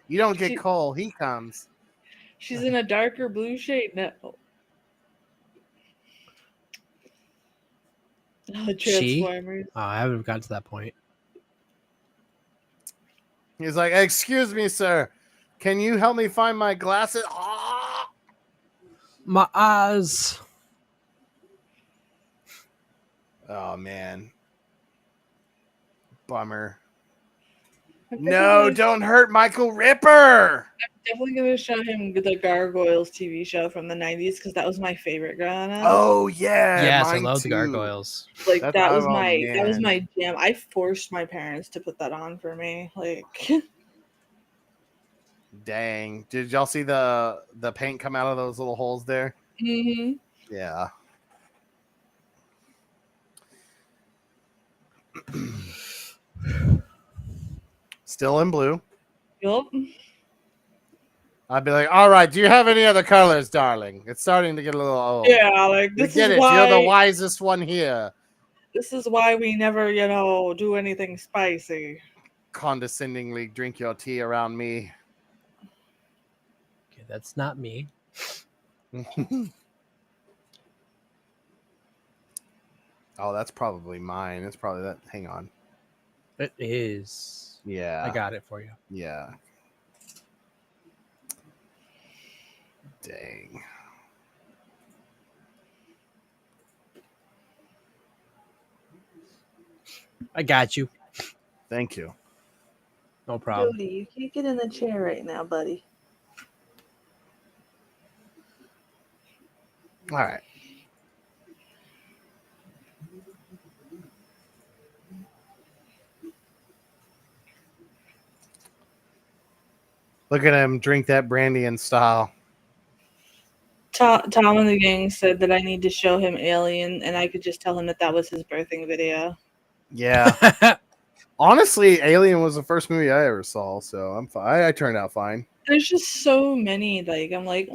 Speaker 2: you don't get
Speaker 1: She-
Speaker 2: Cole. He comes.
Speaker 1: She's in a darker blue shade now. Oh,
Speaker 3: She?
Speaker 1: Transformers.
Speaker 3: Oh, I haven't gotten to that point.
Speaker 2: He's like, excuse me, sir. Can you help me find my glasses? Ah!
Speaker 3: My eyes.
Speaker 2: Oh man, bummer.
Speaker 1: I'm
Speaker 2: No, don't hurt Michael Ripper.
Speaker 1: definitely gonna show him the Gargoyles TV show from the '90s because that was my favorite growing up.
Speaker 2: Oh yeah,
Speaker 3: Yes, I
Speaker 2: mine
Speaker 3: love
Speaker 2: too.
Speaker 3: the gargoyles.
Speaker 1: Like that was
Speaker 2: oh,
Speaker 1: my jam. I forced my parents to put that on for me. Like,
Speaker 2: Dang, did y'all see the paint come out of those little holes there?
Speaker 1: hmm
Speaker 2: Yeah. Still in blue.
Speaker 1: yup.
Speaker 2: I'd be like, all right, do you have any other colors, darling? It's starting to get a little old.
Speaker 1: Yeah, like
Speaker 2: We
Speaker 1: this
Speaker 2: get
Speaker 1: is
Speaker 2: it. You're the
Speaker 1: why
Speaker 2: wisest one here.
Speaker 1: we never, do anything spicy.
Speaker 2: Condescendingly drink your tea around me.
Speaker 3: Okay, that's not me.
Speaker 2: Oh, that's probably mine. It's probably that. Hang on.
Speaker 3: It is.
Speaker 2: Yeah.
Speaker 3: I got it for you.
Speaker 2: Yeah. Dang.
Speaker 3: I got you.
Speaker 2: Thank you.
Speaker 3: No problem.
Speaker 1: Jody, you can't get in the chair right now, buddy.
Speaker 2: All right. Look at him drink that brandy in style.
Speaker 1: Tom and the gang said that I need to show him Alien, and I could just tell him that was his birthing video.
Speaker 2: Yeah. Honestly, Alien was the first movie I ever saw, so I'm fine. I turned out fine.
Speaker 1: There's just so many. Like I'm like,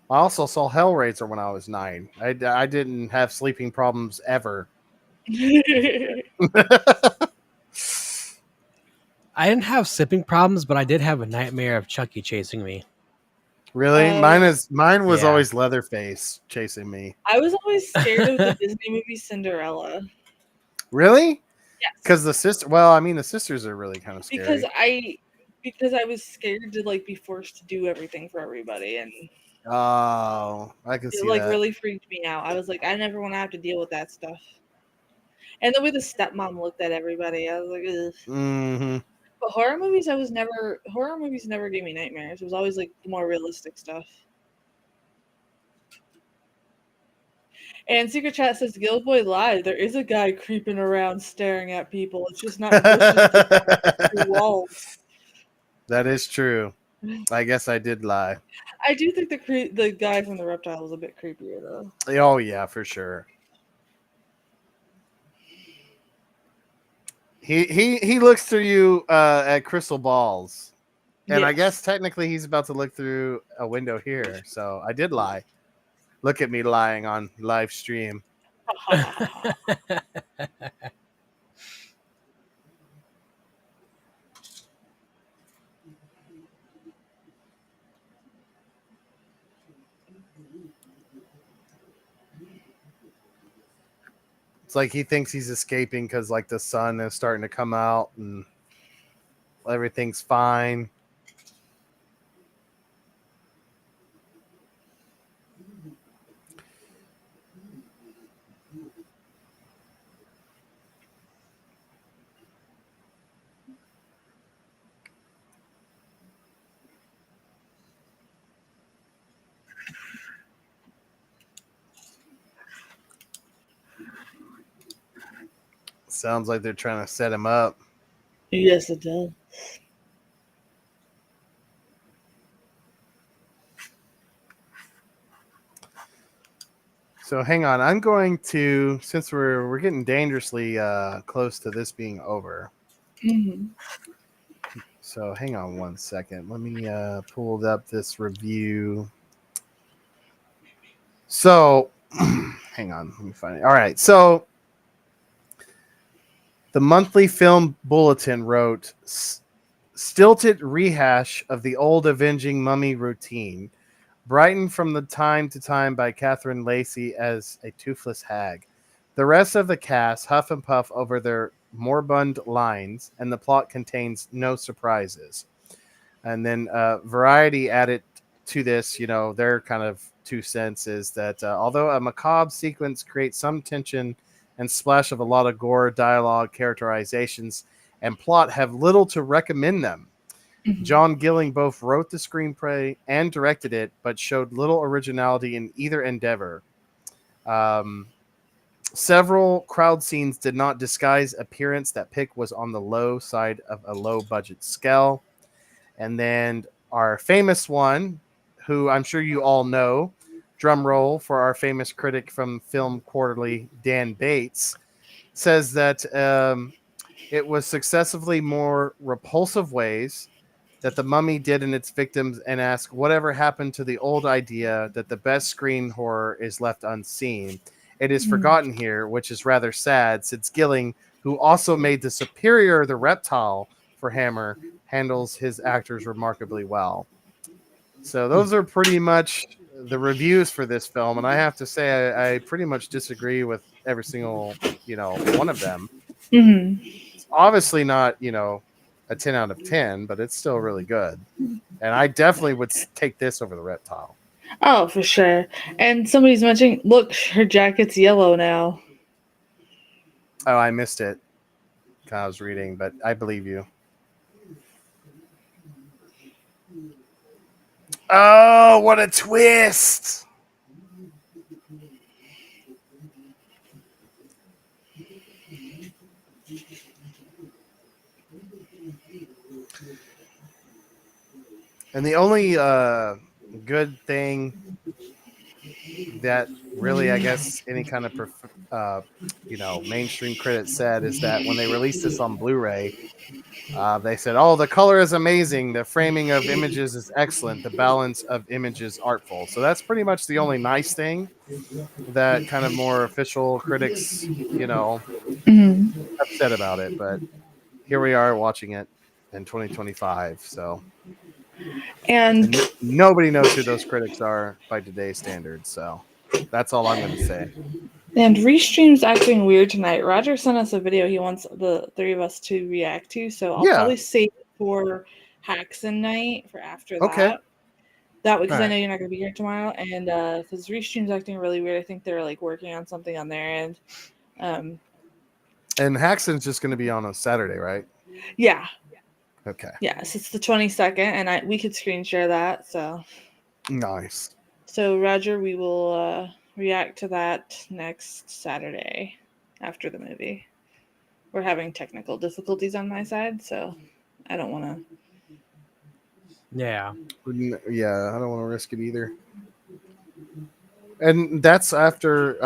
Speaker 2: I also saw Hellraiser when I was 9. I didn't have sleeping problems ever.
Speaker 3: I didn't have sipping problems, but I did have a nightmare of Chucky chasing me.
Speaker 2: Really? Mine was
Speaker 3: Yeah.
Speaker 2: always Leatherface chasing me.
Speaker 1: I was always scared of the Disney movie Cinderella.
Speaker 2: Really?
Speaker 1: Yes.
Speaker 2: Because the sister. Well, I mean, the sisters are really kind of scary.
Speaker 1: Because I was scared to be forced to do everything for everybody, and
Speaker 2: Oh, I can see
Speaker 1: it
Speaker 2: that.
Speaker 1: really freaked me out. I was like, I never want to have to deal with that stuff. And the way the stepmom looked at everybody, I was like, ugh.
Speaker 2: Mm-hmm.
Speaker 1: But horror movies never gave me nightmares. It was always like more realistic stuff. And Secret Chat says Gilboy lied. There is a guy creeping around staring at people. It's just not bushes walls.
Speaker 2: That is true. I guess I did lie.
Speaker 1: I do think the guy from the reptile was a bit creepier though.
Speaker 2: Oh yeah, for sure. He looks through you at crystal balls, and
Speaker 1: Yes.
Speaker 2: I guess technically he's about to look through a window here. So I did lie. Look at me lying on live stream. It's like he thinks he's escaping because like the sun is starting to come out and everything's fine. Sounds like they're trying to set him up.
Speaker 1: Yes, it does.
Speaker 2: So hang on. I'm going to, since we're getting dangerously close to this being over.
Speaker 1: Mhm.
Speaker 2: So hang on one second. Let me pull up this review. So hang on. Let me find it. All right. So the Monthly Film Bulletin wrote stilted rehash of the old avenging mummy routine, brightened from the time to time by Catherine Lacey as a toothless hag. The rest of the cast huff and puff over their moribund lines, and the plot contains no surprises. And then Variety added to this, their kind of 2 cents is that although a macabre sequence creates some tension and splash of a lot of gore, dialogue, characterizations, and plot have little to recommend them.
Speaker 1: Mhm.
Speaker 2: John Gilling both wrote the screenplay and directed it, but showed little originality in either endeavor. Several crowd scenes did not disguise appearance that Pick was on the low side of a low budget scale. And then our famous one, who I'm sure you all know, drum roll for our famous critic from Film Quarterly, Dan Bates, says that it was successively more repulsive ways that the mummy did in its victims, and ask whatever happened to the old idea that the best screen horror is left unseen. It is forgotten here, which is rather sad, since Gilling, who also made the Superior the Reptile for Hammer, handles his actors remarkably well. So those are pretty much the reviews for this film, and I have to say I pretty much disagree with every single one of them.
Speaker 1: Mhm.
Speaker 2: It's obviously not a 10 out of 10, but it's still really good. And I definitely would take this over the Reptile.
Speaker 1: Oh, for sure. And somebody's mentioning, look, her jacket's yellow now.
Speaker 2: Oh, I missed it. I was reading, but I believe you. Oh, what a twist! And the only good thing that really, I guess, any kind of mainstream credit said is that when they released this on Blu-ray, they said, "Oh, the color is amazing. The framing of images is excellent. The balance of images artful." So that's pretty much the only nice thing that kind of more official critics,
Speaker 1: Mhm.
Speaker 2: have said about it. But here we are watching it in 2025. So,
Speaker 1: And
Speaker 2: and nobody knows who those critics are by today's standards. So that's all I'm going to say.
Speaker 1: Restream's acting weird tonight. Roger sent us a video he wants the three of us to react to, so I'll
Speaker 2: Yeah.
Speaker 1: probably save it for Haxon night for after
Speaker 2: Okay.
Speaker 1: that. That way, because I
Speaker 2: Alright.
Speaker 1: know you're not going to be here tomorrow, and because Restream's acting really weird, I think they're like working on something on their end.
Speaker 2: And Haxon's just going to be on a Saturday, right?
Speaker 1: Yeah.
Speaker 2: Okay.
Speaker 1: Yes, it's the 22nd, and we could screen share that.
Speaker 2: Nice.
Speaker 1: So Roger, we will react to that next Saturday after the movie. We're having technical difficulties on my side, so I don't want to.
Speaker 3: Yeah.
Speaker 2: Yeah, I don't want to risk it either. And that's after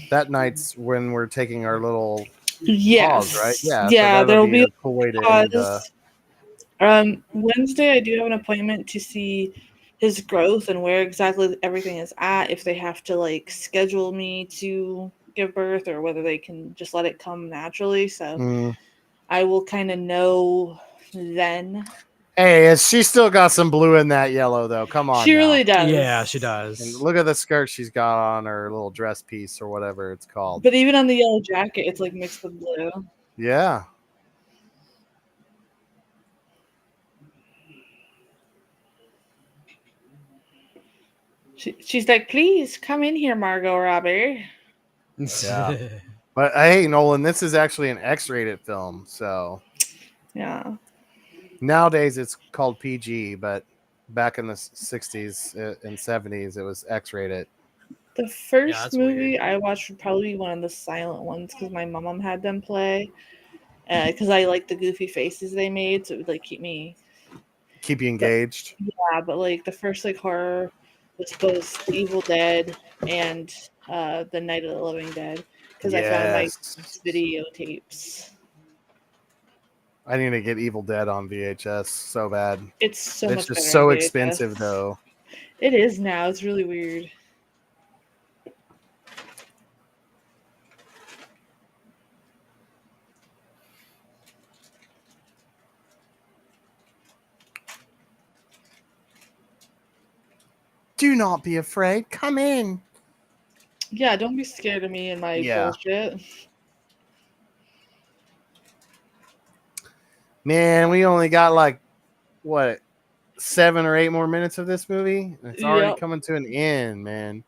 Speaker 2: that night's when we're taking our little pause, right?
Speaker 1: Yes.
Speaker 2: Yeah, so
Speaker 1: Yeah,
Speaker 2: that'll
Speaker 1: there will
Speaker 2: be
Speaker 1: be
Speaker 2: a
Speaker 1: a
Speaker 2: cool way to end.
Speaker 1: pause. Wednesday, I do have an appointment to see his growth and where exactly everything is at. If they have to like schedule me to give birth, or whether they can just let it come naturally. So I will kind of know then.
Speaker 2: Hey, she still got some blue in that yellow, though. Come on,
Speaker 1: She
Speaker 2: now.
Speaker 1: really does.
Speaker 3: Yeah, she
Speaker 2: And
Speaker 3: does.
Speaker 2: look at the skirt she's got on, her little dress piece or whatever it's called.
Speaker 1: But even on the yellow jacket, it's like mixed with blue.
Speaker 2: Yeah.
Speaker 1: She's like, please come in here, Margot Robbie.
Speaker 2: Yeah. But hey, Nolan, this is actually an X-rated film, so
Speaker 1: Yeah.
Speaker 2: nowadays it's called PG, but back in the 60s and 70s it was X-rated.
Speaker 1: The first
Speaker 3: that's
Speaker 1: movie
Speaker 3: weird.
Speaker 1: I watched would probably be one of the silent ones because my mom had them play. Because I like the goofy faces they made, so it would like keep me.
Speaker 2: Keep you
Speaker 1: But
Speaker 2: engaged.
Speaker 1: yeah, but like the first like horror was both Evil Dead and the Night of the Living Dead because I found my
Speaker 2: Yes.
Speaker 1: videotapes.
Speaker 2: I need to get Evil Dead on VHS so bad.
Speaker 1: It's so
Speaker 2: It's
Speaker 1: much
Speaker 2: just
Speaker 1: better on
Speaker 2: so
Speaker 1: VHS.
Speaker 2: expensive though.
Speaker 1: It is now. It's really weird.
Speaker 2: Do not be afraid. Come in.
Speaker 1: Yeah, don't be scared of me and my bullshit.
Speaker 2: Man, we only got like what 7 or 8 more minutes of this movie. It's already
Speaker 1: Yep.
Speaker 2: coming to an end, man.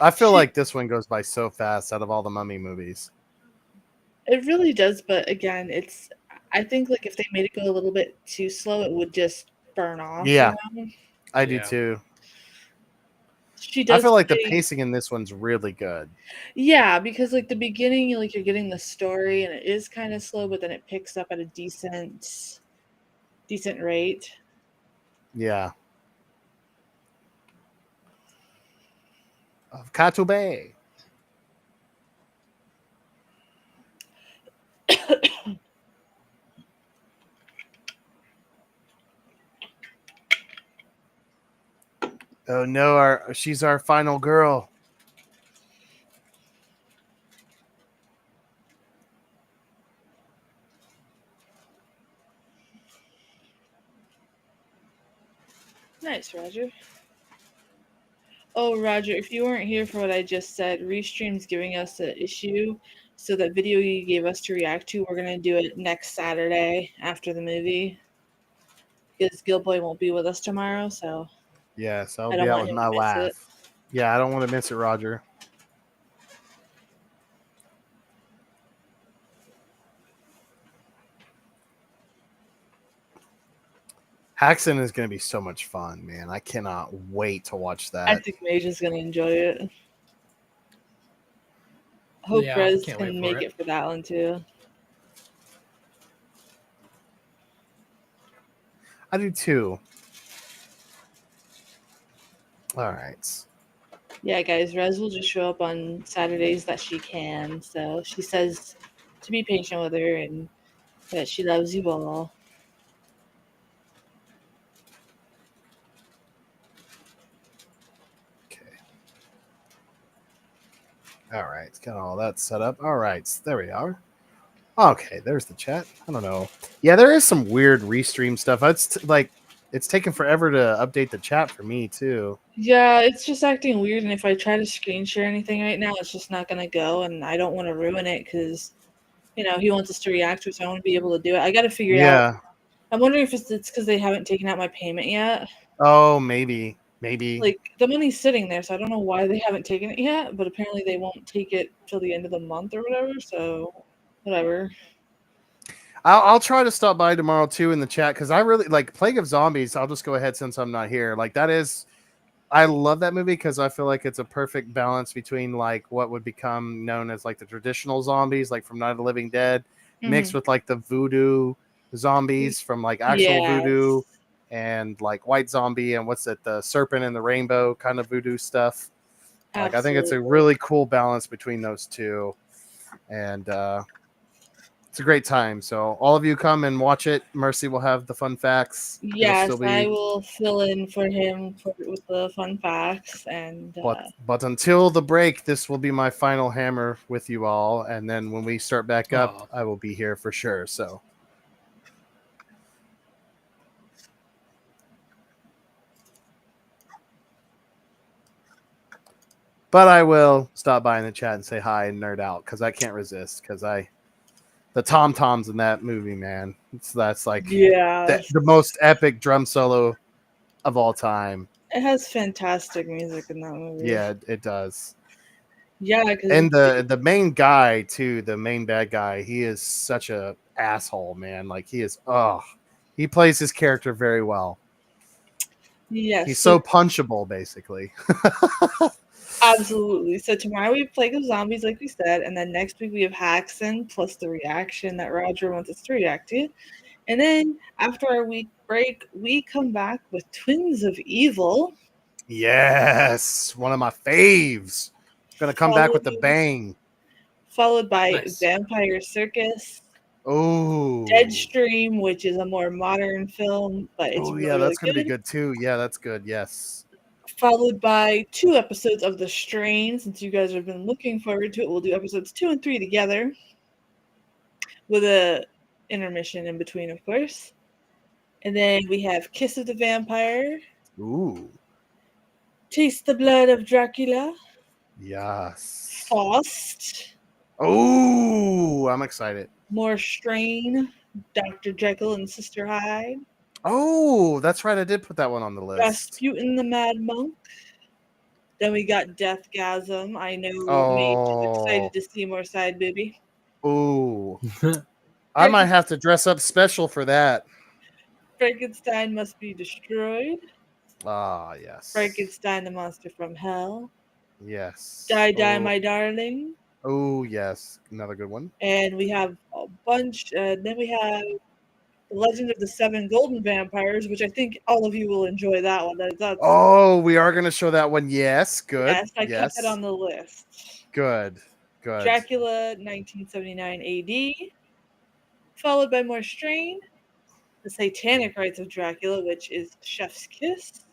Speaker 2: I feel like this one goes by so fast out of all the Mummy movies.
Speaker 1: It really does, but again, I think like if they made it go a little bit too slow, it would just burn off.
Speaker 2: Yeah,
Speaker 1: You know?
Speaker 2: I do too.
Speaker 1: She
Speaker 2: I
Speaker 1: does.
Speaker 2: feel like the pacing in this one's really good.
Speaker 1: Yeah, because like the beginning, like you're getting the story, and it is kind of slow, but then it picks up at a decent rate.
Speaker 2: Yeah. Of Katu Bay. Oh no, she's our final girl.
Speaker 1: Nice, Roger. Oh, Roger, if you weren't here for what I just said, Restream's giving us an issue. So that video you gave us to react to, we're going to do it next Saturday after the movie. Because Gilboy won't be with us tomorrow, so
Speaker 2: Yes, I'll
Speaker 1: I
Speaker 2: be
Speaker 1: don't
Speaker 2: out
Speaker 1: want
Speaker 2: with
Speaker 1: him
Speaker 2: my
Speaker 1: to miss
Speaker 2: laugh.
Speaker 1: it.
Speaker 2: Yeah, I don't want to miss it, Roger. Haxon is going to be so much fun, man. I cannot wait to watch that.
Speaker 1: I think Mage is going to enjoy it. Hope Rez can make it for that one, too.
Speaker 2: I do, too. All right.
Speaker 1: Yeah, guys, Rez will just show up on Saturdays that she can. So she says to be patient with her and that she loves you all.
Speaker 2: All right, got all that set up. All right, there we are. Okay, there's the chat. I don't know. Yeah, there is some weird restream stuff. It's taken forever to update the chat for me too.
Speaker 1: Yeah, it's just acting weird, and if I try to screen share anything right now, it's just not gonna go, and I don't want to ruin it because, you know, he wants us to react to it, so I want to be able to do it. I got to figure it out. I'm wondering if it's because they haven't taken out my payment yet.
Speaker 2: Oh, maybe.
Speaker 1: Like, the money's sitting there, so I don't know why they haven't taken it yet, but apparently they won't take it till the end of the month or whatever, so whatever.
Speaker 2: I'll try to stop by tomorrow too in the chat because I really like Plague of Zombies. I'll just go ahead since I'm not here. Like I love that movie because I feel like it's a perfect balance between like what would become known as like the traditional zombies, like from Night of the Living Dead, mixed with like the voodoo zombies from like actual voodoo and like white zombie and what's it, the serpent and the rainbow kind of voodoo stuff. Like I think it's a really cool balance between those two. And it's a great time. So all of you come and watch it. Mercy will have the fun facts.
Speaker 1: Yes, I will fill in for him with the fun facts. And
Speaker 2: but until the break, this will be my final hammer with you all. And then when we start back up, I will be here for sure. So. But I will stop by in the chat and say hi and nerd out because I can't resist because the tom toms in that movie, man. That's like the most epic drum solo of all time.
Speaker 1: It has fantastic music in that movie.
Speaker 2: Yeah, it does.
Speaker 1: Yeah,
Speaker 2: and the main guy too, the main bad guy, he is such a asshole, man. Like he plays his character very well.
Speaker 1: Yes,
Speaker 2: he's so punchable, basically.
Speaker 1: Absolutely. So tomorrow we have Plague of Zombies, like we said, and then next week we have Haxon plus the reaction that Roger wants us to react to. And then after our week break, we come back with Twins of Evil.
Speaker 2: Yes, one of my faves. Gonna come back with the bang.
Speaker 1: Followed by
Speaker 3: Nice.
Speaker 1: Vampire Circus,
Speaker 2: Oh,
Speaker 1: Deadstream, which is a more modern film, but it's
Speaker 2: oh
Speaker 1: really,
Speaker 2: yeah,
Speaker 1: really
Speaker 2: that's gonna be
Speaker 1: good.
Speaker 2: good too. Yeah, that's good. Yes.
Speaker 1: Followed by 2 episodes of The Strain. Since you guys have been looking forward to it, we'll do episodes 2 and 3 together with a intermission in between, of course. And then we have Kiss of the Vampire,
Speaker 2: Ooh,
Speaker 1: Taste the Blood of Dracula,
Speaker 2: yes.
Speaker 1: Faust,
Speaker 2: Oh, I'm excited.
Speaker 1: more Strain, Dr. Jekyll and Sister Hyde,
Speaker 2: Oh, that's right. I did put that one on the list.
Speaker 1: Rasputin the Mad Monk. Then we got Deathgasm. I know Mage is excited
Speaker 2: Oh,
Speaker 1: to see more side booby.
Speaker 2: ooh. I might have to dress up special for that.
Speaker 1: Frankenstein Must Be Destroyed.
Speaker 2: Ah, yes.
Speaker 1: Frankenstein the Monster from Hell.
Speaker 2: Yes.
Speaker 1: Die, Die,
Speaker 2: Oh,
Speaker 1: My Darling.
Speaker 2: oh, yes. Another good one.
Speaker 1: And we have a bunch. Then we have The Legend of the Seven Golden Vampires, which I think all of you will enjoy that one. That's
Speaker 2: Oh, we are going to show that one. Yes. Good.
Speaker 1: yes, I kept it
Speaker 2: Yes.
Speaker 1: on the list.
Speaker 2: Good. Good.
Speaker 1: Dracula, 1979 AD, followed by more Strain, The Satanic Rites of Dracula, which is Chef's Kiss.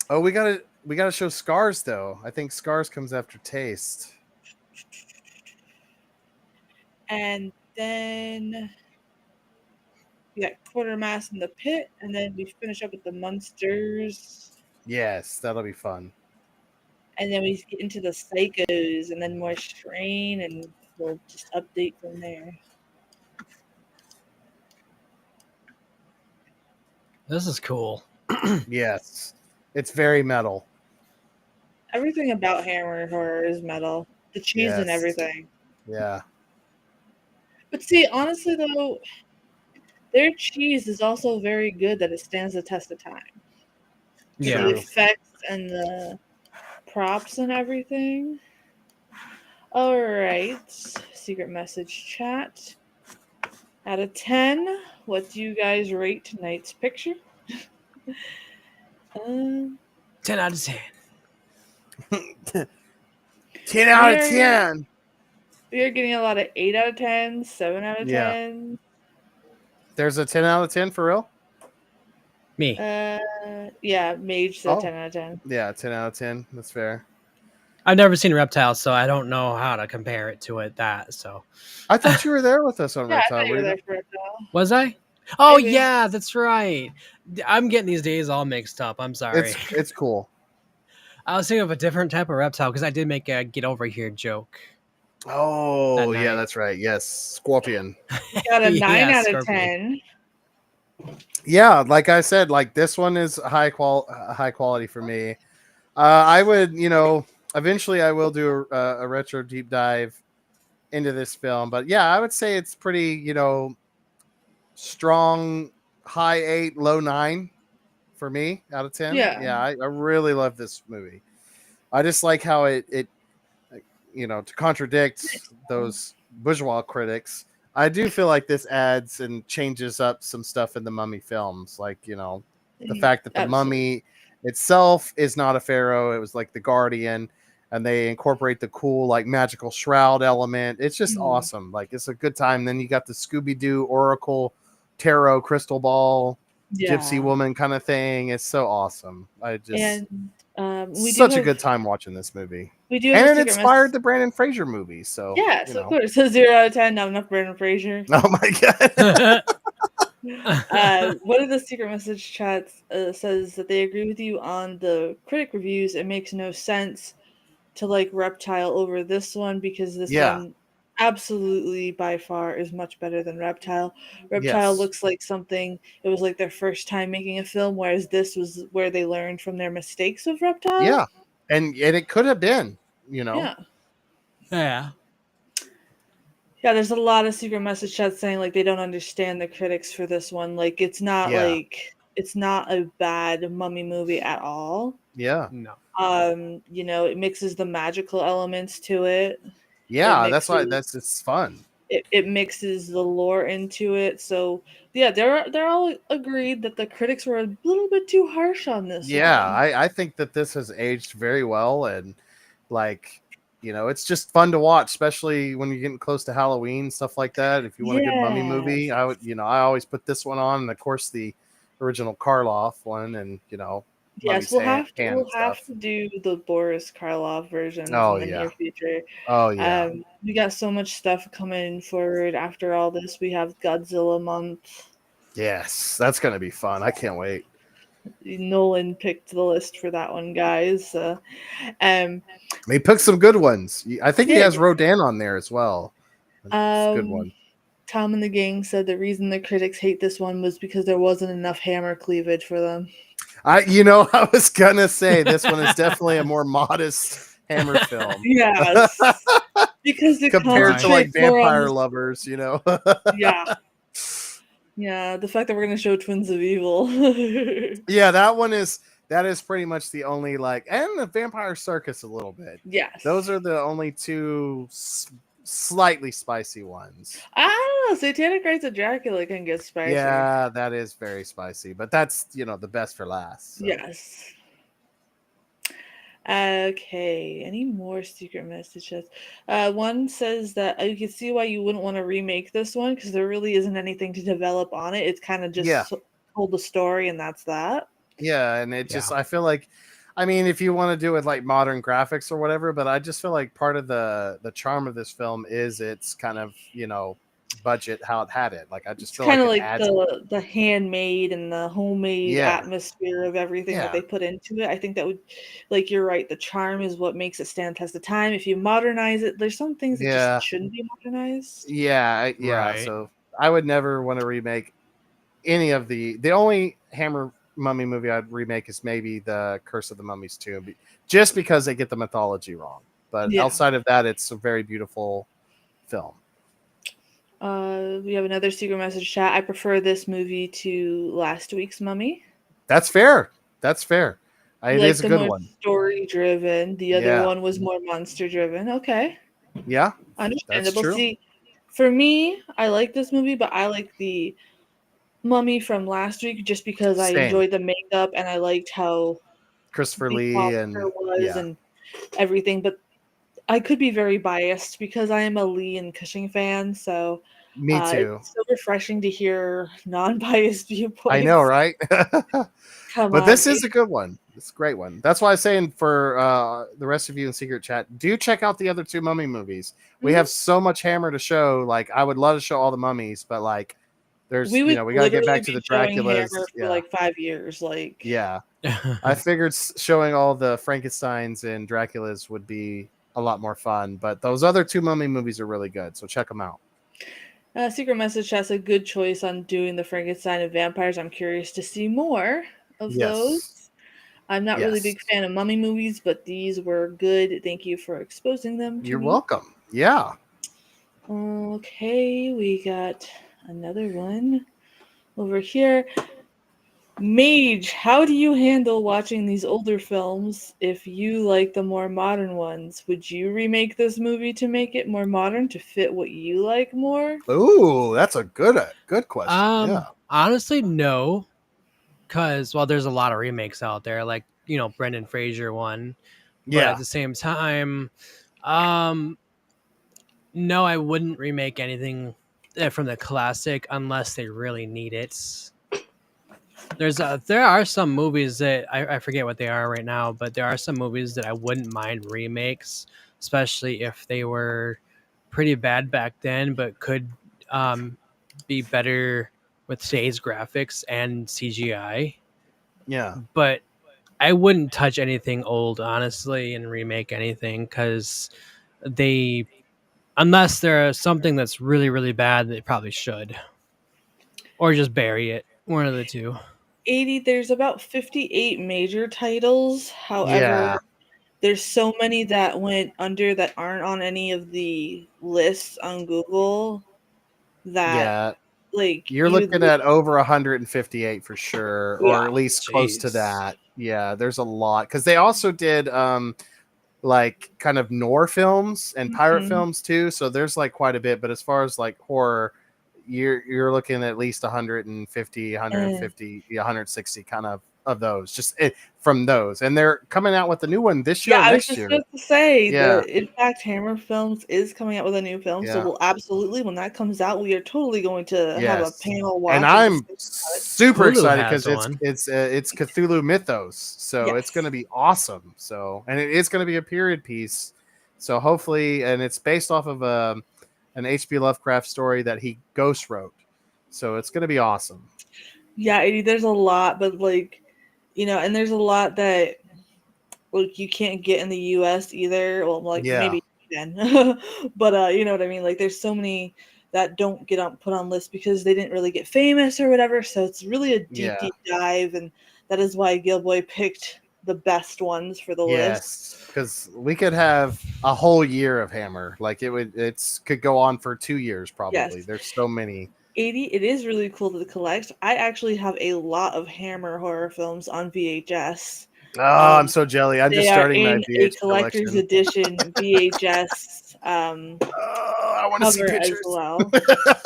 Speaker 2: Oh, we gotta show Scars though. I think Scars comes after Taste.
Speaker 1: And then we got Quartermass in the Pit, and then we finish up with the Munsters.
Speaker 2: Yes, that'll be fun.
Speaker 1: And then we get into the Psychos, and then more Strain, and we'll just update from there.
Speaker 3: This is cool.
Speaker 2: Yes, it's very metal.
Speaker 1: Everything about Hammer Horror is metal. The cheese and
Speaker 2: Yes.
Speaker 1: everything.
Speaker 2: Yeah.
Speaker 1: But see, honestly though, their cheese is also very good that it stands the test of time.
Speaker 3: Yeah.
Speaker 1: The effects and the props and everything. Alright. Secret message chat. Out of 10, what do you guys rate tonight's picture?
Speaker 3: 10 out of 10.
Speaker 2: 10 out of
Speaker 1: We are-
Speaker 2: 10.
Speaker 1: We are getting a lot of 8 out of 10, 7 out of
Speaker 2: Yeah.
Speaker 1: 10.
Speaker 2: There's a 10 out of 10 for real?
Speaker 3: Me.
Speaker 1: Yeah, Mage said
Speaker 2: Oh.
Speaker 1: 10 out of 10.
Speaker 2: Yeah, 10 out of 10. That's fair.
Speaker 3: I've never seen Reptile, so I don't know how to compare it to it. So
Speaker 2: I thought you were there with us on
Speaker 1: Yeah, I
Speaker 2: Reptile.
Speaker 1: thought you
Speaker 2: were
Speaker 1: were
Speaker 2: you
Speaker 1: there
Speaker 2: not?
Speaker 1: for it though.
Speaker 3: was I? Oh
Speaker 1: Maybe.
Speaker 3: yeah, that's right. I'm getting these days all mixed up. I'm sorry.
Speaker 2: It's cool.
Speaker 3: I was thinking of a different type of reptile because I did make a get over here joke.
Speaker 2: Oh,
Speaker 3: That
Speaker 2: yeah,
Speaker 3: night.
Speaker 2: that's right. Yes, Scorpion.
Speaker 1: We got a 9
Speaker 3: Yeah,
Speaker 1: out of
Speaker 3: Scorpion.
Speaker 1: 10.
Speaker 2: Yeah, like I said, like this one is high quality for me. I would, eventually I will do a retro deep dive into this film, but yeah, I would say it's pretty, strong, high 8, low 9 for me out of 10.
Speaker 1: Yeah.
Speaker 2: I really love this movie. I just like how it to contradict those bourgeois critics. I do feel like this adds and changes up some stuff in the Mummy films, like the fact that the Mummy itself is not a pharaoh; it was like the guardian, and they incorporate the cool like magical shroud element. It's just awesome. Like it's a good time. Then you got the Scooby Doo Oracle Tarot crystal ball gypsy woman kind of thing. It's so awesome. I just
Speaker 1: we
Speaker 2: such a good time watching this movie.
Speaker 1: We do,
Speaker 2: and it inspired the Brandon Fraser movie. So
Speaker 1: yes, of course. So 0 out of 10, not enough Brandon Fraser.
Speaker 2: Oh my god.
Speaker 1: One of the secret message chats says that they agree with you on the critic reviews. It makes no sense to like Reptile over this one because this one absolutely by far is much better than Reptile. Reptile looks like something, it was like their first time making a film, whereas this was where they learned from their mistakes of Reptile.
Speaker 2: Yeah. And it could have been,
Speaker 1: Yeah.
Speaker 3: Yeah.
Speaker 1: Yeah, there's a lot of secret message chats saying like they don't understand the critics for this one. Like it's not it's not a bad Mummy movie at all.
Speaker 2: Yeah.
Speaker 3: No.
Speaker 1: It mixes the magical elements to it.
Speaker 2: Yeah, that's why it's fun.
Speaker 1: it mixes the lore into it. So yeah, they're all agreed that the critics were a little bit too harsh on this
Speaker 2: Yeah,
Speaker 1: one.
Speaker 2: I think that this has aged very well, and like, it's just fun to watch, especially when you're getting close to Halloween, stuff like that. If you want a good mummy movie,
Speaker 1: Yes.
Speaker 2: I would, I always put this one on, and of course the original Karloff one, and
Speaker 1: Yes,
Speaker 2: Mummy's hand and
Speaker 1: we'll have
Speaker 2: stuff.
Speaker 1: to do the Boris Karloff versions
Speaker 2: Oh
Speaker 1: in the
Speaker 2: yeah,
Speaker 1: near future.
Speaker 2: oh yeah,
Speaker 1: We got so much stuff coming forward after all this. We have Godzilla month.
Speaker 2: yes, that's gonna be fun. I can't wait.
Speaker 1: Nolan picked the list for that one, guys. Um,
Speaker 2: They picked some good ones. I think he
Speaker 1: yeah,
Speaker 2: has Rodan on there as well. It's a good
Speaker 1: um,
Speaker 2: one.
Speaker 1: Tom and the gang said the reason the critics hate this one was because there wasn't enough hammer cleavage for them.
Speaker 2: I was gonna say this one is definitely a more modest Hammer film
Speaker 1: Yes, because the
Speaker 2: compared to like
Speaker 1: concentrates more on
Speaker 2: Vampire
Speaker 1: the
Speaker 2: Lovers.
Speaker 1: yeah, yeah. The fact that we're gonna show Twins of Evil.
Speaker 2: Yeah, that is pretty much the only like, and the Vampire Circus a little bit. Those
Speaker 1: Yes.
Speaker 2: are the only two slightly spicy ones.
Speaker 1: I don't know. Satanic Rites of Dracula can get spicy.
Speaker 2: Yeah, that is very spicy, but that's the best for last. So.
Speaker 1: Yes. Okay. Any more secret messages? One says that you can see why you wouldn't want to remake this one because there really isn't anything to develop on it. It's kind of
Speaker 2: Yeah,
Speaker 1: just told the story and that's that.
Speaker 2: yeah, and it just
Speaker 3: Yeah.
Speaker 2: I feel like, I mean, if you want to do it like modern graphics or whatever, but I just feel like part of the charm of this film is its kind of budget, how it had it. Like I just
Speaker 1: It's
Speaker 2: feel
Speaker 1: kind
Speaker 2: like
Speaker 1: of
Speaker 2: it
Speaker 1: like
Speaker 2: adds.
Speaker 1: the handmade and the homemade
Speaker 2: Yeah,
Speaker 1: atmosphere of everything that
Speaker 2: yeah,
Speaker 1: they put into it. I think that would, like, you're right. The charm is what makes it stand test of time. If you modernize it, there's some things that just
Speaker 2: yeah,
Speaker 1: shouldn't be modernized.
Speaker 2: yeah.
Speaker 3: Right.
Speaker 2: So I would never want to remake any of the only Hammer mummy movie I'd remake is maybe the Curse of the Mummies 2, just because they get the mythology wrong. But
Speaker 1: Yeah.
Speaker 2: outside of that, it's a very beautiful film.
Speaker 1: We have another secret message chat. I prefer this movie to last week's Mummy.
Speaker 2: That's fair. That's fair.
Speaker 1: You
Speaker 2: It
Speaker 1: like
Speaker 2: is a
Speaker 1: the
Speaker 2: good
Speaker 1: more
Speaker 2: one.
Speaker 1: story driven. The other
Speaker 2: Yeah,
Speaker 1: one was more monster driven. Okay.
Speaker 2: yeah, that's
Speaker 1: Understandable.
Speaker 2: true.
Speaker 1: See, for me, I like this movie, but I like the Mummy from last week just because I
Speaker 2: Same.
Speaker 1: enjoyed the makeup and I liked how
Speaker 2: Christopher
Speaker 1: the
Speaker 2: Lee
Speaker 1: monster
Speaker 2: and
Speaker 1: was
Speaker 2: yeah,
Speaker 1: and everything. But I could be very biased because I am a Lee and Cushing fan, so
Speaker 2: me too.
Speaker 1: it's so refreshing to hear non-biased
Speaker 2: I know,
Speaker 1: viewpoints.
Speaker 2: right?
Speaker 1: Come
Speaker 2: But
Speaker 1: on.
Speaker 2: this is a good one. It's a great one. That's why I'm saying for the rest of you in secret chat, do check out the other two Mummy movies. We
Speaker 1: Mhm.
Speaker 2: have so much Hammer to show. Like I would love to show all the mummies, but like there's
Speaker 1: We would
Speaker 2: we got to get
Speaker 1: literally
Speaker 2: back to
Speaker 1: be
Speaker 2: the
Speaker 1: showing
Speaker 2: Draculas.
Speaker 1: Hammer for like 5 years. Like,
Speaker 2: Yeah. I figured showing all the Frankensteins and Draculas would be a lot more fun, but those other two Mummy movies are really good, so check them out.
Speaker 1: Secret Message has a good choice on doing the Frankenstein and vampires. I'm curious to see more of
Speaker 2: Yes.
Speaker 1: those. I'm not really a
Speaker 2: Yes.
Speaker 1: big fan of mummy movies, but these were good. Thank you for exposing them to
Speaker 2: You're
Speaker 1: me.
Speaker 2: welcome. Yeah.
Speaker 1: Okay, we got another one over here. Mage, how do you handle watching these older films if you like the more modern ones? Would you remake this movie to make it more modern to fit what you like more?
Speaker 2: Ooh, that's a good question. Yeah.
Speaker 3: Honestly, no, because there's a lot of remakes out there, like Brendan Fraser one, but at
Speaker 2: Yeah.
Speaker 3: the same time, um, no, I wouldn't remake anything from the classic unless they really need it. There are some movies that I forget what they are right now, but there are some movies that I wouldn't mind remakes, especially if they were pretty bad back then, but could um, be better with today's graphics and CGI.
Speaker 2: Yeah.
Speaker 3: But I wouldn't touch anything old, honestly, and remake anything because they, unless there's something that's really, really bad, they probably should, or just bury it. One of the two.
Speaker 1: 80, there's about 58 major titles.
Speaker 2: Yeah.
Speaker 1: However, there's so many that went under that aren't on any of the lists on Google that
Speaker 2: Yeah.
Speaker 1: like
Speaker 2: You're looking at over 158 for sure,
Speaker 1: yeah.
Speaker 2: or at least close to
Speaker 3: Jeez.
Speaker 2: that. Yeah, there's a lot because they also did like kind of noir films and pirate
Speaker 1: Mhm.
Speaker 2: films too. So there's like quite a bit. But as far as like horror, you're looking at least 150,
Speaker 1: Eh.
Speaker 2: 160 kind of those. Just from those, and they're coming out with a new one this year
Speaker 1: Yeah,
Speaker 2: or
Speaker 1: I was
Speaker 2: next
Speaker 1: just
Speaker 2: year.
Speaker 1: about to say
Speaker 2: Yeah,
Speaker 1: that in fact Hammer Films is coming out with a new film, so
Speaker 2: yeah.
Speaker 1: we'll absolutely when that comes out, we are totally going to have a
Speaker 2: Yes,
Speaker 1: panel
Speaker 2: and
Speaker 1: watch and
Speaker 2: I'm
Speaker 1: discuss about it.
Speaker 2: super
Speaker 3: Hulu
Speaker 2: excited
Speaker 3: has
Speaker 2: because
Speaker 3: one.
Speaker 2: it's Cthulhu Mythos, so it's going
Speaker 1: Yes.
Speaker 2: to be awesome. So, and it is going to be a period piece. So hopefully, and it's based off of an H.P. Lovecraft story that he ghost wrote. So it's going to be awesome.
Speaker 1: Yeah, there's a lot, but like, and there's a lot that like you can't get in the US either. Well, like
Speaker 2: Yeah,
Speaker 1: maybe then. But you know what I mean? Like there's so many that don't get on put on lists because they didn't really get famous or whatever. So it's really a deep,
Speaker 2: yeah,
Speaker 1: deep dive, and that is why Gilboy picked the best ones for the list.
Speaker 2: yes. Because we could have a whole year of Hammer. Like it's could go on for 2 years probably.
Speaker 1: Yes.
Speaker 2: There's so many.
Speaker 1: 80, it is really cool to collect. I actually have a lot of Hammer horror films on VHS.
Speaker 2: Oh, I'm
Speaker 1: Um,
Speaker 2: so jelly. I'm
Speaker 1: they
Speaker 2: just
Speaker 1: are
Speaker 2: starting my
Speaker 1: in a
Speaker 2: VH
Speaker 1: collector's
Speaker 2: collection.
Speaker 1: edition VHS
Speaker 2: Oh, I want to see
Speaker 1: cover as
Speaker 2: pictures.
Speaker 1: well.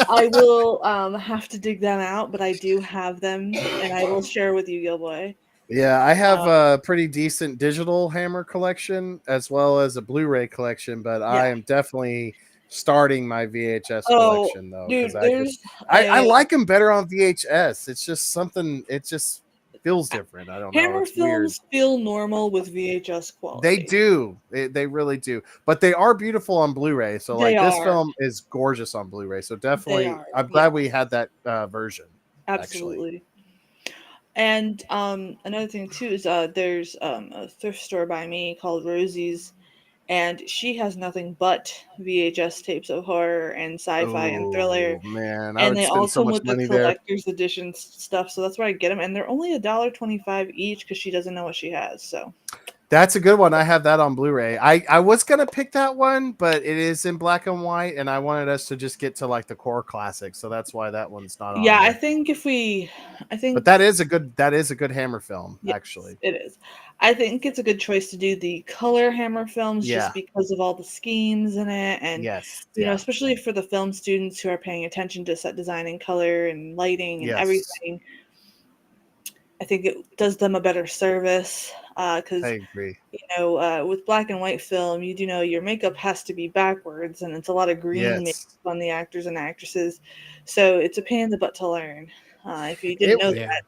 Speaker 1: I will have to dig them out, but I do have them, and I will share with you, Gilboy.
Speaker 2: Yeah, I have
Speaker 1: Um,
Speaker 2: a pretty decent digital Hammer collection as well as a Blu-ray collection, but I
Speaker 1: yeah.
Speaker 2: am definitely starting my VHS
Speaker 1: Oh,
Speaker 2: collection though because
Speaker 1: dude, there's
Speaker 2: I
Speaker 1: a
Speaker 2: like them better on VHS. It's just something. It just feels different. I don't know.
Speaker 1: Hammer
Speaker 2: It's weird.
Speaker 1: films feel normal with VHS
Speaker 2: They
Speaker 1: quality.
Speaker 2: do. They really do. But they are beautiful on Blu-ray. So
Speaker 1: They
Speaker 2: like this
Speaker 1: are.
Speaker 2: film is gorgeous on Blu-ray. So
Speaker 1: They
Speaker 2: definitely,
Speaker 1: are.
Speaker 2: I'm glad we
Speaker 1: Yes,
Speaker 2: had that version. Actually.
Speaker 1: absolutely. And another thing too is there's a thrift store by me called Rosie's, and she has nothing but VHS tapes of horror and sci-fi and thriller,
Speaker 2: Oh man, I
Speaker 1: and
Speaker 2: would
Speaker 1: they
Speaker 2: spend
Speaker 1: all
Speaker 2: so
Speaker 1: come
Speaker 2: much
Speaker 1: with the
Speaker 2: money there.
Speaker 1: collector's edition stuff. So that's where I get them, and they're only $1.25 each because she doesn't know what she has. So
Speaker 2: That's a good one. I have that on Blu-ray. I was gonna pick that one, but it is in black and white, and I wanted us to just get to like the core classics, so that's why that one's not on
Speaker 1: yeah, I
Speaker 2: here.
Speaker 1: think I
Speaker 2: But
Speaker 1: think
Speaker 2: that is a good Hammer film,
Speaker 1: yes,
Speaker 2: actually.
Speaker 1: it is. I think it's a good choice to do the color Hammer films just
Speaker 2: Yeah.
Speaker 1: because of all the schemes in it, and
Speaker 2: Yes. Yeah.
Speaker 1: especially for the film students who are paying attention to set design and color and lighting and
Speaker 2: Yes.
Speaker 1: everything. I think it does them a better service
Speaker 2: I
Speaker 1: because
Speaker 2: agree.
Speaker 1: with black and white film, you do know your makeup has to be backwards, and it's a lot of green makeup
Speaker 2: Yes.
Speaker 1: on the actors and actresses, so it's a pain in the butt to learn. If you didn't
Speaker 2: It
Speaker 1: know
Speaker 3: Yeah.
Speaker 1: that,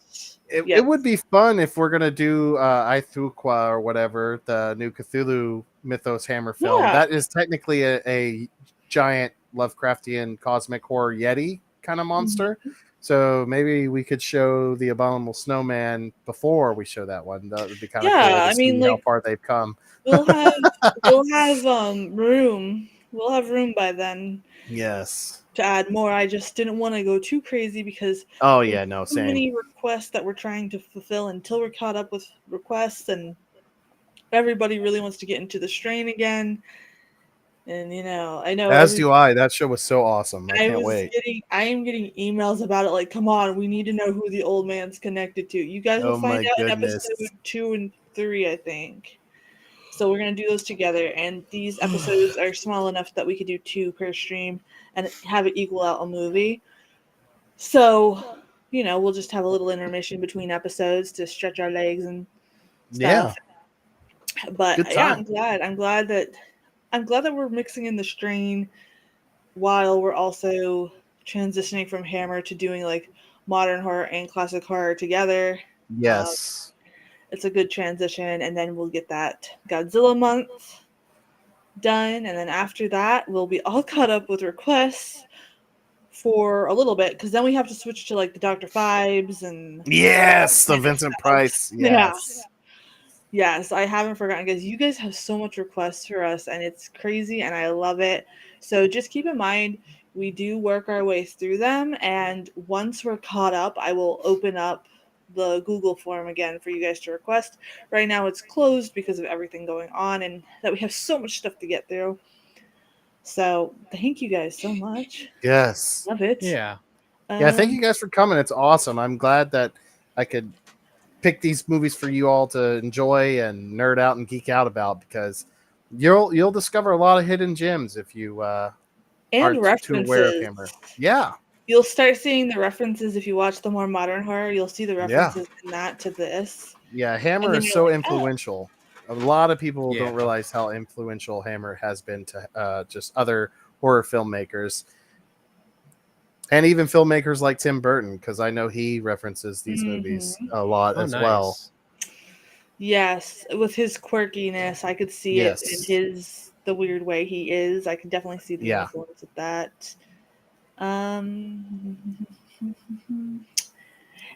Speaker 2: it would
Speaker 1: yes,
Speaker 2: be fun if we're gonna do Ithukwa or whatever, the new Cthulhu Mythos Hammer film.
Speaker 1: yeah,
Speaker 2: That is technically a giant Lovecraftian cosmic horror Yeti kind of monster.
Speaker 1: mhm.
Speaker 2: So maybe we could show the Abominable Snowman before we show that one. That would be kind of cool
Speaker 1: Yeah.
Speaker 2: to
Speaker 1: I mean,
Speaker 2: see how
Speaker 1: like
Speaker 2: far they've come.
Speaker 1: we'll have we'll have room. We'll have room by then
Speaker 2: Yes.
Speaker 1: to add more. I just didn't want to go too crazy because
Speaker 2: Oh
Speaker 1: there's
Speaker 2: yeah, no,
Speaker 1: too
Speaker 2: same.
Speaker 1: many requests that we're trying to fulfill until we're caught up with requests, and everybody really wants to get into the strain again. And I know
Speaker 2: As do I. That show was so awesome. I can't wait.
Speaker 1: I am getting emails about it like, come on, we need to know who the old man's connected to. You guys will
Speaker 2: Oh
Speaker 1: find
Speaker 2: my
Speaker 1: out in
Speaker 2: goodness.
Speaker 1: episode 2 and 3, I think. So we're gonna do those together, and these episodes are small enough that we could do 2 per stream and have it equal out a movie. So, we'll just have a little intermission between episodes to stretch our legs and
Speaker 2: Yeah.
Speaker 1: stuff. But
Speaker 2: Good
Speaker 1: yeah,
Speaker 2: time.
Speaker 1: I'm glad that we're mixing in the strain while we're also transitioning from Hammer to doing like modern horror and classic horror together. Uh,
Speaker 2: Yes.
Speaker 1: it's a good transition, and then we'll get that Godzilla month done, and then after that, we'll be all caught up with requests for a little bit because then we have to switch to like the Dr. Fibes and all that
Speaker 2: Yes, the
Speaker 1: kind of
Speaker 2: Vincent
Speaker 1: stuff.
Speaker 2: Price.
Speaker 1: Yeah.
Speaker 2: Yes.
Speaker 1: Yes, I haven't forgotten, guys. You guys have so much requests for us, and it's crazy, and I love it. So just keep in mind, we do work our way through them, and once we're caught up, I will open up the Google form again for you guys to request. Right now, it's closed because of everything going on, and that we have so much stuff to get through. So thank you guys so much.
Speaker 2: Yes.
Speaker 1: Love it.
Speaker 3: Yeah.
Speaker 2: Yeah, thank
Speaker 1: Um,
Speaker 2: you guys for coming. It's awesome. I'm glad that I could pick these movies for you all to enjoy and nerd out and geek out about because You'll discover a lot of hidden gems if you
Speaker 1: And
Speaker 2: aren't too aware of
Speaker 1: references.
Speaker 2: Hammer. Yeah,
Speaker 1: You'll start seeing the references if you watch the more modern horror. You'll see the
Speaker 2: yeah,
Speaker 1: references in that to this.
Speaker 2: yeah.
Speaker 1: And
Speaker 2: Hammer
Speaker 1: then
Speaker 2: is
Speaker 1: you're
Speaker 2: so
Speaker 1: like, oh.
Speaker 2: influential. A lot of people
Speaker 3: Yeah.
Speaker 2: don't realize how influential Hammer has been to just other horror filmmakers, and even filmmakers like Tim Burton, because I know he references these movies a lot
Speaker 3: Oh,
Speaker 2: as well.
Speaker 3: nice.
Speaker 1: Yes, with his quirkiness, I could see it in
Speaker 2: Yes.
Speaker 1: the weird way he is. I could definitely see the
Speaker 2: Yeah.
Speaker 1: influence of that. Um,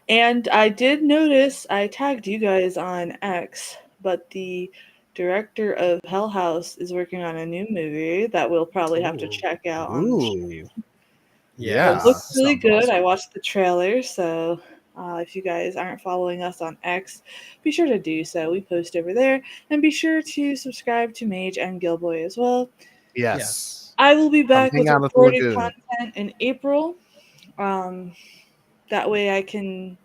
Speaker 1: and I did notice I tagged you guys on X, but the director of Hell House is working on a new movie that we'll probably have to
Speaker 3: Ooh.
Speaker 1: check out on the
Speaker 2: Ooh.
Speaker 1: stream.
Speaker 2: Yeah.
Speaker 1: It looks really
Speaker 3: Sounds
Speaker 1: good.
Speaker 3: awesome.
Speaker 1: I watched the trailer, so if you guys aren't following us on X, be sure to do so. We post over there, and be sure to subscribe to Mage and Gilboy as well.
Speaker 2: Yes.
Speaker 3: Yes.
Speaker 1: I will be
Speaker 2: Come
Speaker 1: back
Speaker 2: hang
Speaker 1: with
Speaker 2: out at the
Speaker 1: recorded
Speaker 2: lagoon.
Speaker 1: content in April. That way I can,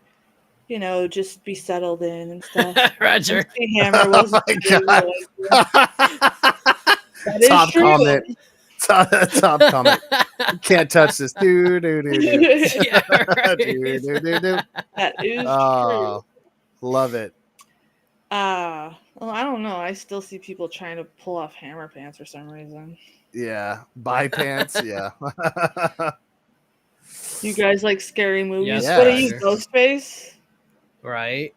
Speaker 1: just be settled in and stuff.
Speaker 3: Roger.
Speaker 1: MC Hammer
Speaker 2: Oh
Speaker 1: wasn't
Speaker 2: my
Speaker 1: a good
Speaker 2: god.
Speaker 1: idea. That is
Speaker 2: Top
Speaker 1: true.
Speaker 2: comment. Top comment. You can't touch this. Do do do do.
Speaker 3: Yeah, right.
Speaker 2: Do do do do.
Speaker 1: That is true.
Speaker 2: Oh, love it.
Speaker 1: Well, I don't know. I still see people trying to pull off hammer pants for some reason.
Speaker 2: Yeah. Buy pants. Yeah.
Speaker 1: You guys like scary movies?
Speaker 3: Yes,
Speaker 1: What are you,
Speaker 2: Yes.
Speaker 1: Ghostface?
Speaker 3: Right.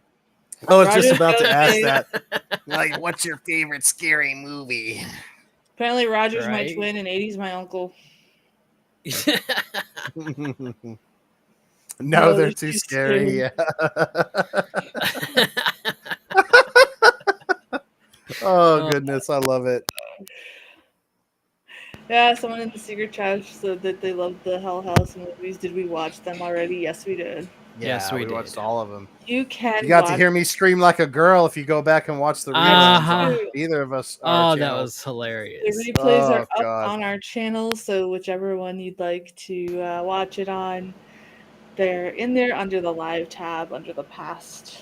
Speaker 2: I was just
Speaker 1: Roger's
Speaker 2: about to ask
Speaker 1: Ghostface.
Speaker 2: that. Like, what's your favorite scary movie?
Speaker 1: Apparently, Roger's my
Speaker 3: Right.
Speaker 1: twin and 80's my uncle.
Speaker 2: No, they're too scary. Yeah. Oh goodness, I love it.
Speaker 1: Yeah, someone in the secret chat said that they loved the Hell House movies. Did we watch them already? Yes, we did.
Speaker 2: Yeah,
Speaker 3: Yes, we
Speaker 2: watched
Speaker 3: did.
Speaker 2: all of them.
Speaker 1: You can.
Speaker 2: You got to
Speaker 1: watch
Speaker 2: hear me scream like a girl if you go back and watch the
Speaker 3: Uh-huh.
Speaker 2: reruns on either of us.
Speaker 3: Oh, that
Speaker 2: channels.
Speaker 3: was hilarious.
Speaker 1: The replays are
Speaker 2: Oh,
Speaker 1: up
Speaker 2: God.
Speaker 1: on our channel, so whichever one you'd like to watch it on, they're in there under the live tab, under the past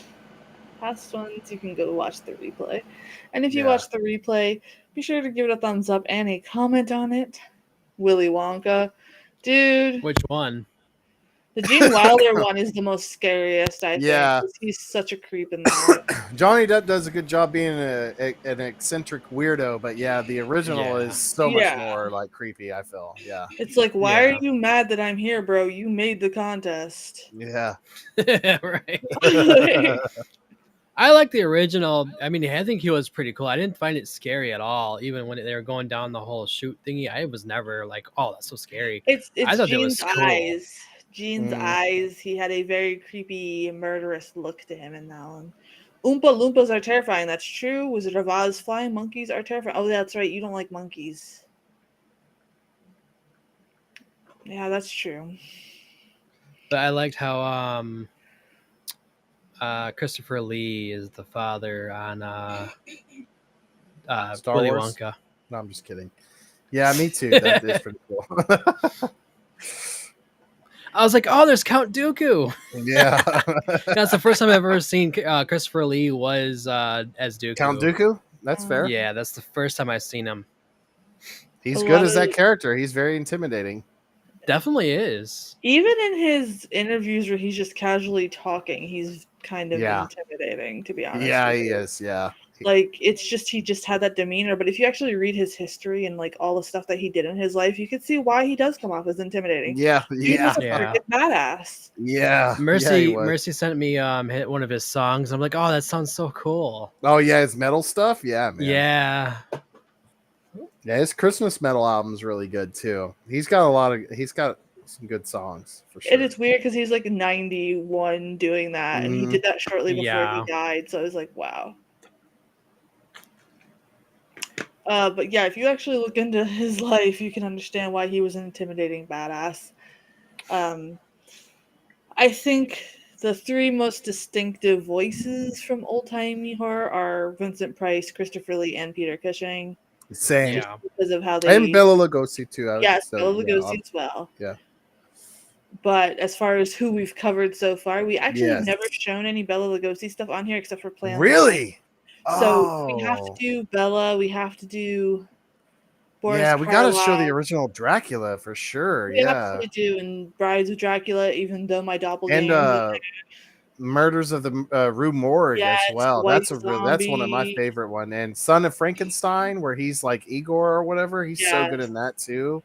Speaker 1: ones. You can go watch the replay. And if you
Speaker 2: Yeah.
Speaker 1: watch the replay, be sure to give it a thumbs up and a comment on it. Willy Wonka. Dude,
Speaker 3: Which one?
Speaker 1: the Gene Wilder one is the most scariest, I
Speaker 2: Yeah.
Speaker 1: think. He's such a creep in that.
Speaker 2: Johnny Depp does a good job being an eccentric weirdo, but yeah, the original
Speaker 3: Yeah.
Speaker 2: is so much more like creepy, I feel. Yeah.
Speaker 1: It's like, why
Speaker 3: Yeah.
Speaker 1: are you mad that I'm here, bro? You made the contest.
Speaker 2: Yeah.
Speaker 3: Right. I like the original. I mean, I think he was pretty cool. I didn't find it scary at all. Even when they were going down the whole shoot thingy, I was never like, "Oh, that's so scary."
Speaker 1: It's
Speaker 3: I thought it
Speaker 1: Gene's
Speaker 3: was cool.
Speaker 1: eyes. Gene's
Speaker 2: Mm.
Speaker 1: eyes. He had a very creepy, murderous look to him in that one. Oompa Loompas are terrifying. That's true. Wizard of Oz flying monkeys are terrifying. Oh, that's right. You don't like monkeys. Yeah, that's true.
Speaker 3: But I liked how Christopher Lee is the father on
Speaker 2: Star
Speaker 3: Willy
Speaker 2: Wars?
Speaker 3: Wonka.
Speaker 2: No, I'm just kidding. Yeah, me too. That is pretty cool.
Speaker 3: I was like, "Oh, there's Count Dooku."
Speaker 2: Yeah.
Speaker 3: That's the first time I've ever seen Christopher Lee was as Dooku.
Speaker 2: Count Dooku? That's fair.
Speaker 3: Yeah, that's the first time I've seen him.
Speaker 2: He's
Speaker 1: A
Speaker 2: good
Speaker 1: lot
Speaker 2: as that
Speaker 1: of-
Speaker 2: character. He's very intimidating.
Speaker 3: Definitely is.
Speaker 1: Even in his interviews where he's just casually talking, he's kind of
Speaker 2: Yeah.
Speaker 1: intimidating, to be honest.
Speaker 2: Yeah,
Speaker 1: with
Speaker 2: he
Speaker 1: you.
Speaker 2: is. Yeah.
Speaker 1: Like, it's just he just had that demeanor. But if you actually read his history and like all the stuff that he did in his life, you could see why he does come off as intimidating.
Speaker 2: Yeah.
Speaker 1: He
Speaker 2: Yeah.
Speaker 1: was a
Speaker 3: Yeah.
Speaker 1: freaking badass.
Speaker 2: Yeah.
Speaker 3: Mercy
Speaker 2: Yeah, he was.
Speaker 3: Mercy sent me hit one of his songs. I'm like, "Oh, that sounds so cool."
Speaker 2: Oh, yeah. His metal stuff. Yeah, man.
Speaker 3: Yeah.
Speaker 2: Yeah, his Christmas metal album's really good too. He's got some good songs for sure.
Speaker 1: And it's weird because he's like 91 doing that, and he
Speaker 2: Mhm.
Speaker 1: did that shortly before
Speaker 3: Yeah.
Speaker 1: he died. So I was like, wow. But yeah, if you actually look into his life, you can understand why he was an intimidating badass. I think the three most distinctive voices from old-timey horror are Vincent Price, Christopher Lee, and Peter Cushing.
Speaker 2: Same.
Speaker 3: Yeah.
Speaker 1: Because of how they...
Speaker 2: And Bela Lugosi too.
Speaker 1: Yes,
Speaker 2: so,
Speaker 1: Bela
Speaker 2: yeah,
Speaker 1: Lugosi as well.
Speaker 2: Yeah.
Speaker 1: But as far as who we've covered so far, we actually have
Speaker 2: Yes.
Speaker 1: never shown any Bela Lugosi stuff on here except for Plans.
Speaker 2: Really?
Speaker 1: So we have to
Speaker 2: Oh,
Speaker 1: do Bella. We have to do Boris
Speaker 2: yeah, we got to show the
Speaker 1: Karloff.
Speaker 2: original Dracula for sure.
Speaker 1: We
Speaker 2: Yeah,
Speaker 1: absolutely do. And Brides of Dracula, even though my
Speaker 2: and
Speaker 1: doppelganger is
Speaker 2: Murders of the Rue Morgue as
Speaker 1: yes,
Speaker 2: well.
Speaker 1: White
Speaker 2: That's one of my
Speaker 1: Zombie.
Speaker 2: favorite one. And Son of Frankenstein, where he's like Igor or whatever. He's so good
Speaker 1: Yes.
Speaker 2: in that too.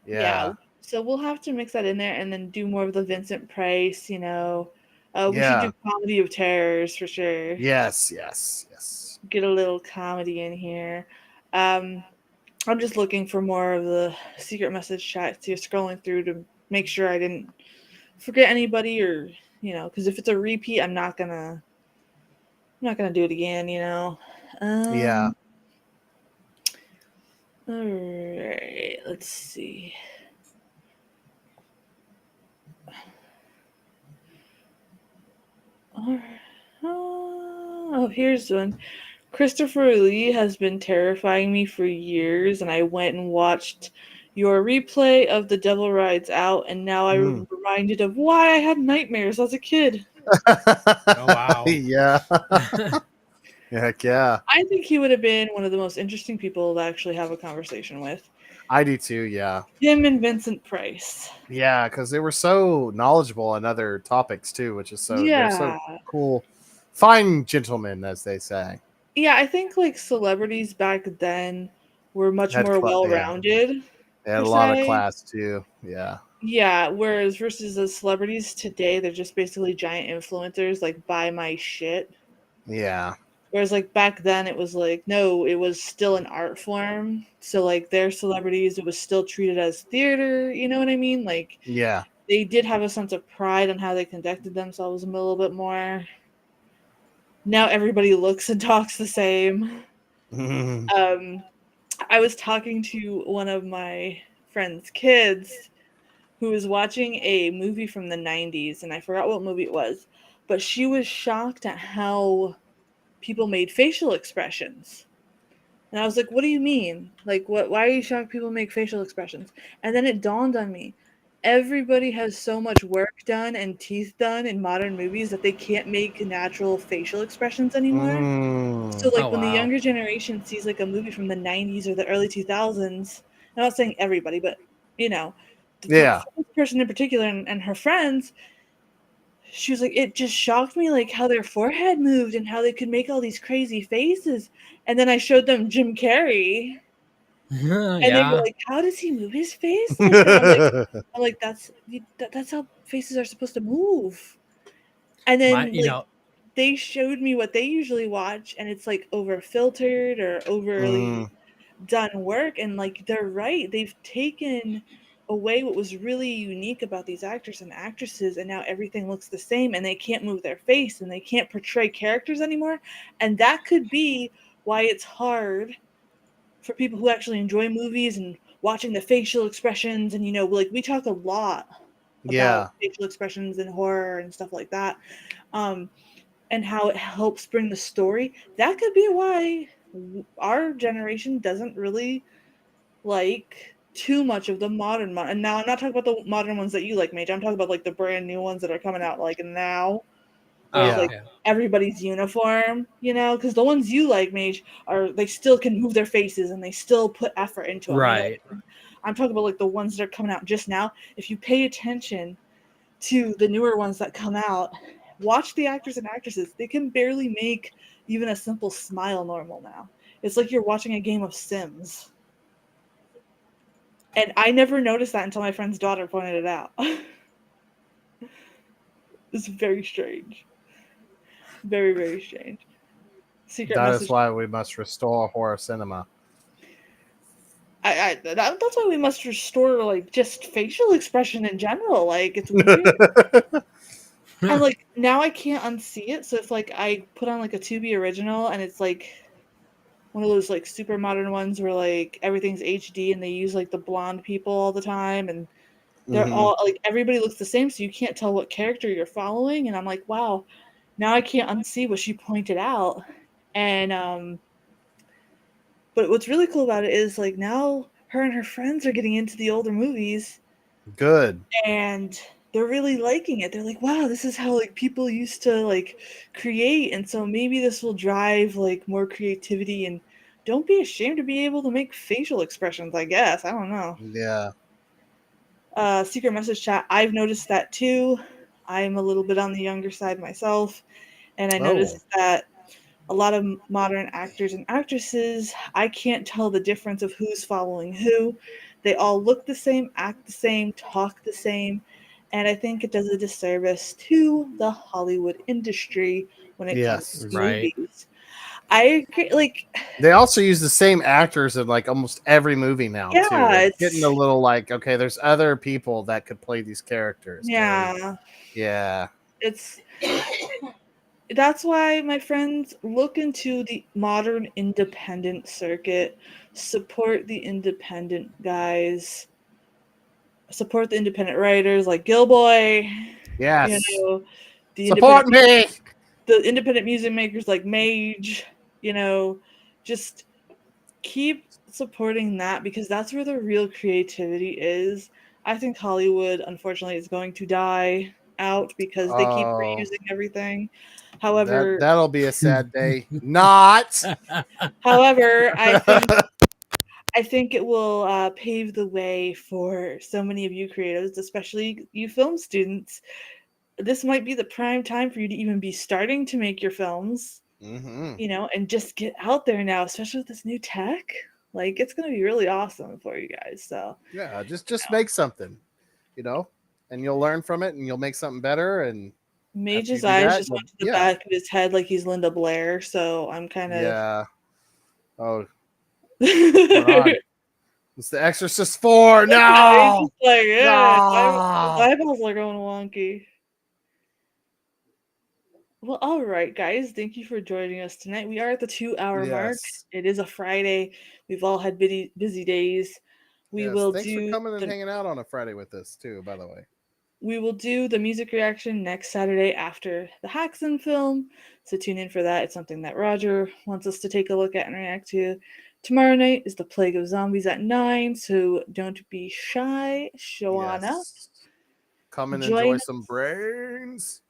Speaker 1: Yeah.
Speaker 2: Yeah,
Speaker 1: So we'll have to mix that in there and then do more of the Vincent Price, you know. We should
Speaker 2: yeah,
Speaker 1: do comedy of terrors for sure.
Speaker 2: yes, yes, yes.
Speaker 1: Get a little comedy in here. Um, I'm just looking for more of the secret message chats here, scrolling through to make sure I didn't forget anybody or because if it's a repeat, I'm not gonna do it again.
Speaker 2: Yeah.
Speaker 1: Um, all right, let's see. All right. Oh, here's one. Christopher Lee has been terrifying me for years, and I went and watched your replay of The Devil Rides Out, and now
Speaker 2: Mm.
Speaker 1: I'm reminded of why I had nightmares as a kid.
Speaker 3: Oh wow.
Speaker 2: Yeah. Heck yeah.
Speaker 1: I think he would have been one of the most interesting people to actually have a conversation with.
Speaker 2: I do too. Yeah.
Speaker 1: Him and Vincent Price.
Speaker 2: Yeah, because they were so knowledgeable on other topics too, which is they're so
Speaker 1: Yeah.
Speaker 2: cool. Fine gentlemen, as they say.
Speaker 1: Yeah, I think like celebrities back then were much more well
Speaker 2: Yeah.
Speaker 1: rounded,
Speaker 2: They had
Speaker 1: per
Speaker 2: a lot of
Speaker 1: se.
Speaker 2: class too. Yeah.
Speaker 1: Yeah, whereas versus the celebrities today, they're just basically giant influencers, like buy my shit.
Speaker 2: Yeah.
Speaker 1: Whereas like back then it was like, no, it was still an art form. So like their celebrities, it was still treated as theater, you know what I mean? Like
Speaker 2: Yeah.
Speaker 1: they did have a sense of pride on how they conducted themselves a little bit more. Now everybody looks and talks the same. Um, I was talking to one of my friend's kids who was watching a movie from the 90s, and I forgot what movie it was, but she was shocked at how people made facial expressions. And I was like, what do you mean? Like, why are you shocked people make facial expressions? And then it dawned on me. Everybody has so much work done and teeth done in modern movies that they can't make natural facial expressions anymore. So,
Speaker 2: Mm.
Speaker 1: like,
Speaker 3: Oh
Speaker 1: when the
Speaker 3: wow.
Speaker 1: younger generation sees like a movie from the 90s or the early 2000s, I'm not saying everybody, but you know,
Speaker 2: Yeah.
Speaker 1: this person in particular and her friends, she was like, it just shocked me, like how their forehead moved and how they could make all these crazy faces. And then I showed them Jim Carrey, and they were
Speaker 3: Yeah.
Speaker 1: like, "How does he move his face like that?" I'm like, that's how faces are supposed to move. And
Speaker 3: My
Speaker 1: then like they showed me what they usually watch, and it's like over filtered or overly
Speaker 2: Mm.
Speaker 1: done work, and like they're right. They've taken away what was really unique about these actors and actresses, and now everything looks the same, and they can't move their face and they can't portray characters anymore. And that could be why it's hard for people who actually enjoy movies and watching the facial expressions. And like we talk a lot about
Speaker 2: Yeah.
Speaker 1: facial expressions in horror and stuff like that, um and how it helps bring the story. That could be why our generation doesn't really like too much of the modern and now I'm not talking about the modern ones that you like, Mage. I'm talking about like the brand new ones that are coming out like now, where it's
Speaker 3: oh
Speaker 2: Yeah.
Speaker 1: like
Speaker 3: yeah.
Speaker 1: everybody's uniform, because the ones you like, Mage, are they still can move their faces and they still put effort into them.
Speaker 3: Right.
Speaker 1: I'm talking about like the ones that are coming out just now. If you pay attention to the newer ones that come out, watch the actors and actresses. They can barely make even a simple smile normal now. It's like you're watching a game of Sims. And I never noticed that until my friend's daughter pointed it out. It's very strange. Very, very strange. Secret
Speaker 2: That is
Speaker 1: message.
Speaker 2: why we must restore horror cinema.
Speaker 1: That's why we must restore like just facial expression in general. Like it's weird. And like now I can't unsee it. So if like I put on like a Tubi original and it's like one of those like super modern ones where like everything's HD and they use like the blonde people all the time, and they're
Speaker 2: Hmm.
Speaker 1: all like everybody looks the same, so you can't tell what character you're following. And I'm like, wow, now I can't unsee what she pointed out. And but what's really cool about it is like now her and her friends are getting into the older movies,
Speaker 2: Good.
Speaker 1: and they're really liking it. They're like, wow, this is how like people used to like create, and so maybe this will drive like more creativity, and don't be ashamed to be able to make facial expressions, I guess. I don't know.
Speaker 2: Yeah.
Speaker 1: Secret message chat, I've noticed that too. I'm a little bit on the younger side myself, and I
Speaker 2: Oh.
Speaker 1: noticed that a lot of modern actors and actresses, I can't tell the difference of who's following who. They all look the same, act the same, talk the same, and I think it does a disservice to the Hollywood industry when it comes
Speaker 2: Yes.
Speaker 1: to
Speaker 3: Right.
Speaker 1: movies. I agree, like,
Speaker 2: They also use the same actors in like almost every movie now too.
Speaker 1: yeah,
Speaker 2: It's getting a
Speaker 1: it's
Speaker 2: little like, okay, there's other people that could play these characters. Okay.
Speaker 1: yeah,
Speaker 2: Yeah.
Speaker 1: it's that's why my friends look into the modern independent circuit, support the independent guys, support the independent writers like Gilboy, you
Speaker 2: Yes.
Speaker 1: know, the
Speaker 2: Support
Speaker 1: independent
Speaker 2: me.
Speaker 1: the independent music makers like Mage, you know, just keep supporting that because that's where the real creativity is. I think Hollywood, unfortunately, is going to die out because they keep
Speaker 2: Oh,
Speaker 1: reusing everything.
Speaker 2: that
Speaker 1: However,
Speaker 2: that'll be a sad day. Not.
Speaker 1: however, I think it will pave the way for so many of you creatives, especially you film students. This might be the prime time for you to even be starting to make your films,
Speaker 2: Hmm.
Speaker 1: and just get out there now, especially with this new tech. Like, it's going to be really awesome for you guys. So,
Speaker 2: Yeah, just make something, you know, and you'll learn from it, and you'll make something better. And after you
Speaker 1: Mage's
Speaker 2: do
Speaker 1: eyes
Speaker 2: that,
Speaker 1: just
Speaker 2: you'll
Speaker 1: went to the
Speaker 2: yeah,
Speaker 1: back of his head like he's Linda Blair. So, I'm kind of.
Speaker 2: yeah. Oh, what's going on? It's The Exorcist 4.
Speaker 1: He's
Speaker 2: No,
Speaker 1: just like, yeah, his
Speaker 2: no.
Speaker 1: eyeballs are going wonky. Well, all right, guys. Thank you for joining us tonight. We are at the 2 hour mark.
Speaker 2: Yes,
Speaker 1: It is a Friday. We've all had busy days. We
Speaker 2: yes.
Speaker 1: will
Speaker 2: Thanks for
Speaker 1: do
Speaker 2: coming and
Speaker 1: the
Speaker 2: hanging out on a Friday with us too. By the way.
Speaker 1: we will do the music reaction next Saturday after the Haxon film. So tune in for that. It's something that Roger wants us to take a look at and react to. Tomorrow night is the Plague of Zombies at 9. So don't be shy. Show on up.
Speaker 2: Yes. Come and enjoy
Speaker 1: Join
Speaker 2: some
Speaker 1: us.
Speaker 2: brains.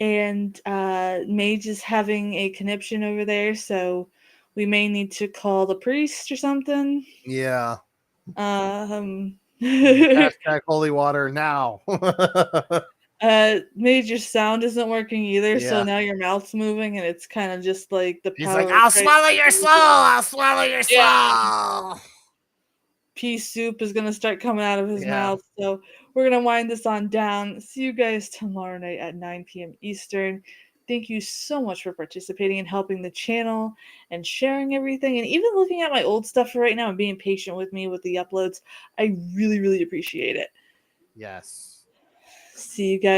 Speaker 1: And Mage is having a conniption over there, so we may need to call the priest or something.
Speaker 2: Yeah.
Speaker 1: Um,
Speaker 2: Hashtag holy water now.
Speaker 1: Mage, your sound isn't working either, so
Speaker 2: Yeah.
Speaker 1: now your mouth's moving, and it's kind of just like the
Speaker 2: He's like,
Speaker 1: power of
Speaker 2: I'll
Speaker 1: Christ.
Speaker 2: swallow your soul. I'll swallow your
Speaker 1: Yeah,
Speaker 2: soul.
Speaker 1: pea soup is gonna start coming out of his
Speaker 2: Yeah.
Speaker 1: mouth. So we're gonna wind this on down. See you guys tomorrow night at 9 p.m. Eastern. Thank you so much for participating and helping the channel and sharing everything and even looking at my old stuff for right now and being patient with me with the uploads. I really, really appreciate it.
Speaker 2: Yes.
Speaker 1: See you guys.